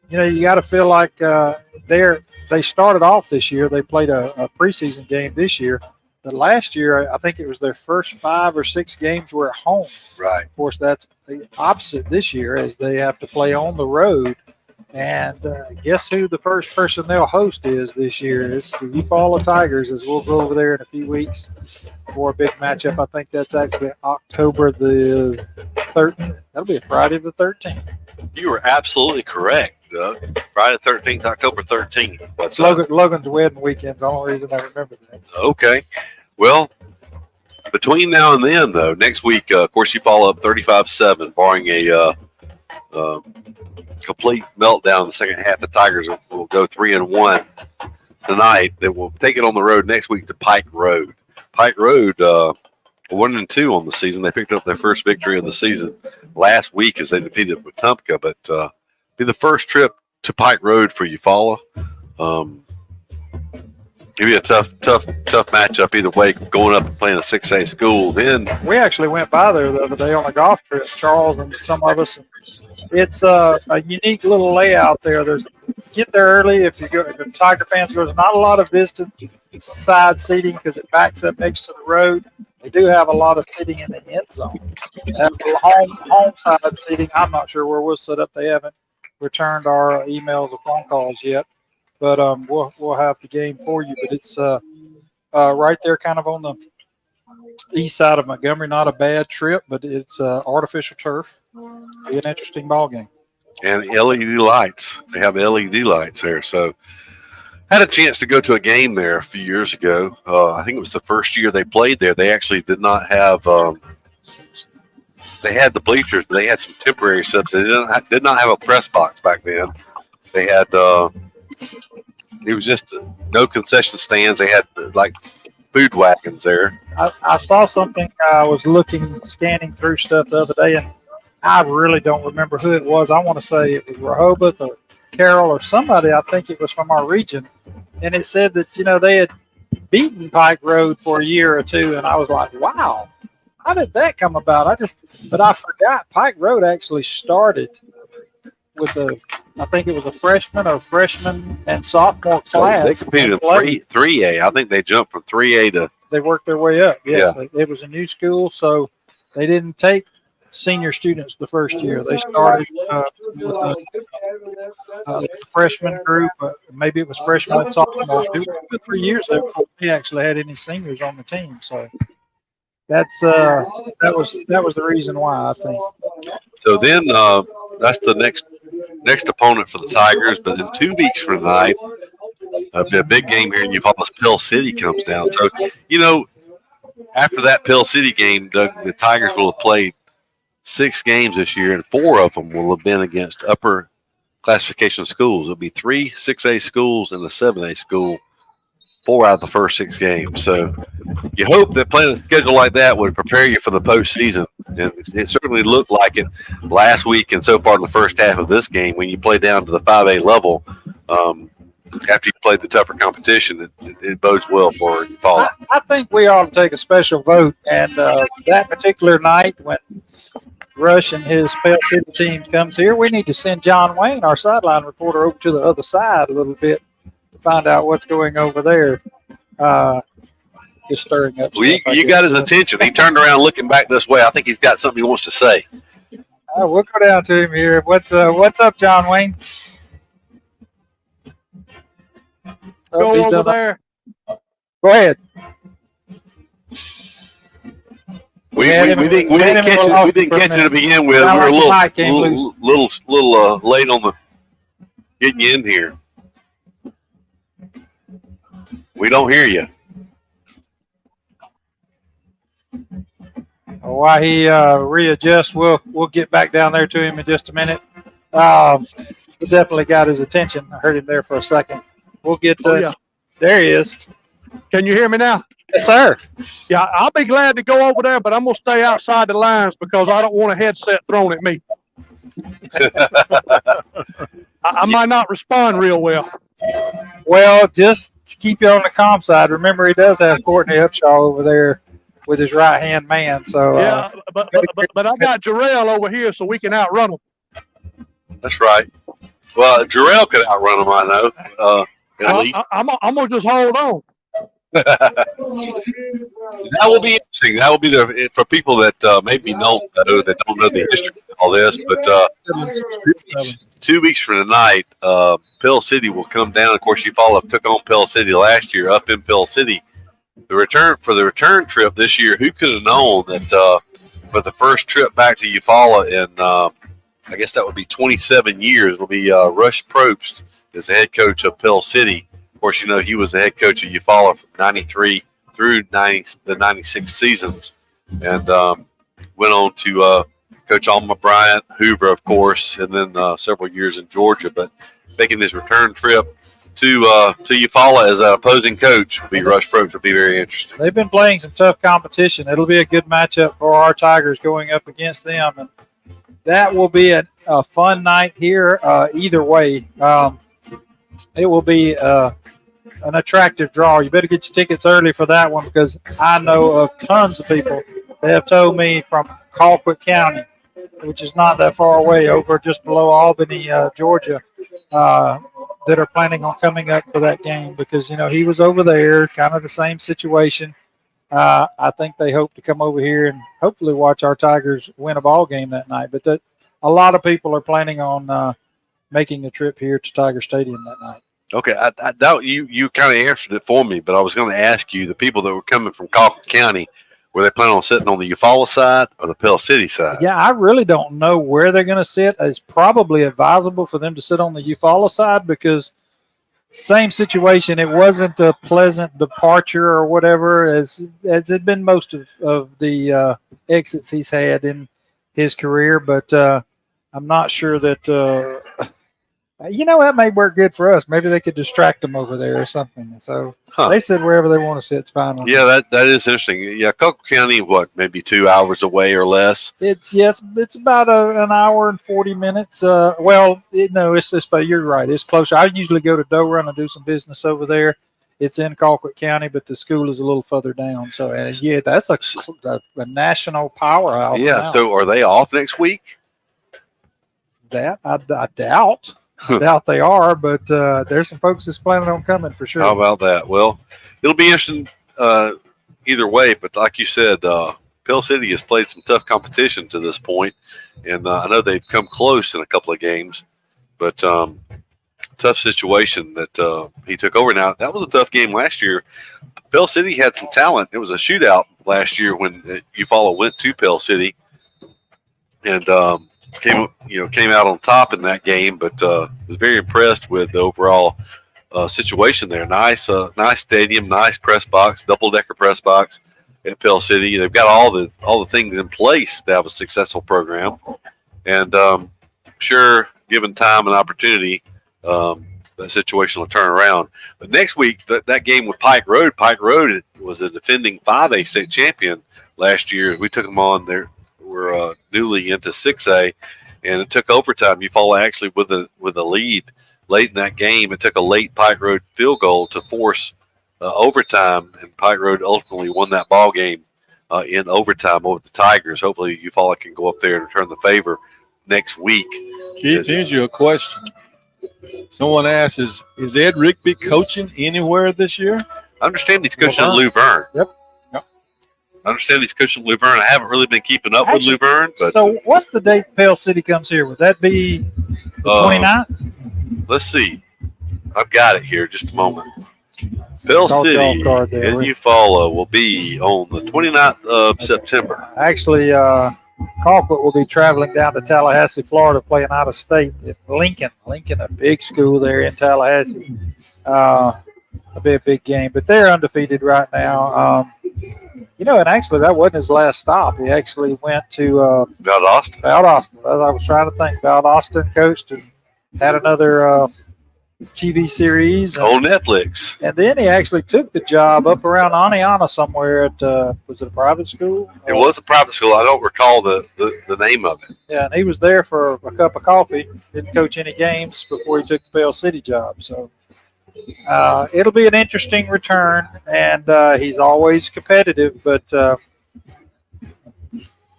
you know, you got to feel like they started off this year. They played a preseason game this year. But last year, I think it was their first 5 or 6 games were at home. Right. Of course, that's the opposite this year as they have to play on the road. And guess who the first person they'll host is this year? It's the Eufaula Tigers, as we'll go over there in a few weeks for a big matchup. I think that's actually October the 13th. That'll be Friday the 13th. You were absolutely correct, Doug. Friday the 13th, October 13th. It's Logan's wedding weekend. The only reason I remember that. Okay. Well, between now and then, though, next week, of course, you follow up 35-7, barring a complete meltdown in the second half. The Tigers will go 3-1 tonight. They will take it on the road next week to Pike Road. Pike Road, 1-2 on the season. They picked up their first victory of the season last week as they defeated Wetumpka, but be the first trip to Pike Road for Eufaula. It'll be a tough matchup either way, going up and playing a 6A school. Then we actually went by there the other day on a golf trip, Charles and some of us. It's a unique little layout there. Get there early if you're Tiger fans. There's not a lot of visiting side seating because it backs up next to the road. They do have a lot of seating in the end zone. Home side seating, I'm not sure where we'll set up. They haven't returned our emails or phone calls yet. But we'll have the game for you. But it's right there kind of on the east side of Montgomery. Not a bad trip, but it's artificial turf. Be an interesting ball game. And LED lights. They have LED lights there. So I had a chance to go to a game there a few years ago. I think it was the first year they played there. They actually did not have they had the bleachers, but they had some temporary subs. They did not have a press box back then. They had it was just no concession stands. They had like food wagons there. I saw something. I was scanning through stuff the other day, and I really don't remember who it was. I want to say it was Rehoboth or Carroll or somebody. I think it was from our region, and it said that they had beaten Pike Road for a year or two, and I was like, wow, how did that come about? But I forgot Pike Road actually started with I think it was a freshman and sophomore class. They competed in 3A. I think they jumped from 3A to. They worked their way up. Yes. Yeah. It was a new school, so they didn't take senior students the first year. They started with a freshman group. Maybe it was freshman and sophomore. It was 3 years ago before we actually had any seniors on the team. So that was the reason why, I think. So then that's the next opponent for the Tigers. But then 2 weeks from tonight, a big game here in Eufaula's Pell City comes down. So, after that Pell City game, Doug, the Tigers will have played 6 games this year, and 4 of them will have been against upper classification schools. It'll be 3 6A schools and a 7A school, 4 out of the first 6 games. So you hope that playing a schedule like that would prepare you for the postseason. And it certainly looked like it last week and so far in the first half of this game when you play down to the 5A level. After you played the tougher competition, it bodes well for Eufaula. I think we ought to take a special vote. And that particular night when Rush and his Pell City team comes here, we need to send John Wayne, our sideline reporter, over to the other side a little bit to find out what's going over there. Just stirring up. You got his attention. He turned around looking back this way. I think he's got something he wants to say. We'll go down to him here. What's up, John Wayne? Go over there. Go ahead. We didn't catch you to begin with. We were a little late on the. getting you in here. We don't hear you. While he readjusts, we'll get back down there to him in just a minute. We definitely got his attention. I heard him there for a second. We'll get there he is. Can you hear me now? Yes, sir. Yeah, I'll be glad to go over there, but I'm going to stay outside the lines because I don't want a headset thrown at me. I might not respond real well. Well, just to keep you on the calm side, remember he does have Courtney Upshaw over there with his right-hand man. So yeah, but I got Jarrell over here so we can outrun him. That's right. Well, Jarrell could outrun him, I know. At least. I'm going to just hold on. That will be interesting. That will be for people that maybe don't know, that don't know the history of all this. But 2 weeks from tonight, Pell City will come down. Of course, Eufaula took on Pell City last year up in Pell City. The return trip this year, who could have known that for the first trip back to Eufaula in I guess that would be 27 years, will be Rush Probst as the head coach of Pell City. Of course, you know, he was the head coach of Eufaula from 93 through the 96 seasons, and went on to coach Alma Bryant, Hoover, of course, and then several years in Georgia. But making this return trip to Eufaula as an opposing coach will be Rush Probst. Will be very interesting. They've been playing some tough competition. It'll be a good matchup for our Tigers going up against them, and that will be a fun night here. Either way, it will be an attractive draw. You better get your tickets early for that one because I know of tons of people that have told me from Colquitt County, which is not that far away, over just below Albany, Georgia, that are planning on coming up for that game because, you know, he was over there, kind of the same situation. I think they hope to come over here and hopefully watch our Tigers win a ball game that night. But a lot of people are planning on making a trip here to Tiger Stadium that night. Okay, you kind of answered it for me, but I was going to ask you, the people that were coming from Colquitt County, were they planning on sitting on the Eufaula side or the Pell City side? Yeah, I really don't know where they're going to sit. It's probably advisable for them to sit on the Eufaula side because same situation. It wasn't a pleasant departure or whatever as it been most of the exits he's had in his career. But I'm not sure that you know, that may work good for us. Maybe they could distract them over there or something. So they sit wherever they want to sit. It's fine. Yeah, that is interesting. Yeah, Colquitt County, maybe 2 hours away or less? It's about an hour and 40 minutes. You're right. It's closer. I usually go to Doe Run and do some business over there. It's in Colquitt County, but the school is a little further down. So, that's a national powerhouse. Yeah. Now. So, are they off next week? That I doubt. I doubt they are, but there's some folks that's planning on coming for sure. How about that? Well, it'll be interesting either way. But like you said, Pell City has played some tough competition to this point, and I know they've come close in a couple of games. But tough situation that he took over. Now, that was a tough game last year. Pell City had some talent. It was a shootout last year when Eufaula went to Pell City, and came out on top in that game, but was very impressed with the overall situation there. Nice stadium, nice press box, double-decker press box at Pell City. They've got all the things in place to have a successful program, and sure, given time and opportunity, that situation will turn around. But next week, that game with Pike Road was a defending 5A state champion last year. We took them on there. We're newly into 6A, and it took overtime. Eufaula actually with a lead late in that game. It took a late Pike Road field goal to force overtime, and Pike Road ultimately won that ball game in overtime over the Tigers. Hopefully, Eufaula can go up there and return the favor next week. Keith, here's your question. Someone asked, is Ed Rigby coaching anywhere this year? I understand he's coaching at Luverne. Yep. I understand he's coaching Luverne. I haven't really been keeping up with Luverne. But so what's the date Pell City comes here? Would that be the 29th? Let's see. I've got it here. Just a moment. Pell City in Eufaula will be on the 29th of September. Actually, Colquitt will be traveling down to Tallahassee, Florida, playing out of state at Lincoln. Lincoln, a big school there in Tallahassee. It'll be a big game, but they're undefeated right now. And actually that wasn't his last stop. He actually went to Valdosta. Valdosta. I was trying to think. Valdosta coached and had another TV series on Netflix. And then he actually took the job up around Aniana somewhere at was it a private school? It was a private school. I don't recall the name of it. Yeah, and he was there for a cup of coffee. Didn't coach any games before he took the Bell City job. So it'll be an interesting return, and he's always competitive. But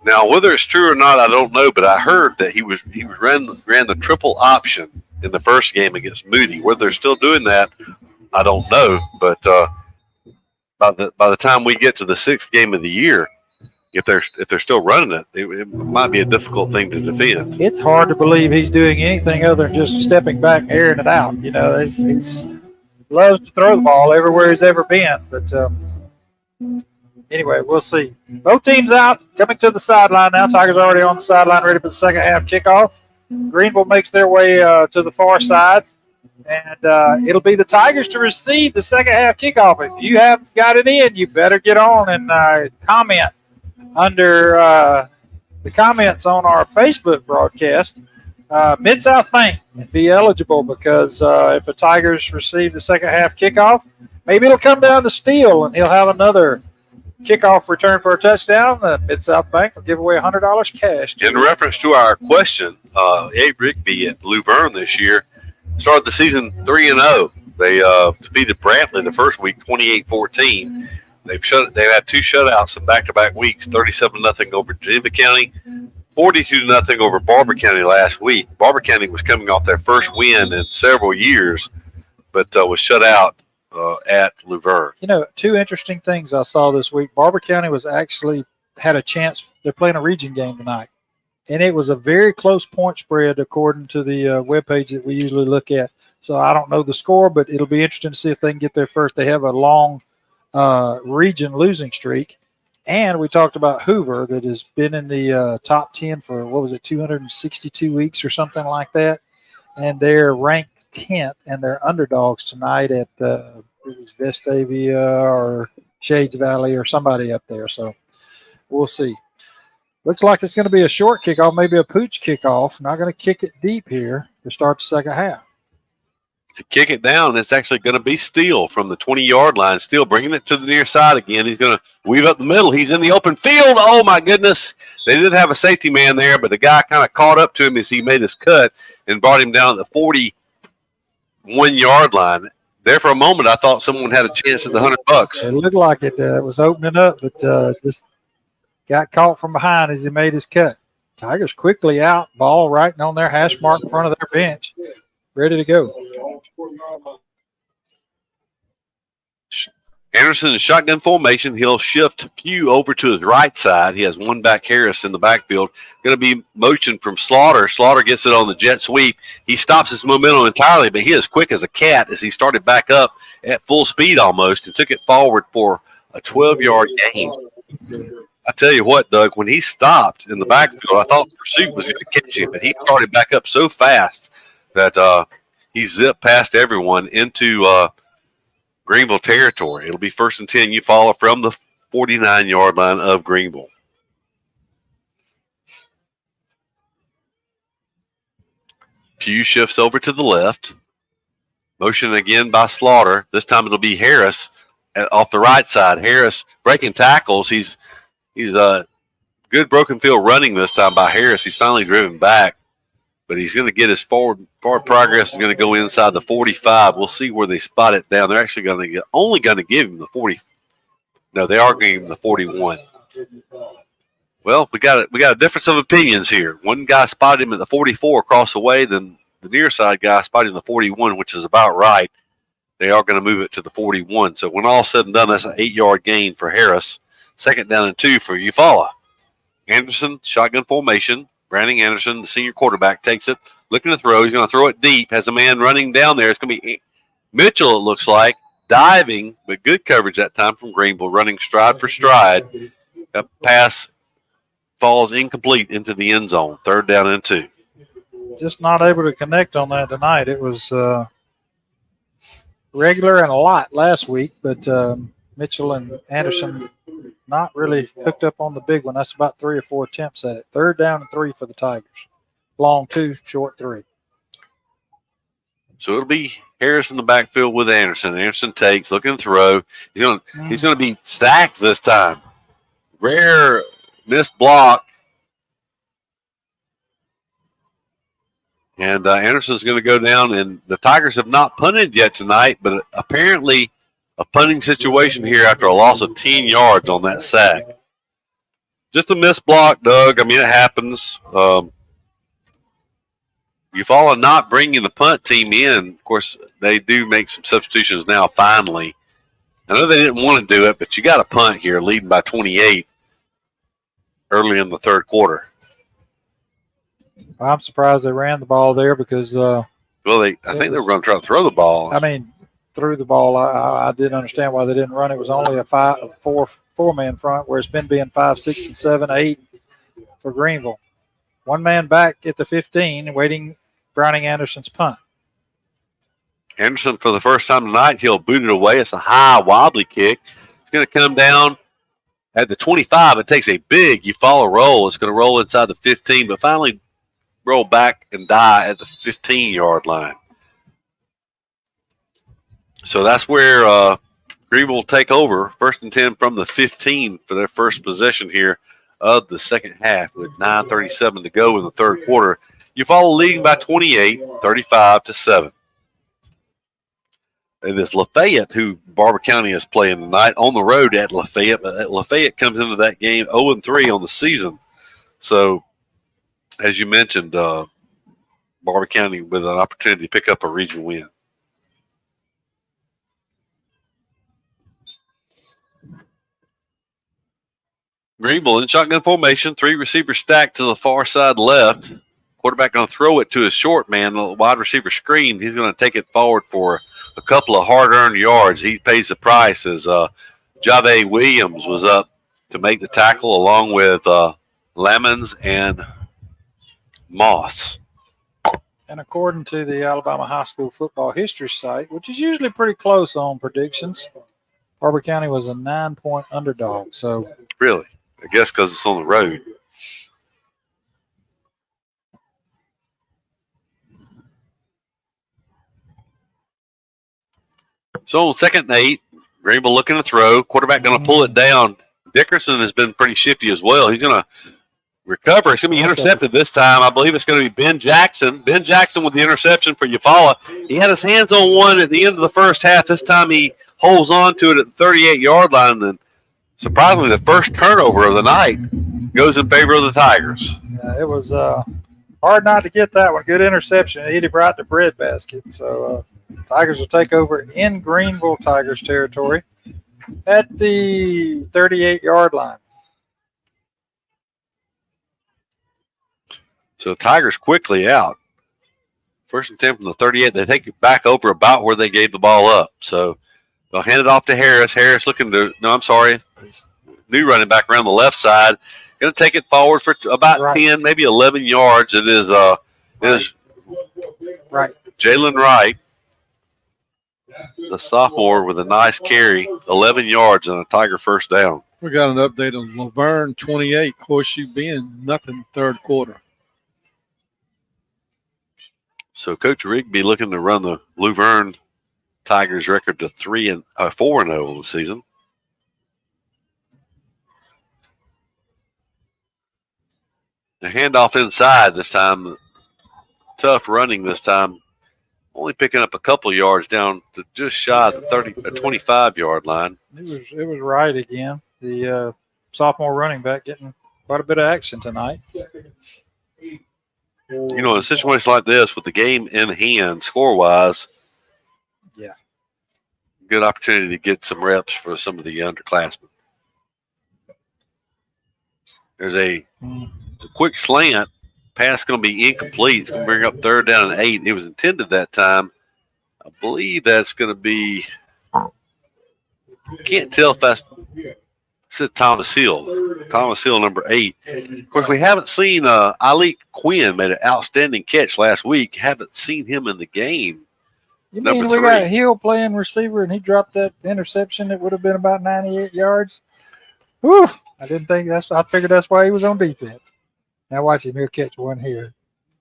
now, whether it's true or not, I don't know. But I heard that he ran the triple option in the first game against Moody. Whether they're still doing that, I don't know. But by the time we get to the 6th game of the year, if they're still running it, it might be a difficult thing to defend. It's hard to believe he's doing anything other than just stepping back and airing it out. He's loves to throw the ball everywhere he's ever been. But anyway, we'll see. Both teams out, coming to the sideline now. Tigers already on the sideline, ready for the second half kickoff. Greenville makes their way to the far side, and it'll be the Tigers to receive the second half kickoff. If you haven't got it in, you better get on and comment under the comments on our Facebook broadcast. Mid-South Bank and be eligible, because if the Tigers receive the second half kickoff, maybe it'll come down to Steele and he'll have another kickoff return for a touchdown. Mid-South Bank will give away $100 cash. In reference to our question, Abe Rigby at Luverne this year started the season 3-0. They defeated Brantley the first week, 28-14. They've had 2 shutouts in back-to-back weeks, 37-0 over Geneva County, 42-0 over Barber County last week. Barber County was coming off their first win in several years, but was shut out at Luverne. 2 interesting things I saw this week. Barber County was actually had a chance. They're playing a region game tonight, and it was a very close point spread according to the webpage that we usually look at. So I don't know the score, but it'll be interesting to see if they can get there first. They have a long region losing streak. And we talked about Hoover, that has been in the top 10 for, 262 weeks or something like that. And they're ranked 10th, and they're underdogs tonight at it was Vestavia or Shades Valley or somebody up there. So we'll see. Looks like it's going to be a short kickoff, maybe a pooch kickoff. Not going to kick it deep here to start the second half. To kick it down, it's actually going to be Steele from the 20-yard line. Steele bringing it to the near side again. He's going to weave up the middle. He's in the open field. Oh, my goodness. They did have a safety man there, but the guy kind of caught up to him as he made his cut and brought him down at the 41-yard line. There for a moment, I thought someone had a chance at the $100. It looked like it was opening up, but just got caught from behind as he made his cut. Tigers quickly out, ball right on their hash mark in front of their bench, ready to go. Anderson in shotgun formation. He'll shift Pugh over to his right side. He has one back Harris in the backfield. Going to be motion from Slaughter. Slaughter gets it on the jet sweep. He stops his momentum entirely, but he is quick as a cat as he started back up at full speed almost and took it forward for a 12-yard gain. I tell you what, Doug, when he stopped in the backfield, I thought the pursuit was going to catch him, but he started back up so fast that he zipped past everyone into Greenville territory. It'll be 1st and 10. Eufaula from the 49-yard line of Greenville. Pugh shifts over to the left. Motion again by Slaughter. This time it'll be Harris off the right side. Harris breaking tackles. He's good broken field running this time by Harris. He's finally driven back, but he's going to get his forward progress is going to go inside the 45. We'll see where they spot it down. They're actually only going to give him the 40. No, they are giving him the 41. Well, we got a difference of opinions here. One guy spotted him at the 44 across the way, then the near side guy spotted him the 41, which is about right. They are going to move it to the 41. So when all's said and done, that's an 8-yard gain for Harris. 2nd down and 2 for Eufaula. Anderson, shotgun formation. Brandon Anderson, the senior quarterback, takes it, looking to throw. He's going to throw it deep. Has a man running down there. It's going to be Mitchell, it looks like, diving, but good coverage that time from Greenville, running stride for stride. A pass falls incomplete into the end zone. 3rd down and 2. Just not able to connect on that tonight. It was regular and a lot last week, but Mitchell and Anderson not really hooked up on the big one. That's about 3 or 4 attempts at it. 3rd down and 3 for the Tigers. Long 2, short 3. So it'll be Harris in the backfield with Anderson. Anderson takes, looking to throw. He's going to be sacked this time. Rare missed block. And Anderson's going to go down, and the Tigers have not punted yet tonight, but apparently a punting situation here after a loss of 10 yards on that sack. Just a missed block, Doug. I mean, it happens. Eufaula not bringing the punt team in. Of course, they do make some substitutions now, finally. I know they didn't want to do it, but you got a punt here leading by 28 early in the 3rd quarter. I'm surprised they ran the ball there because I think they were going to try to throw the ball. I mean, threw the ball. I didn't understand why they didn't run. It was only a four-man front, where it's been being 5, 6, and 7, 8 for Greenville. 1 man back at the 15, waiting Browning Anderson's punt. Anderson, for the first time tonight, he'll boot it away. It's a high, wobbly kick. It's going to come down at the 25. It takes a big Eufaula roll. It's going to roll inside the 15, but finally roll back and die at the 15-yard line. So that's where Greenville will take over. 1st and 10 from the 15 for their first possession here of the second half with 9:37 to go in the 3rd quarter. Eufaula leading by 28, 35-7. It is Lafayette who Barber County is playing tonight on the road at Lafayette, but Lafayette comes into that game 0-3 on the season. So, as you mentioned, Barber County with an opportunity to pick up a region win. Greenville in shotgun formation, 3 receivers stacked to the far side left. Quarterback going to throw it to his short man, the wide receiver screen. He's going to take it forward for a couple of hard-earned yards. He pays the price as Jave Williams was up to make the tackle along with Lemons and Moss. And according to the Alabama High School Football History site, which is usually pretty close on predictions, Barber County was a 9-point underdog. So really, I guess because it's on the road. So on 2nd and 8, Greenville looking to throw. Quarterback going to pull it down. Dickerson has been pretty shifty as well. He's going to recover. It's going to be intercepted this time. I believe it's going to be Ben Jackson. Ben Jackson with the interception for Eufaula. He had his hands on one at the end of the first half. This time he holds on to it at the 38-yard line. And surprisingly, the first turnover of the night goes in favor of the Tigers. It was hard not to get that one. Good interception. It hit him right in the breadbasket. So Tigers will take over in Greenville Tigers territory at the 38-yard line. So Tigers quickly out. 1st and 10 from the 38. They take it back over about where they gave the ball up. So they'll hand it off to Harris. Harris looking to – no, I'm sorry. New running back around the left side. Going to take it forward for about 10, maybe 11 yards. It is Jalen Wright, the sophomore, with a nice carry, 11 yards and a Tiger first down. We got an update on Laverne 28, Horseshoe Bend, nothing 3rd quarter. So Coach Rigby looking to run the Luverne Tigers record to 4-0 on the season. The handoff inside this time. Tough running this time. Only picking up a couple yards down to just shy of the 25-yard line. It was right again. The sophomore running back getting quite a bit of action tonight. You know, in a situation like this with the game in hand, score-wise, good opportunity to get some reps for some of the underclassmen. There's a quick slant. Pass going to be incomplete. It's going to bring up 3rd down and 8. It was intended that time. I believe that's going to be – I can't tell if that's said Thomas Hill. Thomas Hill, number 8. Of course, we haven't seen Ali Quinn made an outstanding catch last week. Haven't seen him in the game. You Number mean we 3. got Hill playing receiver and he dropped that interception that would have been about 98 yards? Whew. I didn't think I figured that's why he was on defense. Now watch him here catch one here.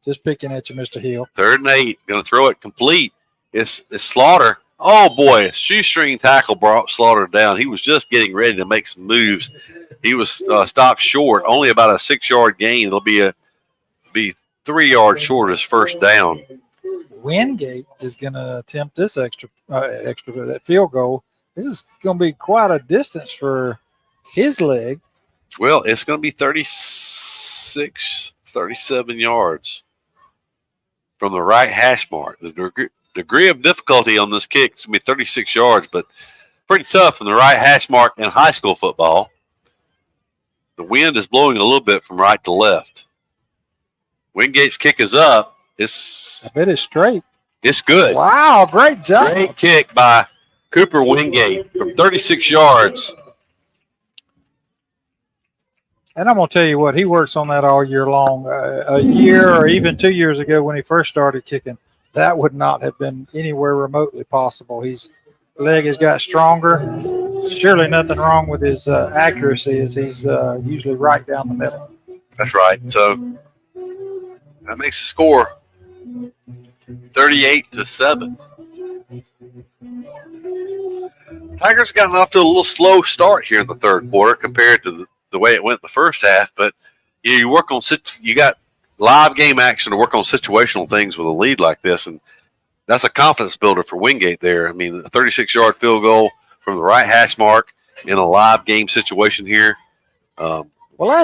Just picking at you, Mr. Hill. 3rd and 8. Going to throw it complete. It's Slaughter. Oh, boy. A shoestring tackle brought Slaughter down. He was just getting ready to make some moves. He was stopped short. Only about a 6-yard gain. It'll be 3 yards short of his first down. Wingate is going to attempt this that field goal. This is going to be quite a distance for his leg. Well, it's going to be 37 yards from the right hash mark. The degree of difficulty on this kick is going to be 36 yards, but pretty tough from the right hash mark in high school football. The wind is blowing a little bit from right to left. Wingate's kick is up. I bet it's straight. It's good. Wow, great job. Great kick by Cooper Wingate from 36 yards. And I'm going to tell you what, he works on that all year long. A year or even 2 years ago when he first started kicking, that would not have been anywhere remotely possible. His leg has got stronger. Surely nothing wrong with his accuracy, as he's usually right down the middle. That's right. So that makes the score 38-7. Tigers gotten off to a little slow start here in the 3rd quarter compared to the way it went the first half, but you work on you got live game action to work on situational things with a lead like this, and that's a confidence builder for Wingate there. I mean, a 36-yard field goal from the right hash mark in a live game situation here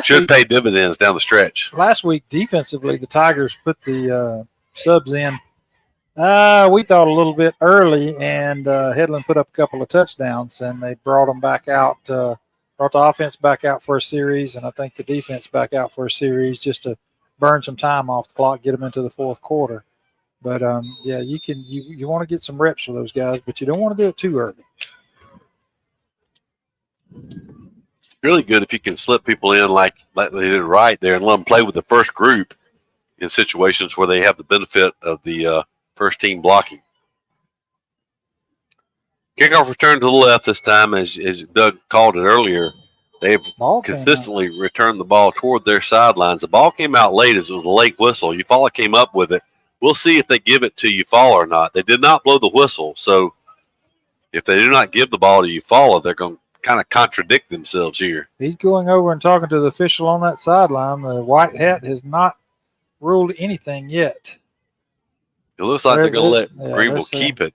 should pay dividends down the stretch. Last week, defensively, the Tigers put the subs in. We thought a little bit early, and Headland put up a couple of touchdowns, and they brought them back out. Brought the offense back out for a series, and I think the defense back out for a series just to burn some time off the clock, get them into the 4th quarter. But yeah, you want to get some reps for those guys, but you don't want to do it too early. Really good if you can slip people in like they did right there and let them play with the first group in situations where they have the benefit of the first team blocking. Kickoff return to the left this time, as Doug called it earlier. They've consistently returned the ball toward their sidelines. The ball came out late as it was a late whistle. Eufaula came up with it. We'll see if they give it to Eufaula or not. They did not blow the whistle, so if they do not give the ball to Eufaula, they're going to kind of contradict themselves here. He's going over and talking to the official on that sideline. The white hat has not ruled anything yet. It looks like they're going to let Greenville keep it.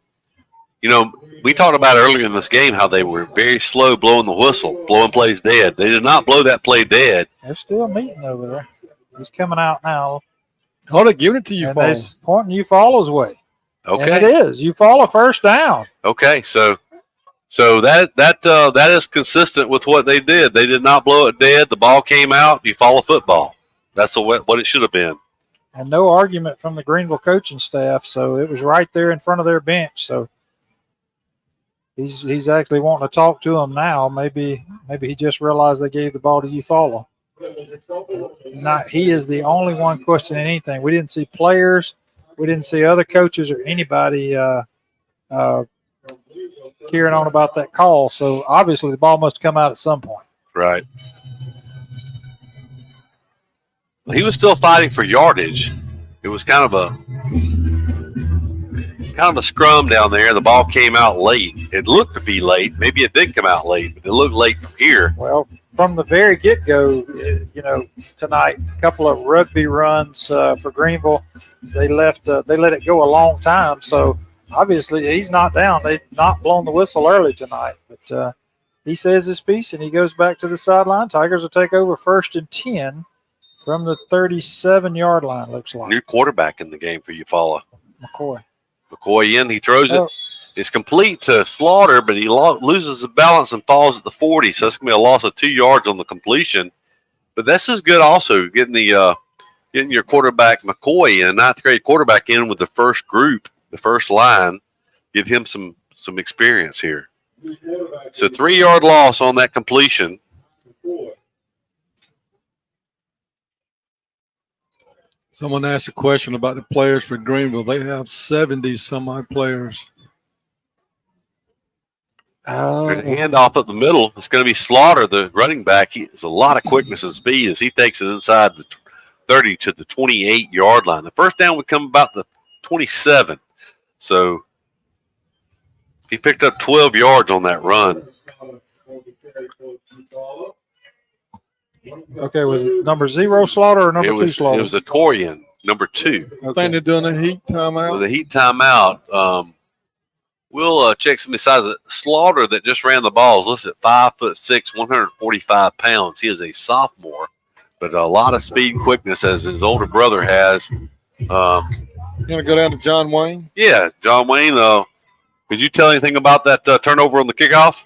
You know, we talked about earlier in this game how they were very slow blowing the whistle, blowing plays dead. They did not blow that play dead. They're still meeting over there. He's coming out now. Oh, they're giving it to Eufaula. They're pointing Eufaula's way. Okay. And it is. Eufaula first down. Okay, so that is consistent with what they did. They did not blow it dead. The ball came out. Eufaula football. That's what it should have been. And no argument from the Greenville coaching staff, so it was right there in front of their bench. So he's actually wanting to talk to them now. Maybe he just realized they gave the ball to Eufaula. He is the only one questioning anything. We didn't see players. We didn't see other coaches or anybody carrying on about that call. So obviously the ball must have come out at some point. Right. He was still fighting for yardage. It was kind of a scrum down there. The ball came out late. It looked to be late. Maybe it did come out late, but it looked late from here. Well, from the very get-go, tonight, a couple of rugby runs for Greenville. They let it go a long time. So obviously he's not down. They've not blown the whistle early tonight. But he says his piece and he goes back to the sideline. Tigers will take over 1st and 10 from the 37-yard line, looks like. New quarterback in the game for Eufaula. McCoy in. He throws it. It's complete to Slaughter, but he loses the balance and falls at the 40. So that's going to be a loss of 2 yards on the completion. But this is good also, getting your quarterback McCoy in, 9th grade quarterback in with the first group, the first line. Give him some experience here. So 3-yard loss on that completion. Someone asked a question about the players for Greenville. They have 70 some odd players. There's a handoff up the middle. It's going to be Slaughter, the running back. He has a lot of quickness and speed as he takes it inside the 30 to the 28-yard line. The first down would come about the 27. So he picked up 12 yards on that run. Okay, was it number 0 Slaughter or number 2 Slaughter? It was a Torian, number 2. I think they're doing a heat timeout. With a heat timeout, we'll check some size. Slaughter that just ran the ball is listed at 5'6", 145 pounds. He is a sophomore, but a lot of speed and quickness as his older brother has. You want to go down to John Wayne? Yeah, John Wayne. Could you tell anything about that turnover on the kickoff?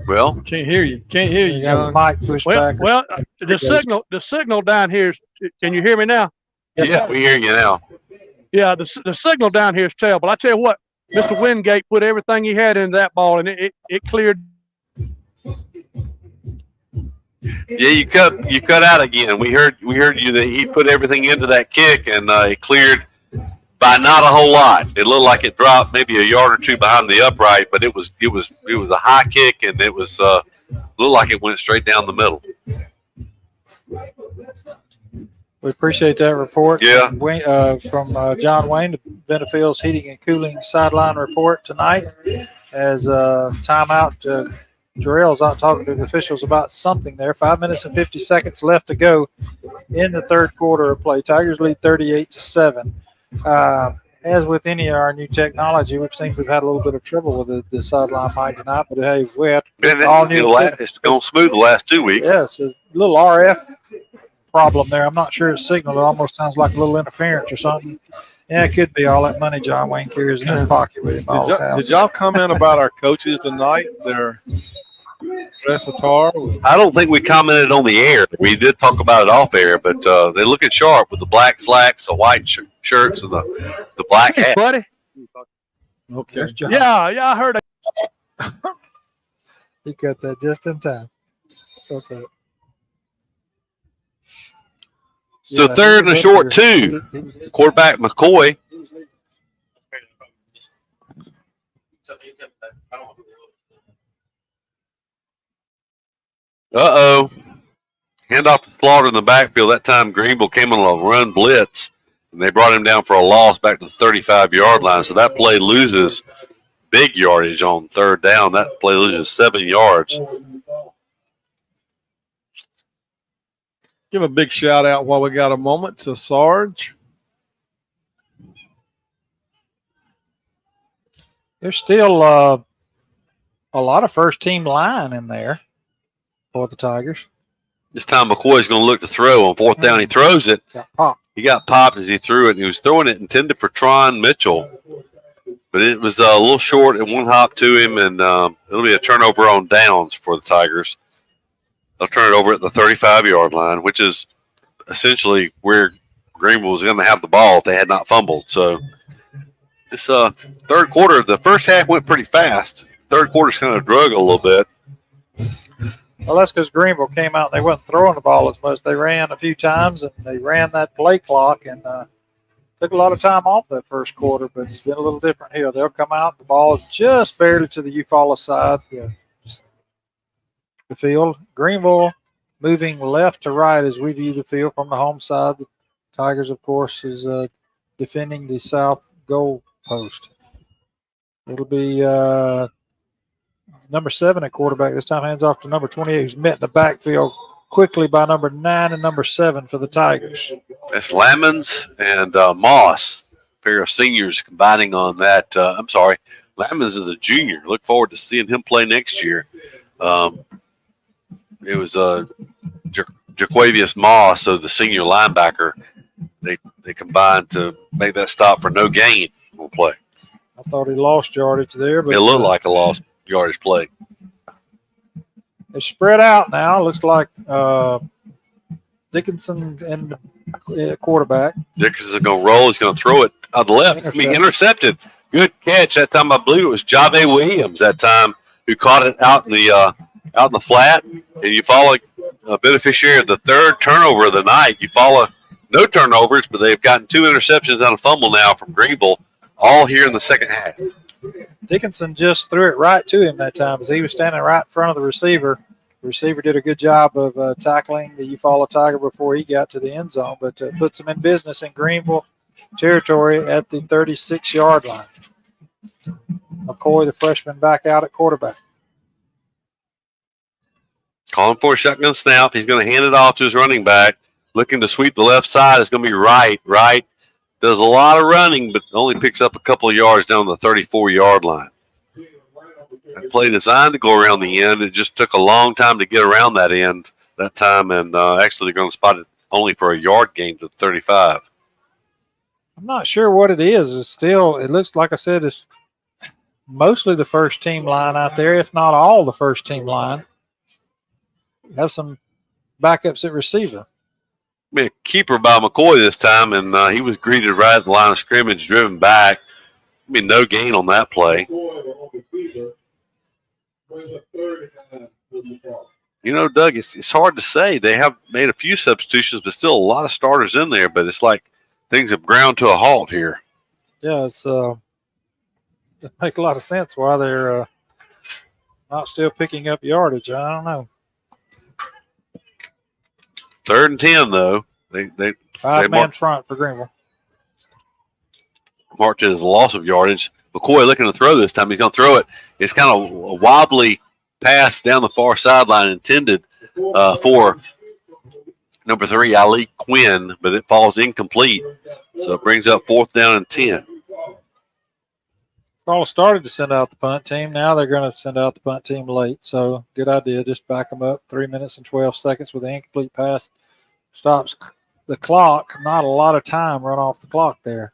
Well, can't hear you. Can't hear you, John. Mic pushed back. Well, the signal down here is. Can you hear me now? Yeah, we hear you now. Yeah, the signal down here is terrible. I tell you what, Mr. Wingate put everything he had into that ball, and it cleared. Yeah, you cut out again. We heard you that he put everything into that kick, and it cleared by not a whole lot. It looked like it dropped maybe a yard or two behind the upright, but it was a high kick, and it was looked like it went straight down the middle. We appreciate that report. Yeah. From John Wayne, the Benefield's Heating and Cooling sideline report tonight. As timeout, Jarrell's out talking to the officials about something there. 5 minutes and 50 seconds left to go in the third quarter of play. Tigers lead 38-7. As with any of our new technology, it seems we've had a little bit of trouble with the sideline mic tonight. But hey, we have all new. It's gone smooth the last 2 weeks. Yes, a little RF problem there. I'm not sure it's signal. It almost sounds like a little interference or something. Yeah, it could be all that money John Wayne carries in his pocket with him. Did y'all comment about our coaches tonight? Their recital? I don't think we commented on the air. We did talk about it off air, but they're looking sharp with the black slacks, the white shirts, and the black hat. Buddy. Okay. Yeah, I heard it. He got that just in time. What's that? So third and a short 2. Quarterback McCoy. Uh-oh. Handoff to Slaughter in the backfield. That time Greenville came on a run blitz, and they brought him down for a loss back to the 35-yard line. So that play loses big yardage on third down. That play loses 7 yards. Give a big shout out while we got a moment to Sarge. There's still a lot of first-team line in there for the Tigers. This time McCoy's going to look to throw on fourth down. He throws it. He got popped as he threw it, and he was throwing it intended for Tron Mitchell. But it was a little short and one hop to him, and it'll be a turnover on downs for the Tigers. They'll turn it over at the 35-yard line, which is essentially where Greenville was going to have the ball if they had not fumbled. So this third quarter, the first half went pretty fast. Third quarter's kind of drug a little bit. Well, that's because Greenville came out and they wasn't throwing the ball as much. They ran a few times, and they ran that play clock and took a lot of time off that first quarter, but it's been a little different here. They'll come out, the ball is just barely to the Eufaula side. Yeah. The field. Greenville moving left to right as we view the field from the home side. The Tigers, of course, is defending the south goal post. It'll be number 7 at quarterback. This time hands off to number 28, who's met in the backfield quickly by number 9 and number 7 for the Tigers. That's Lamons and Moss, a pair of seniors combining on that. I'm sorry, Lamons is a junior. Look forward to seeing him play next year. It was Jaquavius Moss, so the senior linebacker. They combined to make that stop for no gain on play. I thought he lost yardage there, but it looked like a lost yardage play. They're spread out now. Looks like Dickinson and the quarterback. Dickinson's going to roll. He's going to throw it on the left. Intercepted. Good catch that time. I believe it was Jave Williams that time who caught it out in the flat, and Eufaula a beneficiary of the third turnover of the night. Eufaula, no turnovers, but they've gotten 2 interceptions and a fumble now from Greenville, all here in the second half. Dickinson just threw it right to him that time as he was standing right in front of the receiver. The receiver did a good job of tackling the Eufaula Tiger before he got to the end zone, but puts him in business in Greenville territory at the 36-yard line. McCoy, the freshman, back out at quarterback. Calling for a shotgun snap. He's going to hand it off to his running back. Looking to sweep the left side. It's going to be right. Does a lot of running, but only picks up a couple of yards down the 34-yard line. That play designed to go around the end. It just took a long time to get around that end that time, and actually they're going to spot it only for a yard gain to the 35. I'm not sure what it is. It looks like I said, it's mostly the first team line out there, if not all the first team line. Have some backups at receiver. A keeper by McCoy this time, and he was greeted right at the line of scrimmage, driven back. No gain on that play. Doug, it's hard to say. They have made a few substitutions, but still a lot of starters in there. But it's like things have ground to a halt here. Yeah, it makes a lot of sense why they're not still picking up yardage. I don't know. 3rd and 10, though. They 5-man front for Greenville. Marked it as a loss of yardage. McCoy looking to throw this time. He's going to throw it. It's kind of a wobbly pass down the far sideline intended for number 3, Ali Quinn, but it falls incomplete. So it brings up 4th down and 10. All started to send out the punt team. Now they're going to send out the punt team late. So good idea. Just back them up 3 minutes and 12 seconds with an incomplete pass. Stops the clock. Not a lot of time run off the clock there.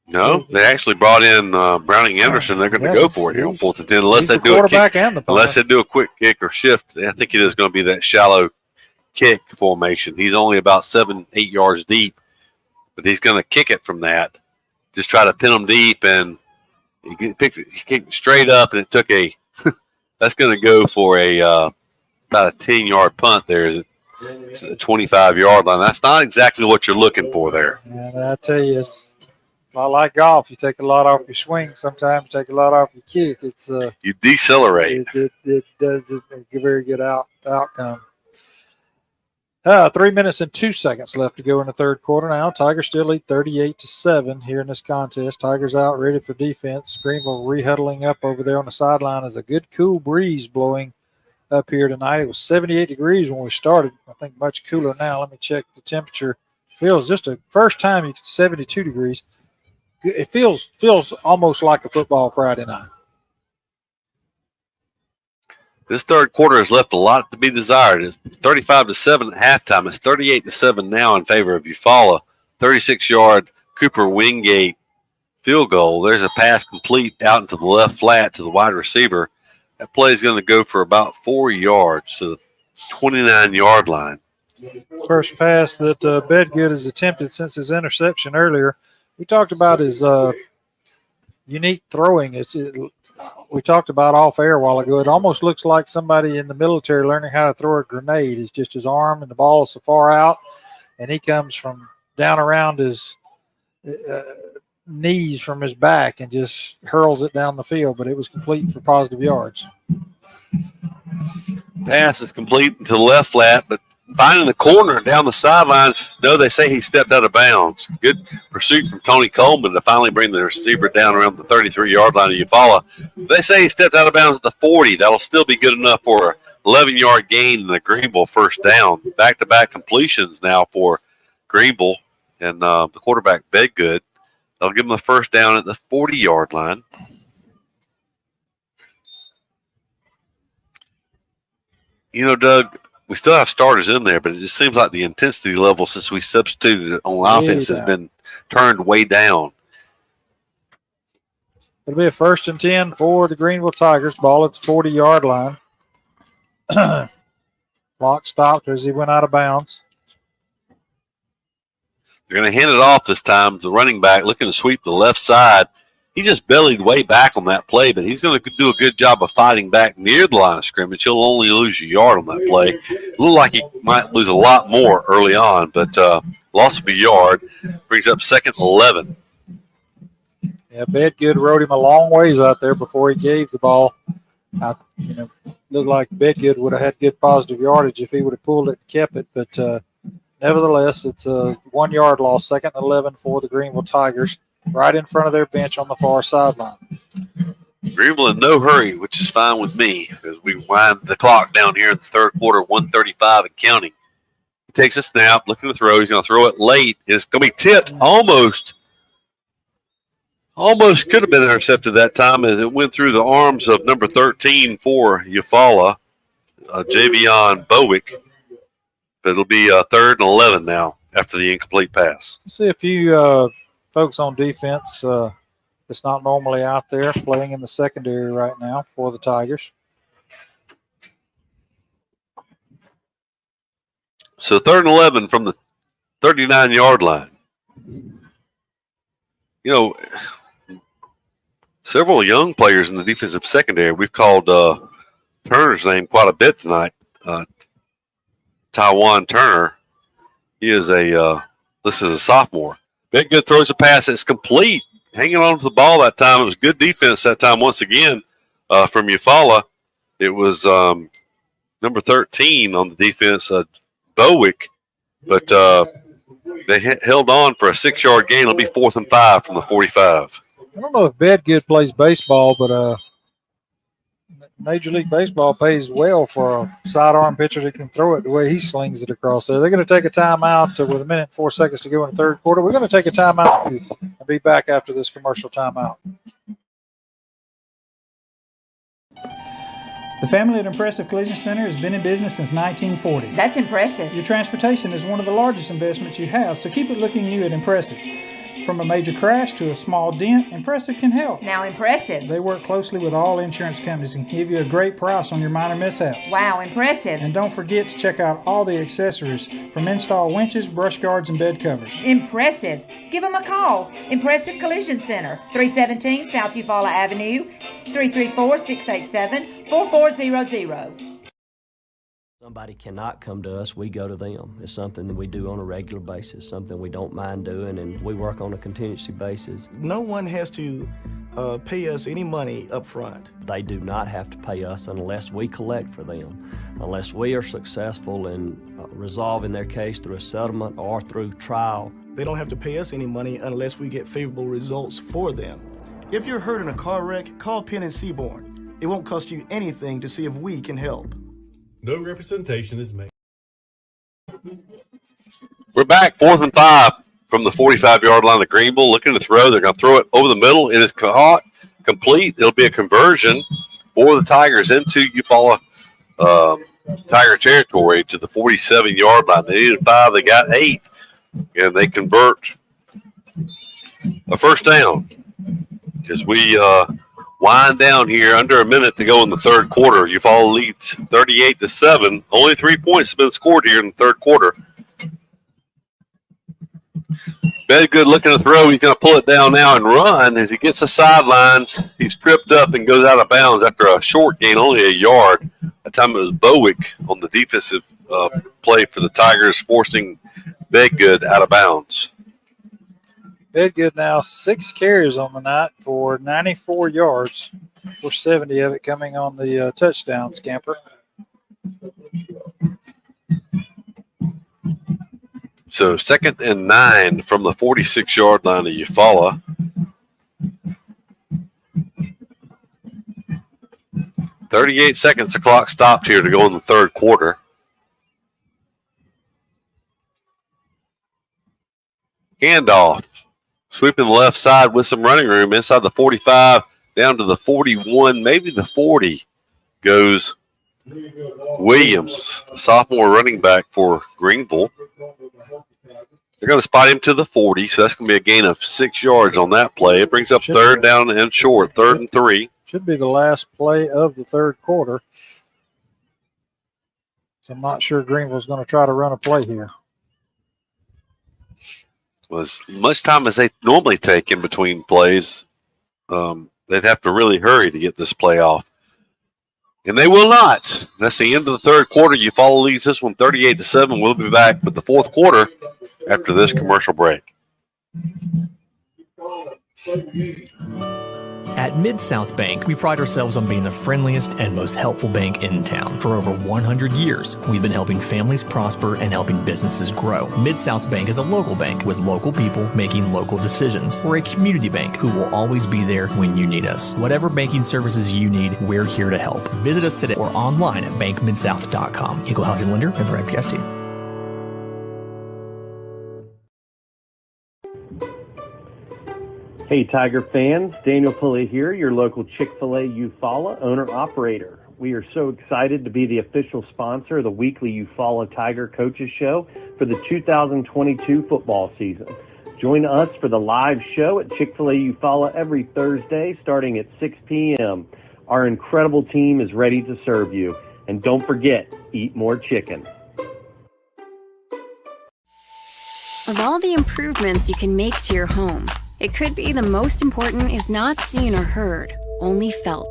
No, they actually brought in Browning Anderson. They're going to go for it here on 4th and 10 unless they do a kick. Unless they do a quick kick or shift. I think it is going to be that shallow kick formation. He's only about 7-8 yards deep. But he's going to kick it from that. Just try to pin him deep, and he kicked it straight up, and it took that's going to go for about a 10-yard punt there. It's the 25-yard line. That's not exactly what you're looking for there. And I tell you, it's a lot like golf. You take a lot off your swing. Sometimes you take a lot off your kick. You decelerate. It does a very good outcome. 3 minutes and 2 seconds left to go in the third quarter now. Tigers still lead 38-7 here in this contest. Tigers out ready for defense. Greenville rehuddling up over there on the sideline as a good cool breeze blowing up here tonight. It was 78 degrees when we started. I think much cooler now. Let me check the temperature. Feels just a first time you get 72 degrees. It feels almost like a football Friday night. This third quarter has left a lot to be desired. It's 35-7 at halftime. It's 38-7 now in favor of Eufaula. 36-yard Cooper Wingate field goal. There's a pass complete out into the left flat to the wide receiver. That play is going to go for about 4 yards to the 29-yard line. First pass that Bedgood has attempted since his interception earlier. We talked about his unique throwing. We talked about off air a while ago. It almost looks like somebody in the military learning how to throw a grenade. It's just his arm and the ball is so far out, and he comes from down around his knees from his back and just hurls it down the field. But it was complete for positive yards. Pass is complete to the left flat, but finding the corner down the sidelines. No, they say he stepped out of bounds. Good pursuit from Tony Coleman to finally bring the receiver down around the 33-yard line of Eufaula. They say he stepped out of bounds at the 40. That'll still be good enough for an 11-yard gain and a Greenville first down. Back-to-back completions now for Greenville and the quarterback Bedgood. They'll give him the first down at the 40-yard line. Doug, we still have starters in there, but it just seems like the intensity level since we substituted on offense has been turned way down. It'll be a 1st and 10 for the Greenville Tigers. Ball at the 40-yard line. Clock stopped as he went out of bounds. They're going to hand it off this time. The running back looking to sweep the left side. He just bellied way back on that play, but he's going to do a good job of fighting back near the line of scrimmage. He'll only lose a yard on that play. It looked like he might lose a lot more early on, but loss of a yard brings up 2nd and 11. Yeah, Bedgood rode him a long ways out there before he gave the ball. Looked like Bedgood would have had good positive yardage if he would have pulled it and kept it, but nevertheless, it's a 1 yard loss, 2nd and 11 for the Greenville Tigers, right in front of their bench on the far sideline. Greenville in no hurry, which is fine with me as we wind the clock down here in the third quarter, 1:35 and counting. He takes a snap, looking to throw. He's going to throw it late. It's going to be tipped almost could have been intercepted that time as it went through the arms of number 13 for Eufaula, Javion Bowick. But it'll be 3rd and 11 now after the incomplete pass. See a few folks on defense that's not normally out there playing in the secondary right now for the Tigers. So 3rd and 11 from the 39-yard line. Several young players in the defensive secondary. We've called Turner's name quite a bit tonight. Tywan Turner. He is this is a sophomore. Bedgood throws a pass. It's complete. Hanging on to the ball that time. It was good defense that time once again from Eufaula. It was number 13 on the defense, Bowick. But they held on for a 6-yard gain. It'll be 4th and 5 from the 45. I don't know if Bedgood plays baseball, but Major League Baseball pays well for a sidearm pitcher that can throw it the way he slings it across there. They're going to take a timeout with 1 minute and 4 seconds to go in the third quarter. We're going to take a timeout and be back after this commercial timeout. The family at Impressive Collision Center has been in business since 1940. That's impressive. Your transportation is one of the largest investments you have, so keep it looking new at Impressive. From a major crash to a small dent, Impressive can help. Now Impressive. They work closely with all insurance companies and give you a great price on your minor mishaps. Wow, impressive. And don't forget to check out all the accessories from install winches, brush guards, and bed covers. Impressive. Give them a call. Impressive Collision Center, 317 South Eufaula Avenue, 334-687-4400. Somebody cannot come to us, we go to them. It's something that we do on a regular basis, something we don't mind doing, and we work on a contingency basis. No one has to pay us any money up front. They do not have to pay us unless we collect for them, unless we are successful in resolving their case through a settlement or through trial. They don't have to pay us any money unless we get favorable results for them. If you're hurt in a car wreck, call Penn and Seaborn. It won't cost you anything to see if we can help. No representation is made. We're back, 4th and 5 from the 45-yard line of Greenville. Looking to throw. They're going to throw it over the middle. It is caught, complete. It'll be a conversion for the Tigers into Eufaula Tiger territory to the 47-yard line. They needed 5. They got 8. And they convert a first down as we wind down here, under a minute to go in the third quarter. Eufaula leads 38-7. Only 3 points have been scored here in the third quarter. Bedgood looking to throw. He's going to pull it down now and run. As he gets the sidelines, he's tripped up and goes out of bounds after a short gain, only a yard. That time it was Bowick on the defensive play for the Tigers, forcing Bedgood out of bounds. Bedgood now 6 carries on the night for 94 yards, for 70 of it coming on the touchdown scamper. So 2nd and 9 from the 46-yard line of Eufaula. .38 seconds, the clock stopped here to go in the third quarter. Handoff. Sweeping the left side with some running room inside the 45, down to the 41, maybe the 40 goes Williams, sophomore running back for Greenville. They're going to spot him to the 40, so that's going to be a gain of 6 yards on that play. It brings up third down and short, 3rd and 3. Should be the last play of the third quarter. So I'm not sure Greenville's going to try to run a play here. Well, as much time as they normally take in between plays, they'd have to really hurry to get this playoff. And they will not. That's the end of the third quarter. Eufaula leads this one 38-7. We'll be back with the fourth quarter after this commercial break. At Mid-South Bank, we pride ourselves on being the friendliest and most helpful bank in town. For over 100 years, we've been helping families prosper and helping businesses grow. Mid-South Bank is a local bank with local people making local decisions. We're a community bank who will always be there when you need us. Whatever banking services you need, we're here to help. Visit us today or online at bankmidsouth.com. Equal housing lender, member FDIC. Hey Tiger fans, Daniel Pulley here, your local Chick-fil-A Eufaula owner-operator. We are so excited to be the official sponsor of the weekly Eufaula Tiger Coaches Show for the 2022 football season. Join us for the live show at Chick-fil-A Eufaula every Thursday starting at 6 p.m. Our incredible team is ready to serve you. And don't forget, eat more chicken. Of all the improvements you can make to your home, it could be the most important is not seen or heard, only felt.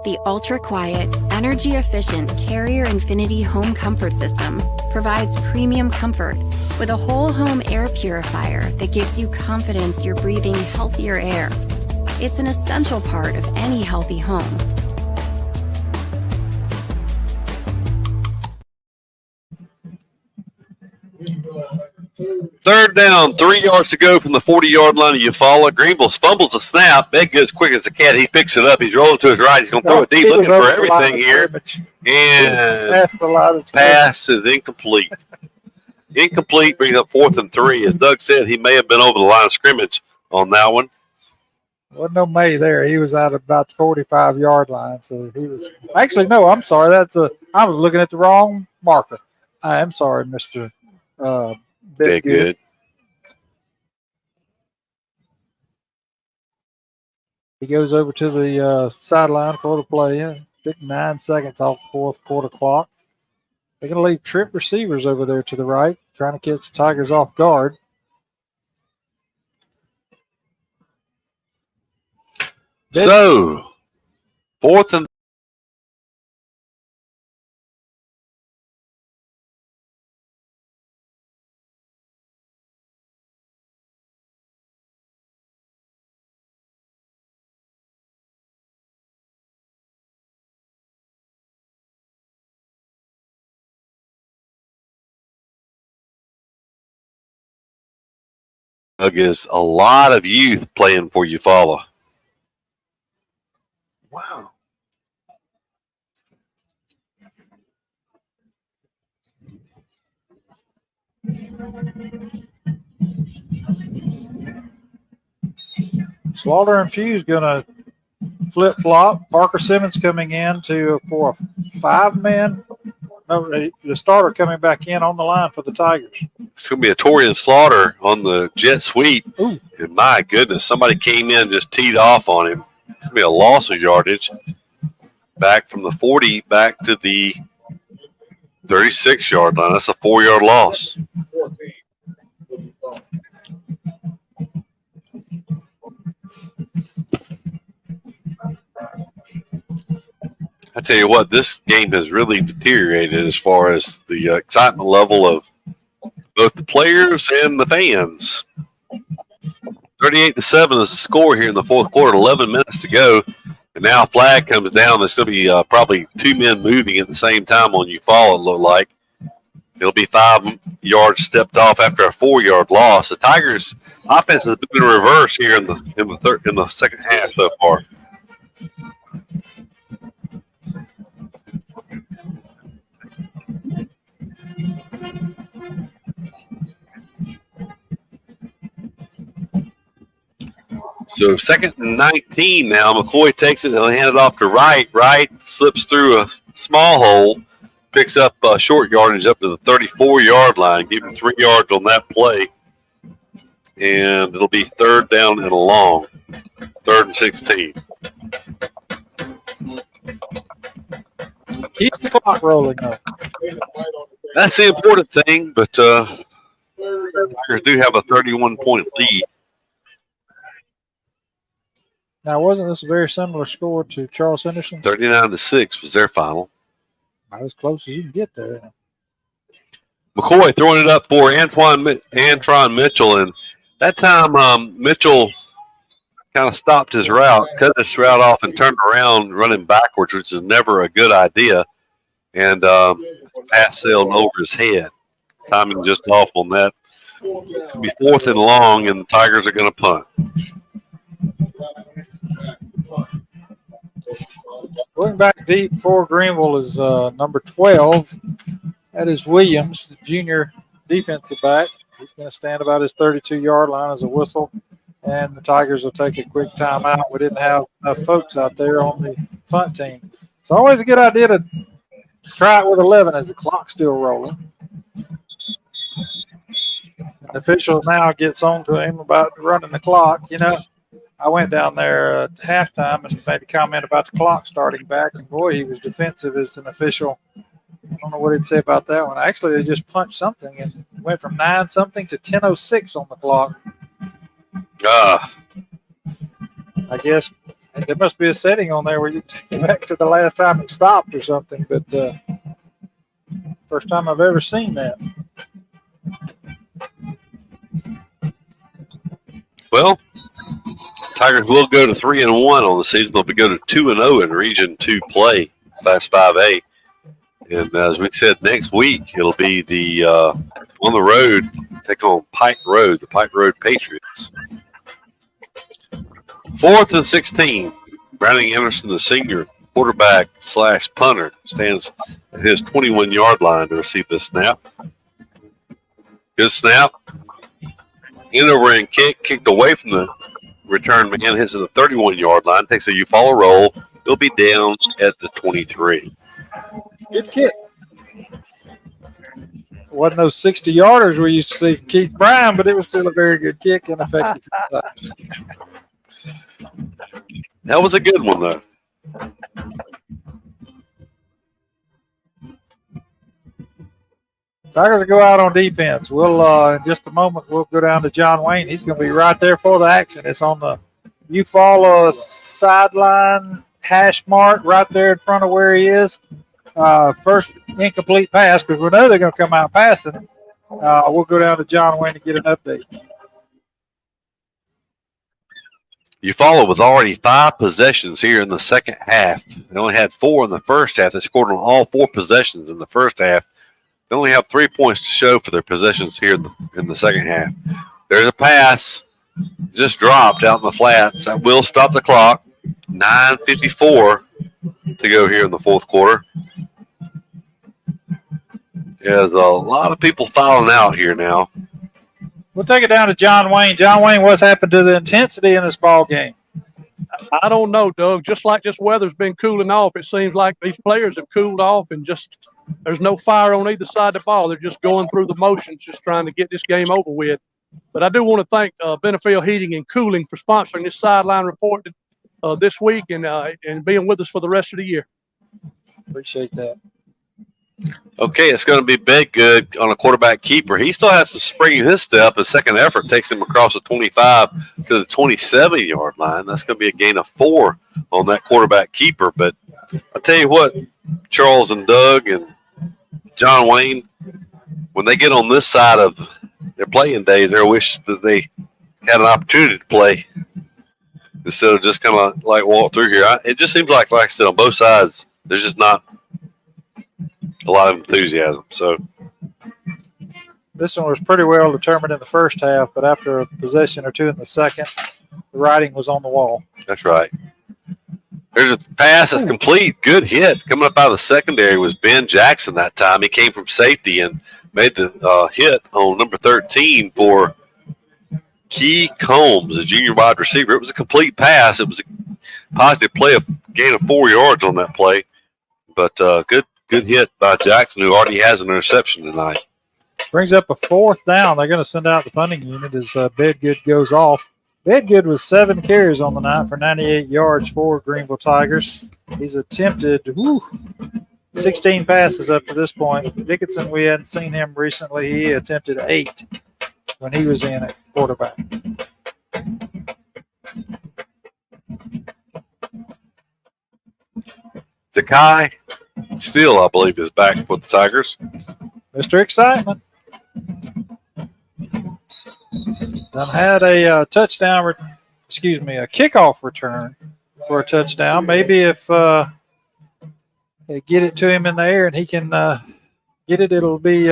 The ultra-quiet, energy-efficient Carrier Infinity Home Comfort System provides premium comfort with a whole home air purifier that gives you confidence you're breathing healthier air. It's an essential part of any healthy home. Third down, 3 yards to go from the 40-yard line of Eufaula. Greenville fumbles the snap. Bedgood is quick as a cat. He picks it up. He's rolling to his right. He's going to throw it deep, looking for everything here. And pass is incomplete. Incomplete brings up 4th and 3. As Doug said, he may have been over the line of scrimmage on that one. Wasn't no May there. He was out about the 45-yard line. So he was – actually, no, I'm sorry. I was looking at the wrong marker. I am sorry, Mr. Bedgood. He goes over to the sideline for the play. Took 9 seconds off the fourth quarter clock. They're going to leave trip receivers over there to the right, trying to catch the Tigers off guard. So, 4th and Doug is a lot of youth playing for Eufaula. Wow. Slaughter and Pugh's going to flip-flop. Parker Simmons coming in for a 5-man. No, the starter coming back in on the line for the Tigers. It's going to be a Torian Slaughter on the jet sweep. Ooh. And my goodness, somebody came in and just teed off on him. It's going to be a loss of yardage. Back from the 40 back to the 36-yard line. That's a 4-yard loss. I tell you what, this game has really deteriorated as far as the excitement level of both the players and the fans. 38-7 is the score here in the fourth quarter. 11 minutes to go, and now a flag comes down. There's going to be probably 2 men moving at the same time on Eufaula. It looked like it'll be 5 yards stepped off after a 4-yard loss. The Tigers' offense has been in reverse here in the second half so far. So 2nd and 19 now. McCoy takes it. He'll hand it off to Wright. Wright slips through a small hole, picks up short yardage up to the 34-yard line. Give him 3 yards on that play. And it'll be 3rd down and long. 3rd and 16. Keeps the clock rolling, though. That's the important thing, but Tigers do have a 31-point lead. Now, wasn't this a very similar score to Charles Henderson? 39-6 was their final. About as close as you can get there. McCoy throwing it up for Antron Mitchell, and that time Mitchell kind of stopped his route, cut his route off, and turned around running backwards, which is never a good idea. And pass sailed over his head. Timing just off on that. It'll be 4th and long, and the Tigers are going to punt. Going back deep for Greenville is number 12. That is Williams, the junior defensive back. He's going to stand about his 32-yard line as a whistle, and the Tigers will take a quick timeout. We didn't have enough folks out there on the punt team. It's always a good idea to try it with 11 as the clock's still rolling. The official now gets on to him about running the clock. You know, I went down there at halftime and made a comment about the clock starting back, and boy, he was defensive as an official. I don't know what he'd say about that one. Actually, they just punched something and went from 9-something to 10:06 on the clock. I guess there must be a setting on there where you take it back to the last time it stopped or something, but first time I've ever seen that. Well, Tigers will go to 3-1 on the season. They'll go to 2-0 in Region 2 play, Class 5A. And as we said, next week it'll be the on the road, take on Pike Road, the Pike Road Patriots. 4th and 16. Browning Emerson, the senior quarterback / punter, stands at his 21-yard line to receive this snap. Good snap. In over and kicked away from the return man, hits at the 31-yard line, takes a Eufaula roll. He'll be down at the 23. Good kick. Wasn't those 60-yarders we used to see from Keith Bryan, but it was still a very good kick and effective. That was a good one, though. Tigers will go out on defense. We'll in just a moment we'll go down to John Wayne. He's going to be right there for the action. It's on the Eufaula sideline hash mark right there in front of where he is. First incomplete pass because we know they're going to come out passing. We'll go down to John Wayne to get an update. Eufaula with already 5 possessions here in the second half. They only had 4 in the first half. They scored on all 4 possessions in the first half. They only have 3 points to show for their possessions here in the second half. There's a pass. Just dropped out in the flats. That will stop the clock. 9:54 to go here in the fourth quarter. There's a lot of people filing out here now. We'll take it down to John Wayne. John Wayne, what's happened to the intensity in this ball game? I don't know, Doug. Just like this weather's been cooling off, it seems like these players have cooled off and just there's no fire on either side of the ball. They're just going through the motions, just trying to get this game over with. But I do want to thank Benefield Heating and Cooling for sponsoring this sideline report this week and being with us for the rest of the year. Appreciate that. Okay, it's going to be Bedgood on a quarterback keeper. He still has to spring his step. His second effort takes him across the 25 to the 27-yard line. That's going to be a gain of 4 on that quarterback keeper. But I'll tell you what, Charles and Doug and John Wayne, when they get on this side of their playing days, they wish that they had an opportunity to play instead of just kind of like walk through here. It just seems like I said, on both sides, there's just not a lot of enthusiasm. So this one was pretty well determined in the first half, but after a possession or two in the second, the writing was on the wall. That's right. There's a pass that's complete. Good hit. Coming up out of the secondary was Ben Jackson that time. He came from safety and made the hit on number 13 for Key Combs, a junior wide receiver. It was a complete pass. It was a positive play, a gain of 4 yards on that play. But good hit by Jackson, who already has an interception tonight. Brings up a 4th down. They're going to send out the punting unit as Bedgood goes off. Bedgood with 7 carries on the night for 98 yards for Greenville Tigers. He's attempted 16 passes up to this point. Dickinson, we hadn't seen him recently. He attempted 8 when he was in at quarterback. Zakai Steele, I believe, is back for the Tigers. Mr. Excitement. Done had a touchdown, a kickoff return for a touchdown. Maybe if they get it to him in the air and he can get it, it'll be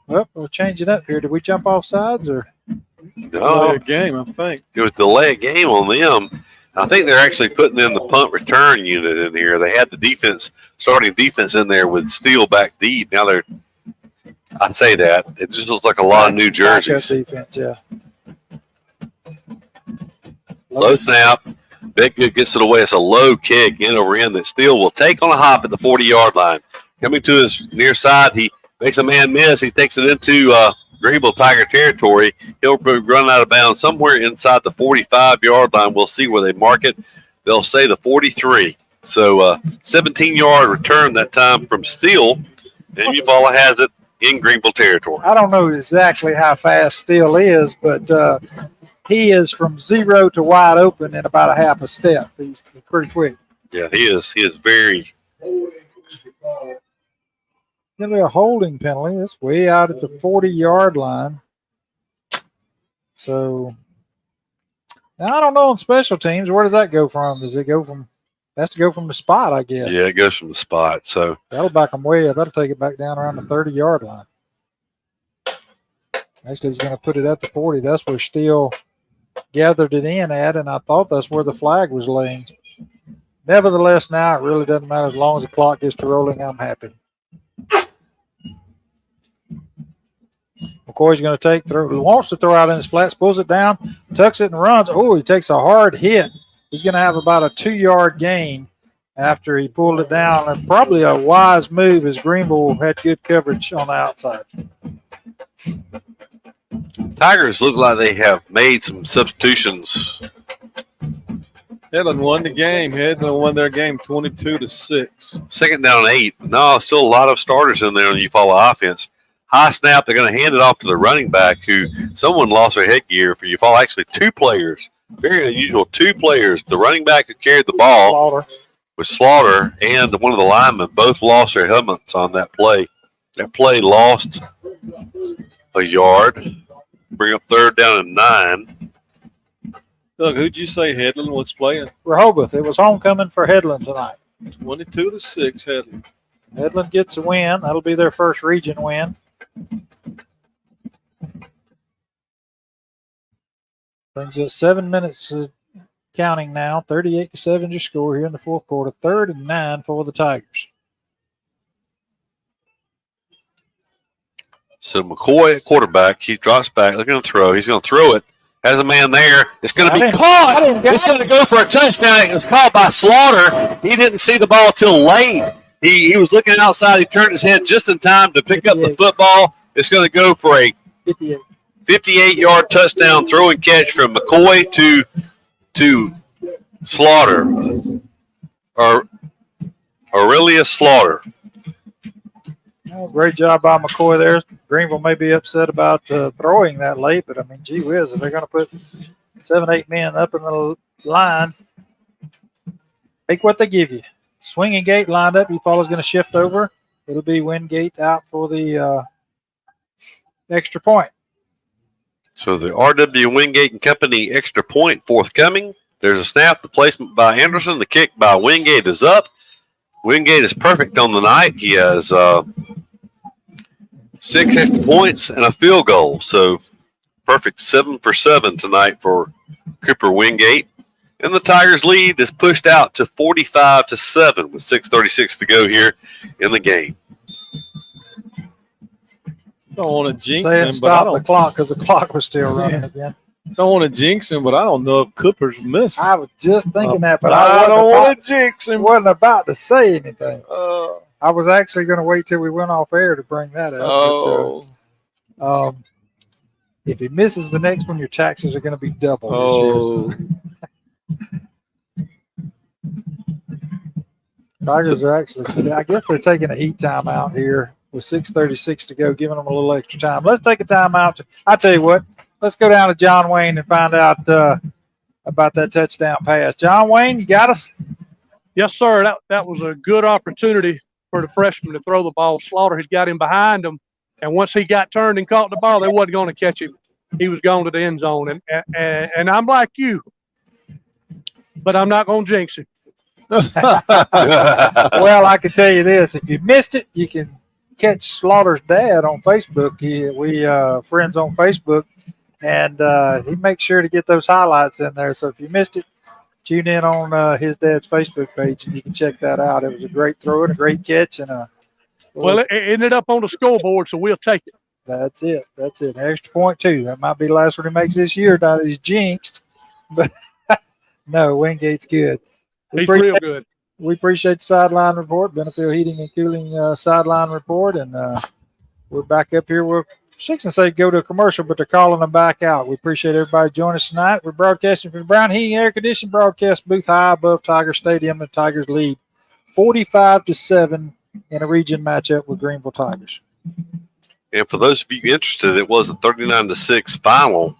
we'll change it up here. Did we jump off sides or? No, game, I think. It was delay a game on them. I think they're actually putting in the punt return unit in here. They had the starting defense in there with Steele back deep. Now I'd say that. It just looks like a lot of new jerseys. Defense, yeah. Low snap. Bedgood gets it away. It's a low kick in over in that Steele will take on a hop at the 40-yard line. Coming to his near side, he makes a man miss. He takes it into Greenville Tiger territory. He'll run out of bounds somewhere inside the 45-yard line. We'll see where they mark it. They'll say the 43. So 17-yard return that time from Steele, and Eufaula has it in Greenville territory. I don't know exactly how fast Steele is, but he is from 0 to wide open in about a half a step. He's pretty quick. Yeah, he is. He is very. Going to be a holding penalty. It's way out at the 40-yard line. So now I don't know on special teams. Where does that go from? Does it go from? Has to go from the spot, I guess. Yeah, it goes from the spot. So that'll back them way up. That'll take it back down around the 30-yard line. Actually, he's going to put it at the 40. That's where Steele gathered it in at, and I thought that's where the flag was laying. Nevertheless, now it really doesn't matter. As long as the clock gets to rolling, I'm happy. McCoy's going to wants to throw out in his flats, pulls it down, tucks it and runs. Oh, he takes a hard hit. He's going to have about a 2-yard gain after he pulled it down. And probably a wise move as Greenville had good coverage on the outside. Tigers look like they have made some substitutions. Headland won the game. Headland won their game 22-6. Second down 8. No, still a lot of starters in there on the Eufaula offense. High snap. They're going to hand it off to the running back who someone lost their headgear for Eufaula. Actually, 2 players. Very unusual. 2 players. The running back who carried the ball was Slaughter and one of the linemen. Both lost their helmets on that play. That play lost a yard. Bring up third down and 9. Look, who'd you say Headland was playing? Rehoboth. It was homecoming for Headland tonight. 22-6 Headland. Headland gets a win. That'll be their first region win. Brings us 7 minutes counting now. 38-7 your score here in the fourth quarter. 3rd and 9 for the Tigers. So McCoy, quarterback, he drops back, looking to throw. He's going to throw it. Has a man there. It's going to be caught. It's going to go for a touchdown. It was caught by Slaughter. He didn't see the ball till late. He was looking outside. He turned his head just in time to pick up the football. It's going to go for a 58-yard touchdown throw and catch from McCoy to Slaughter. Or Aurelius Slaughter. Oh, great job by McCoy there. Greenville may be upset about throwing that late, but, I mean, gee whiz, if they're going to put 7, 8 men up in the line, take what they give you. Swinging gate lined up. Eufaula's going to shift over. It'll be Wingate out for the extra point. So the R.W. Wingate and Company extra point forthcoming. There's a snap. The placement by Anderson. The kick by Wingate is up. Wingate is perfect on the night. He has 6 extra points and a field goal. So perfect 7 for 7 tonight for Cooper Wingate. And the Tigers' lead is pushed out to 45-7 with 6:36 to go here in the game. Don't want to jinx Say him, stop the clock because the clock was still running again. Don't want to jinx him, but I don't know if Cooper's missing. I was just thinking that, but I don't want to jinx him. Wasn't about to say anything. I was actually going to wait till we went off air to bring that up. But, if he misses the next one, your taxes are going to be double this year. So. Tigers are actually, I guess they're taking a heat timeout here with 6:36 to go, giving them a little extra time. Let's take a timeout. I tell you what, let's go down to John Wayne and find out about that touchdown pass. John Wayne, you got us? Yes, sir. That was a good opportunity for the freshman to throw the ball. Slaughter had got him behind him, and once he got turned and caught the ball, they wasn't going to catch him. He was going to the end zone, and I'm like you, but I'm not going to jinx him. Well, I can tell you this: if you missed it, you can catch Slaughter's dad on Facebook. We friends on Facebook, and he makes sure to get those highlights in there. So if you missed it, tune in on his dad's Facebook page, and you can check that out. It was a great throw and a great catch, and it ended up on the scoreboard, so we'll take it. That's it. Extra point too. That might be the last one he makes this year. Now he's jinxed, but no, Wingate's good. He's real good. We appreciate the sideline report, Benefield Heating and Cooling sideline report, and we're back up here. We're fixing to say go to a commercial, but they're calling them back out. We appreciate everybody joining us tonight. We're broadcasting from the Brown Heating Air Conditioning broadcast booth high above Tiger Stadium. The Tigers lead 45-7 in a region matchup with Greenville Tigers. And for those of you interested, it was a 39-6 final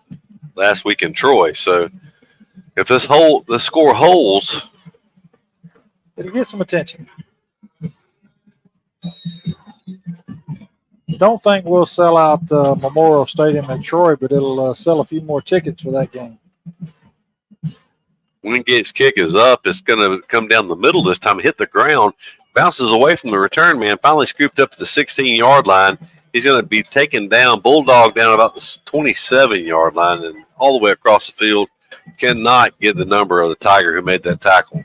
last week in Troy. So if the score holds, it'll get some attention. Don't think we'll sell out Memorial Stadium in Troy, but it'll sell a few more tickets for that game. Wingate's kick is up. It's going to come down the middle this time, hit the ground, bounces away from the return man, finally scooped up to the 16-yard line. He's going to be taken down, bulldog down about the 27-yard line and all the way across the field. Cannot get the number of the Tiger who made that tackle.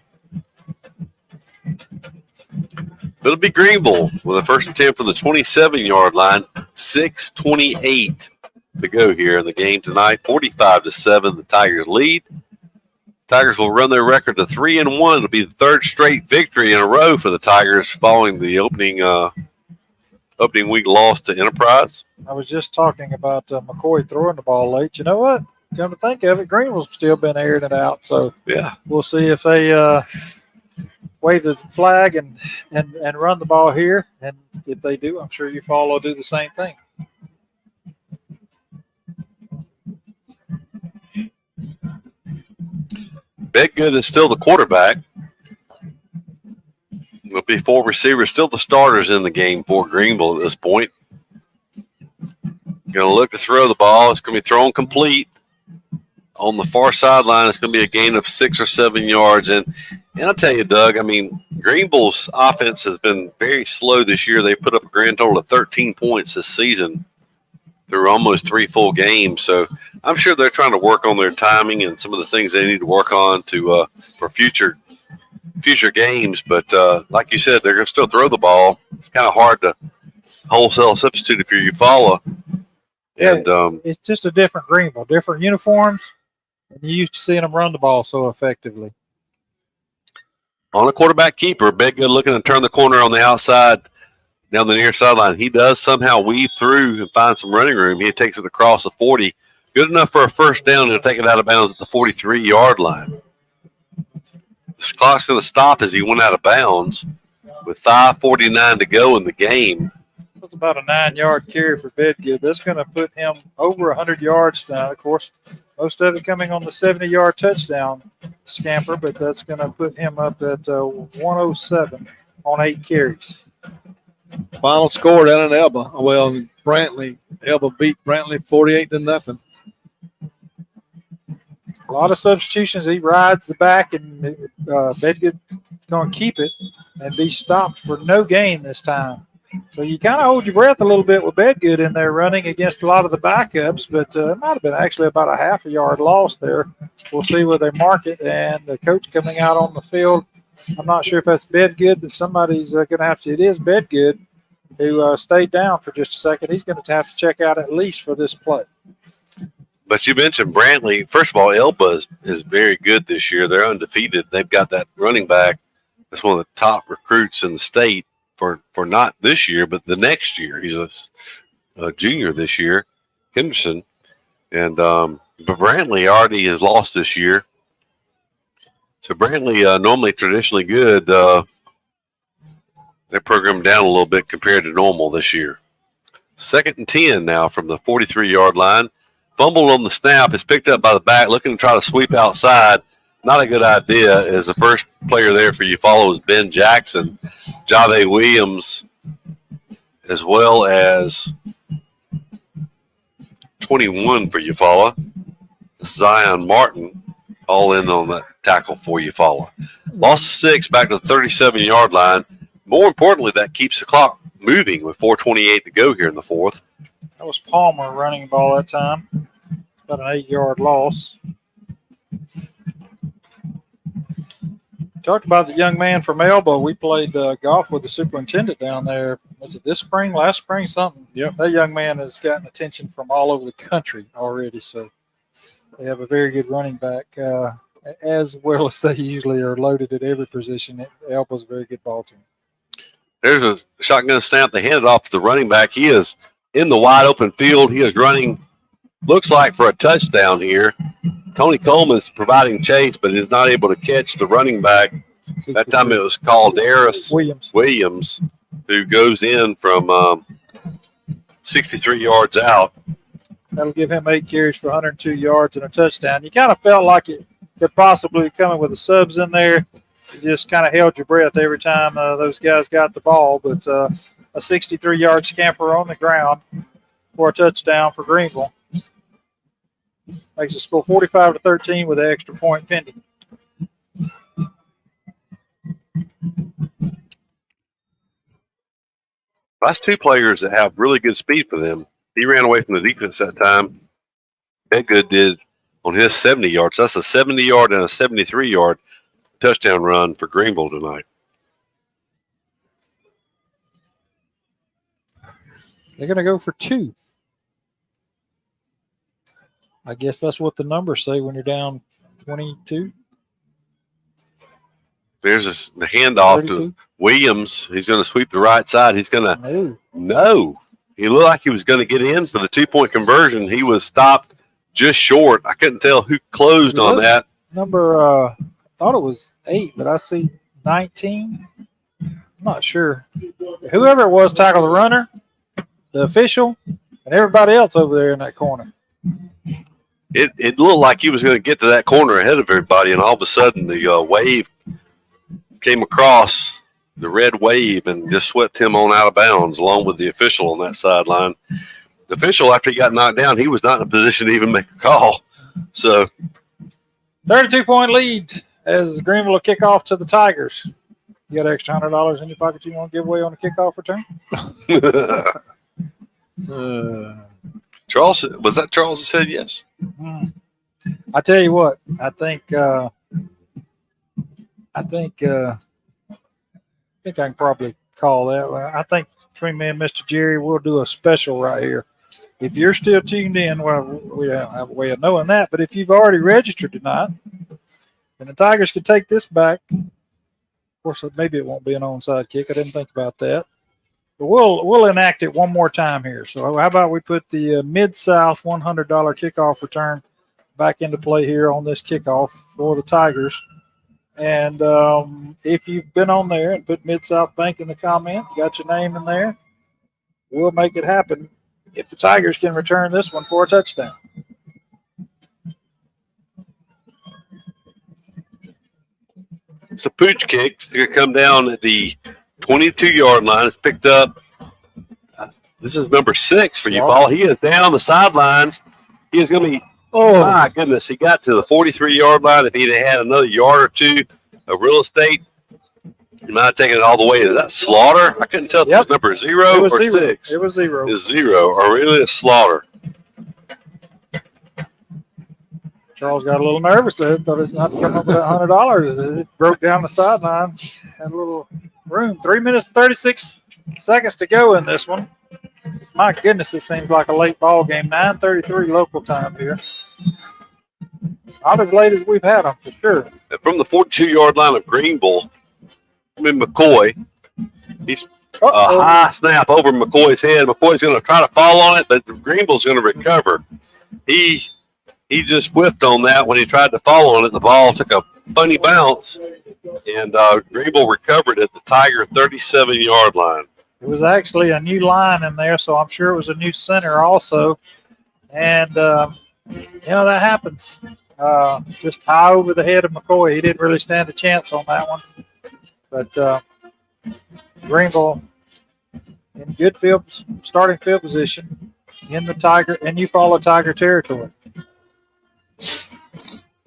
It'll be Greenville with a first and 10 from the 27-yard line. 6:28 to go here in the game tonight. 45-7, the Tigers lead. Tigers will run their record to 3-1. It'll be the third straight victory in a row for the Tigers following the opening week loss to Enterprise. I was just talking about McCoy throwing the ball late. You know what? Come to think of it, Greenville's still been airing it out. So yeah, we'll see if they wave the flag and run the ball here. And if they do, I'm sure Eufaula will do the same thing. Bedgood is still the quarterback. There'll be four receivers, still the starters in the game for Greenville at this point. Going to look to throw the ball. It's going to be thrown complete. On the far sideline, it's going to be a gain of 6 or 7 yards. And I'll tell you, Doug, I mean, Greenville's offense has been very slow this year. They put up a grand total of 13 points this season through almost 3 full games. So I'm sure they're trying to work on their timing and some of the things they need to work on to for future games. But like you said, they're going to still throw the ball. It's kind of hard to wholesale substitute if you're Eufaula. And it's just a different Greenville, different uniforms. And you used to seeing them run the ball so effectively. On a quarterback keeper, Bedgood looking to turn the corner on the outside down the near sideline. He does somehow weave through and find some running room. He takes it across the 40. Good enough for a first down. He'll take it out of bounds at the 43-yard line. The clock's going to stop as he went out of bounds with 5:49 to go in the game. That's about a 9-yard carry for Bedgood. That's going to put him over 100 yards now. Of course, most of it coming on the 70-yard touchdown scamper, but that's going to put him up at 107 on 8 carries. Final score down in Elba. Well, Elba beat Brantley 48-0. A lot of substitutions. He rides the back, and Bedgood going to keep it and be stopped for no gain this time. So you kind of hold your breath a little bit with Bedgood in there running against a lot of the backups, but it might have been actually about a half a yard loss there. We'll see where they mark it, and the coach coming out on the field. I'm not sure if that's Bedgood, but somebody's going to have to. It is Bedgood who stayed down for just a second. He's going to have to check out at least for this play. But you mentioned Brantley. First of all, Elba is very good this year. They're undefeated. They've got that running back that's one of the top recruits in the state for not this year, but the next year. He's a junior this year, Henderson. And but Brantley already has lost this year. So Brantley, normally traditionally good, they're programmed down a little bit compared to normal this year. 2nd and 10 now from the 43-yard line. Fumbled on the snap. Is picked up by the back, looking to try to sweep outside. not a good idea, as the first player there for Eufaula was Ben Jackson, Jave Williams, as well as 21 for Eufaula, Zion Martin, all in on that tackle for Eufaula. Loss of 6 back to the 37-yard line. More importantly, that keeps the clock moving with 4:28 to go here in the fourth. That was Palmer running the ball that time. About an 8-yard loss. Talked about the young man from Elba. We played golf with the superintendent down there. Was it this spring, last spring, something? Yep. That young man has gotten attention from all over the country already. So they have a very good running back, as well as they usually are loaded at every position. Elba's a very good ball team. There's a shotgun snap. They hand it off to the running back. He is in the wide open field. He is running, looks like, for a touchdown here. Tony Coleman's providing chase, but is not able to catch the running back. That time it was called Darius Williams, who goes in from 63 yards out. That'll give him 8 carries for 102 yards and a touchdown. You kind of felt like it could possibly be coming with the subs in there. You just kind of held your breath every time those guys got the ball. But a 63-yard scamper on the ground for a touchdown for Greenville. Makes the score 45-13 with an extra point pending. That's two players that have really good speed for them. He ran away from the defense that time. Bedgood did on his 70 yards. That's a 70-yard and a 73-yard touchdown run for Greenville tonight. They're going to go for 2. I guess that's what the numbers say when you're down 22. There's the handoff 32. to Williams. He's going to sweep the right side. He's going to no. He looked like he was going to get in for the 2-point conversion. He was stopped just short. I couldn't tell who closed on that. Number, I thought it was 8, but I see 19. I'm not sure. Whoever it was tackled the runner, the official, and everybody else over there in that corner. It looked like he was going to get to that corner ahead of everybody, and all of a sudden the wave came across, the red wave, and just swept him on out of bounds along with the official on that sideline. The official, after he got knocked down, he was not in a position to even make a call. So 32-point lead as Greenville will kick off to the Tigers. You got extra $100 in your pocket you want to give away on the kickoff return? Charles, was that Charles that said yes? I tell you what, I think I can probably call that. I think between me and Mr. Jerry, we'll do a special right here. If you're still tuned in, well, we don't have a way of knowing that, but if you've already registered tonight, then the Tigers could take this back. Of course, maybe it won't be an onside kick. I didn't think about that. But we'll enact it one more time here. So how about we put the Mid-South $100 kickoff return back into play here on this kickoff for the Tigers. And if you've been on there and put Mid-South Bank in the comment, got your name in there, we'll make it happen if the Tigers can return this one for a touchdown. It's a pooch kick. It's going to come down at the 22-yard line. It's picked up. This is number 6 for Eufaula. He is down the sidelines. He is going to be, oh, my goodness. He got to the 43-yard line. If he'd had another yard or two of real estate, he might have taken it all the way. Is that Slaughter? I couldn't tell if it was number 0 or 6. It was 0. It's 0, or really a Slaughter. Charles got a little nervous there. Thought it was not to come up with that $100. It broke down the sideline. Had a little room. 3 minutes and 36 seconds to go in this one. My goodness, it seems like a late ball game. 9:33 local time here. Not as late as we've had them, for sure. And from the 42-yard line of Greenville, McCoy, he's a high snap over McCoy's head. McCoy's going to try to fall on it, but Greenville's going to recover. He just whiffed on that when he tried to fall on it. The ball took a funny bounce, and Greenville recovered at the Tiger 37-yard line. It was actually a new line in there, so I'm sure it was a new center also. And, that happens. just high over the head of McCoy. He didn't really stand a chance on that one. But Greenville in good starting field position in the Eufaula Tiger territory.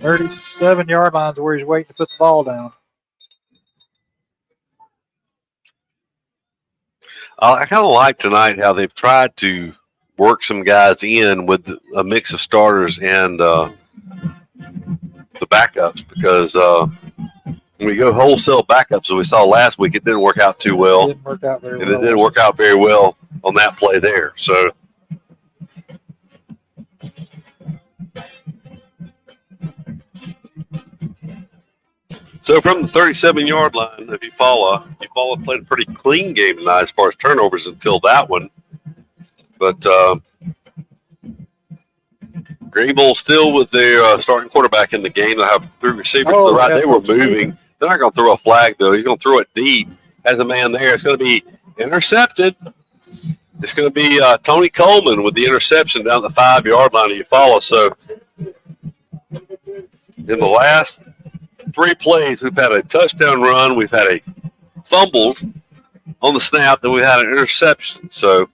37-yard line is where he's waiting to put the ball down. I kind of like tonight how they've tried to work some guys in with a mix of starters and the backups, because when we go wholesale backups, as we saw last week, it didn't work out too well. It didn't work out very well. It didn't work out very well on that play there. So from the 37-yard line of Eufaula played a pretty clean game tonight as far as turnovers until that one. But Greenville still with their starting quarterback in the game. They have 3 receivers to the right. They were moving. They're not going to throw a flag, though. He's going to throw it deep. Has a man there. It's going to be intercepted. It's going to be Tony Coleman with the interception down the 5-yard line of Eufaula. So in the last 3 plays, we've had a touchdown run, we've had a fumble on the snap, then we had an interception. So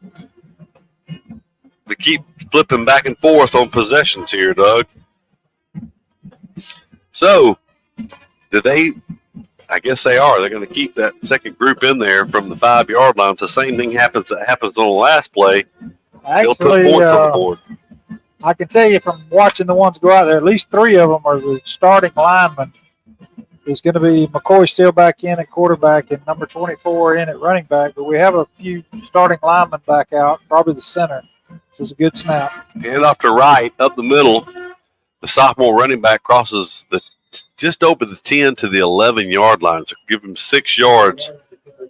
we keep flipping back and forth on possessions here, Doug. So I guess they are. They're going to keep that second group in there from the 5-yard line. If the same thing happens on the last play, they'll put points on the board. I can tell you from watching the ones go out there, at least 3 of them are the starting linemen. It's going to be McCoy still back in at quarterback and number 24 in at running back. But we have a few starting linemen back out, probably the center. This is a good snap. Hand off to right, up the middle. The sophomore running back crosses just over the 10 to the 11-yard line. So give him 6 yards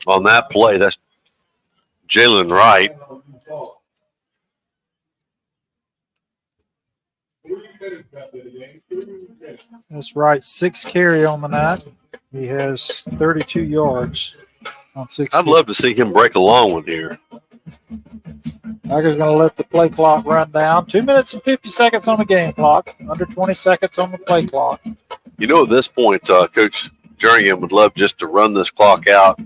on that play. That's Jalen Wright. That's right. 6 carry on the night. He has 32 yards on 6. I'd love to see him break a long one here. Tiger's going to let the play clock run down. 2 minutes and 50 seconds on the game clock. Under 20 seconds on the play clock. You know, at this point, Coach Jernigan would love just to run this clock out,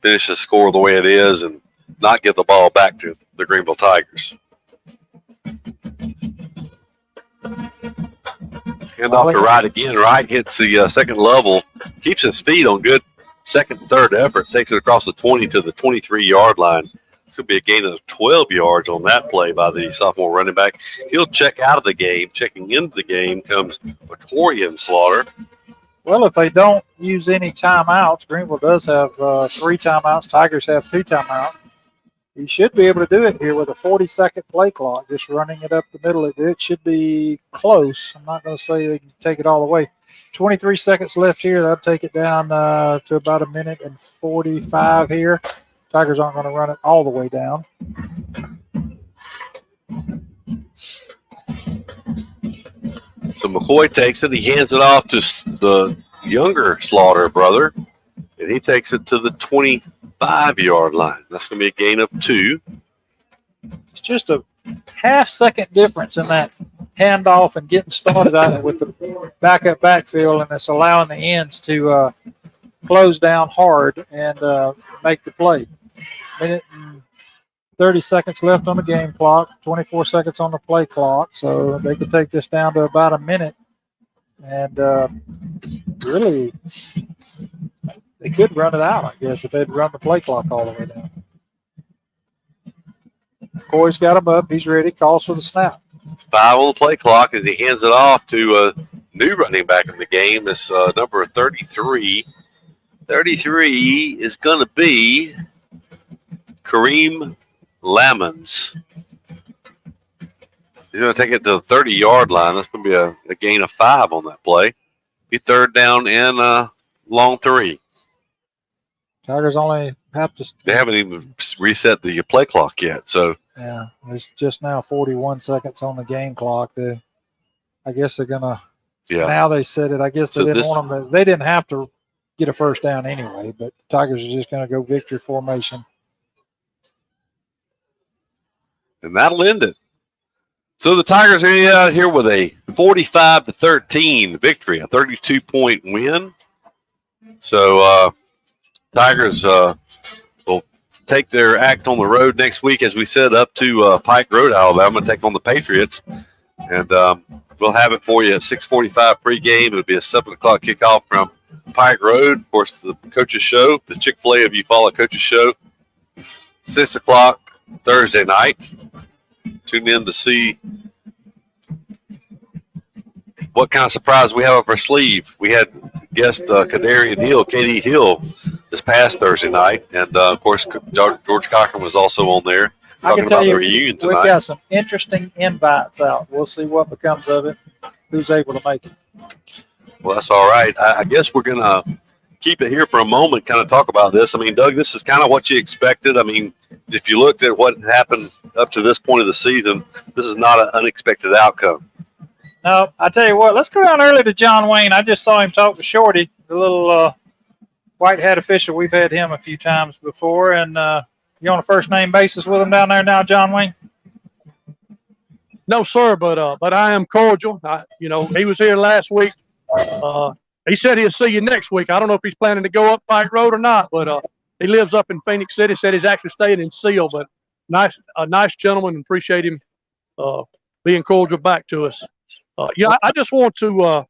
finish the score the way it is, and not give the ball back to the Greenville Tigers. Hand off to Wright again. Wright hits the second level, keeps his feet on good second and third effort, takes it across the 20 to the 23-yard line. This will be a gain of 12 yards on that play by the sophomore running back. He'll check out of the game. Checking into the game comes Victorian Slaughter. Well, if they don't use any timeouts, Greenville does have 3 timeouts. Tigers have 2 timeouts. You should be able to do it here with a 40-second play clock, just running it up the middle. It should be close. I'm not going to say they can take it all the way. 23 seconds left here. That'll take it down to about 1 minute and 45 here. Tigers aren't going to run it all the way down. So McCoy takes it. He hands it off to the younger Slaughter brother, and he takes it to the 25-yard line. That's going to be a gain of 2. It's just a half-second difference in that handoff and getting started out with the backup backfield, and it's allowing the ends to close down hard and make the play. Minute and 30 seconds left on the game clock, 24 seconds on the play clock, so they could take this down to about 1 minute. And really, they could run it out, I guess, if they'd run the play clock all the way down. Corey's got him up. He's ready. Calls for the snap. It's 5 on the play clock as he hands it off to a new running back in the game. It's number 33. 33 is going to be Kareem Lamons. He's going to take it to the 30-yard line. That's going to be a gain of 5 on that play. Be 3rd down and long 3. Tigers only have to. They haven't even reset the play clock yet. So yeah, there's just now 41 seconds on the game clock. I guess they're going to. Yeah. Now they said it. I guess they didn't want them to. They didn't have to get a first down anyway, but Tigers are just going to go victory formation. And that'll end it. So the Tigers are out here with a 45-13 victory, a 32-point win. So Tigers will take their act on the road next week, as we said, up to Pike Road, Alabama, take on the Patriots. And we'll have it for you at 6:45 pregame. It'll be a 7 o'clock kickoff from Pike Road. Of course, the Coaches Show, the Chick-fil-A of Eufaula Coaches Show, 6 o'clock Thursday night. Tune in to see what kind of surprise we have up our sleeve. We had guest Kadarian Hill, KD Hill, this past Thursday night. And, of course, George Cochran was also on there talking about the reunion tonight. We've got some interesting invites out. We'll see what becomes of it, who's able to make it. Well, that's all right. I guess we're going to keep it here for a moment, kind of talk about this. I mean, Doug, this is kind of what you expected. I mean, if you looked at what happened up to this point of the season, this is not an unexpected outcome. No, I tell you what, let's go down early to John Wayne. I just saw him talk to Shorty, the little white hat official. We've had him a few times before. And you on a first-name basis with him down there now, John Wayne? No, sir, but I am cordial. He was here last week. He said he'll see you next week. I don't know if he's planning to go up Pike Road or not, but he lives up in Phoenix City. Said he's actually staying in Seal, but a nice gentleman. Appreciate him being cordial back to us. I just want to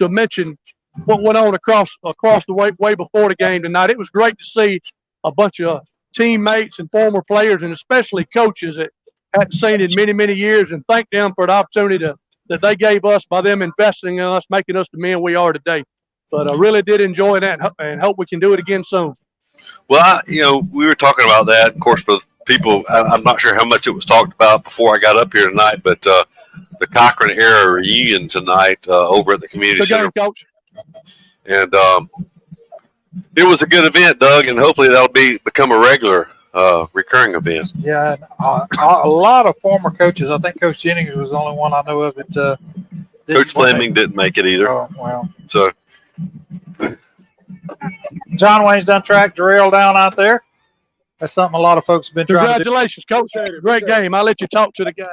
mention what went on across the way before the game tonight. It was great to see a bunch of teammates and former players, and especially coaches that hadn't seen in many, many years, and thank them for the opportunity that they gave us by them investing in us, making us the men we are today. But I really did enjoy that and hope we can do it again soon. Well, we were talking about that. Of course, for people, I'm not sure how much it was talked about before I got up here tonight, but the Cochran era reunion tonight over at the community center. Game, Coach. And it was a good event, Doug, and hopefully that'll become a regular recurring event. Yeah, a lot of former coaches. I think Coach Jennings was the only one I know of that. Coach Fleming didn't make it either. Oh, well. So John Wayne's done track drill down out there. That's something a lot of folks have been trying to do. Congratulations, Coach. Great game. I'll let you talk to the guy.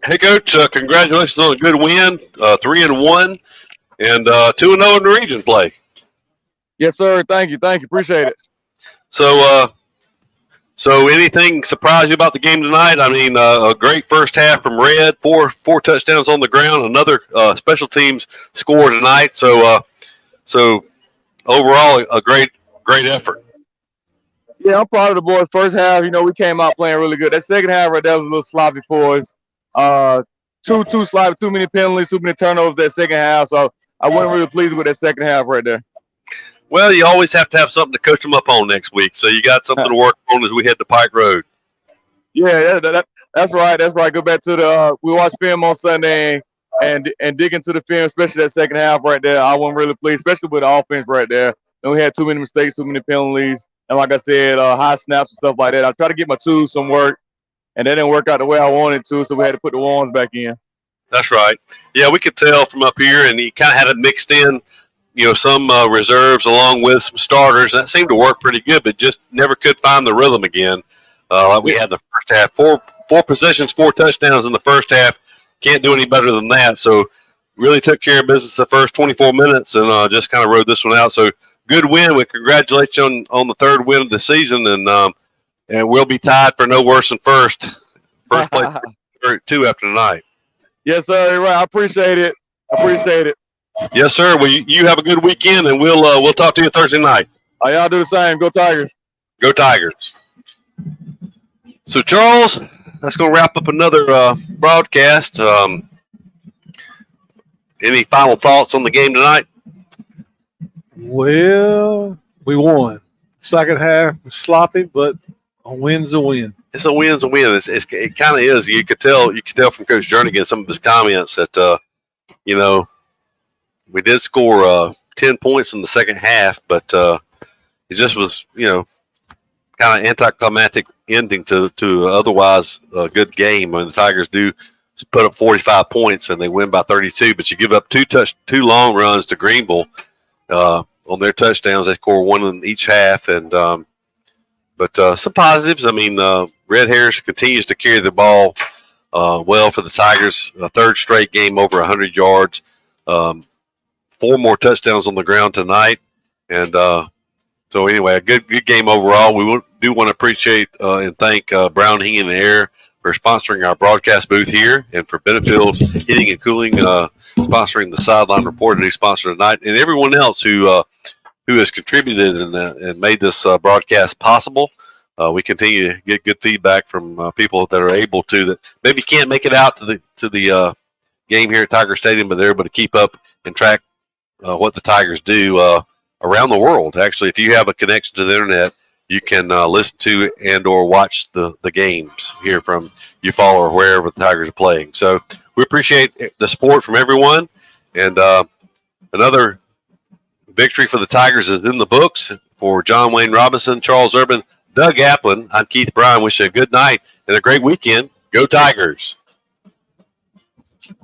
Hey, Coach, congratulations on a good win, 3-1, and 2-0 in the region play. Yes, sir. Thank you. Appreciate it. So anything surprise you about the game tonight? I mean, a great first half from Red, four touchdowns on the ground, another special teams score tonight. So overall, a great effort. Yeah, I'm proud of the boys. First half, we came out playing really good. That second half right there was a little sloppy for us. Too sloppy, too many penalties, too many turnovers that second half. So I wasn't really pleased with that second half right there. Well, you always have to have something to coach them up on next week. So you got something to work on as we head to Pike Road. Yeah, that's right. That's right. Go back to we watched film on Sunday and dig into the film, especially that second half right there. I wasn't really pleased, especially with the offense right there. And we had too many mistakes, too many penalties. And like I said, high snaps and stuff like that. I tried to get my twos some work, and that didn't work out the way I wanted to, so we had to put the ones back in. That's right. Yeah, we could tell from up here, and you kind of had it mixed in, some reserves along with some starters. That seemed to work pretty good, but just never could find the rhythm again. Like we had in the first half, four possessions, 4 touchdowns in the first half. Can't do any better than that. So really took care of business the first 24 minutes and just kind of rode this one out. So good win. We congratulate you on the third win of the season, and we'll be tied for no worse than first place 2 after tonight. Yes, sir. You're right. I appreciate it. Yes, sir. Well, you have a good weekend, and we'll talk to you Thursday night. Y'all do the same. Go Tigers. Go Tigers. So, Charles, that's going to wrap up another broadcast. Any final thoughts on the game tonight? Well, we won. Second half was sloppy, but a win's a win. It's a win's a win. It kind of is. You could tell from Coach Jernigan some of his comments that we did score 10 points in the second half, but it just was kind of anticlimactic ending to otherwise a good game. When the Tigers do put up 45 points and they win by 32, but you give up two long runs to Greenville on their touchdowns. They score 1 in each half, and But some positives. I mean, Red Harris continues to carry the ball well for the Tigers. A third straight game over 100 yards. 4 more touchdowns on the ground tonight. And so anyway, a good game overall. We do want to appreciate and thank Brown Heating and Air for sponsoring our broadcast booth here, and for Benefield Heating and Cooling sponsoring the Sideline Report, a new sponsor tonight, and everyone else who has contributed and made this broadcast possible. We continue to get good feedback from people that are able to, that maybe can't make it out to the game here at Tiger Stadium, but they're able to keep up and track what the Tigers do around the world. Actually, if you have a connection to the internet, you can listen to and or watch the games here from Eufaula or wherever the Tigers are playing. So we appreciate the support from everyone. And another victory for the Tigers is in the books. For John Wayne Robinson, Charles Urban, Doug Applin, I'm Keith Bryan. Wish you a good night and a great weekend. Go Tigers.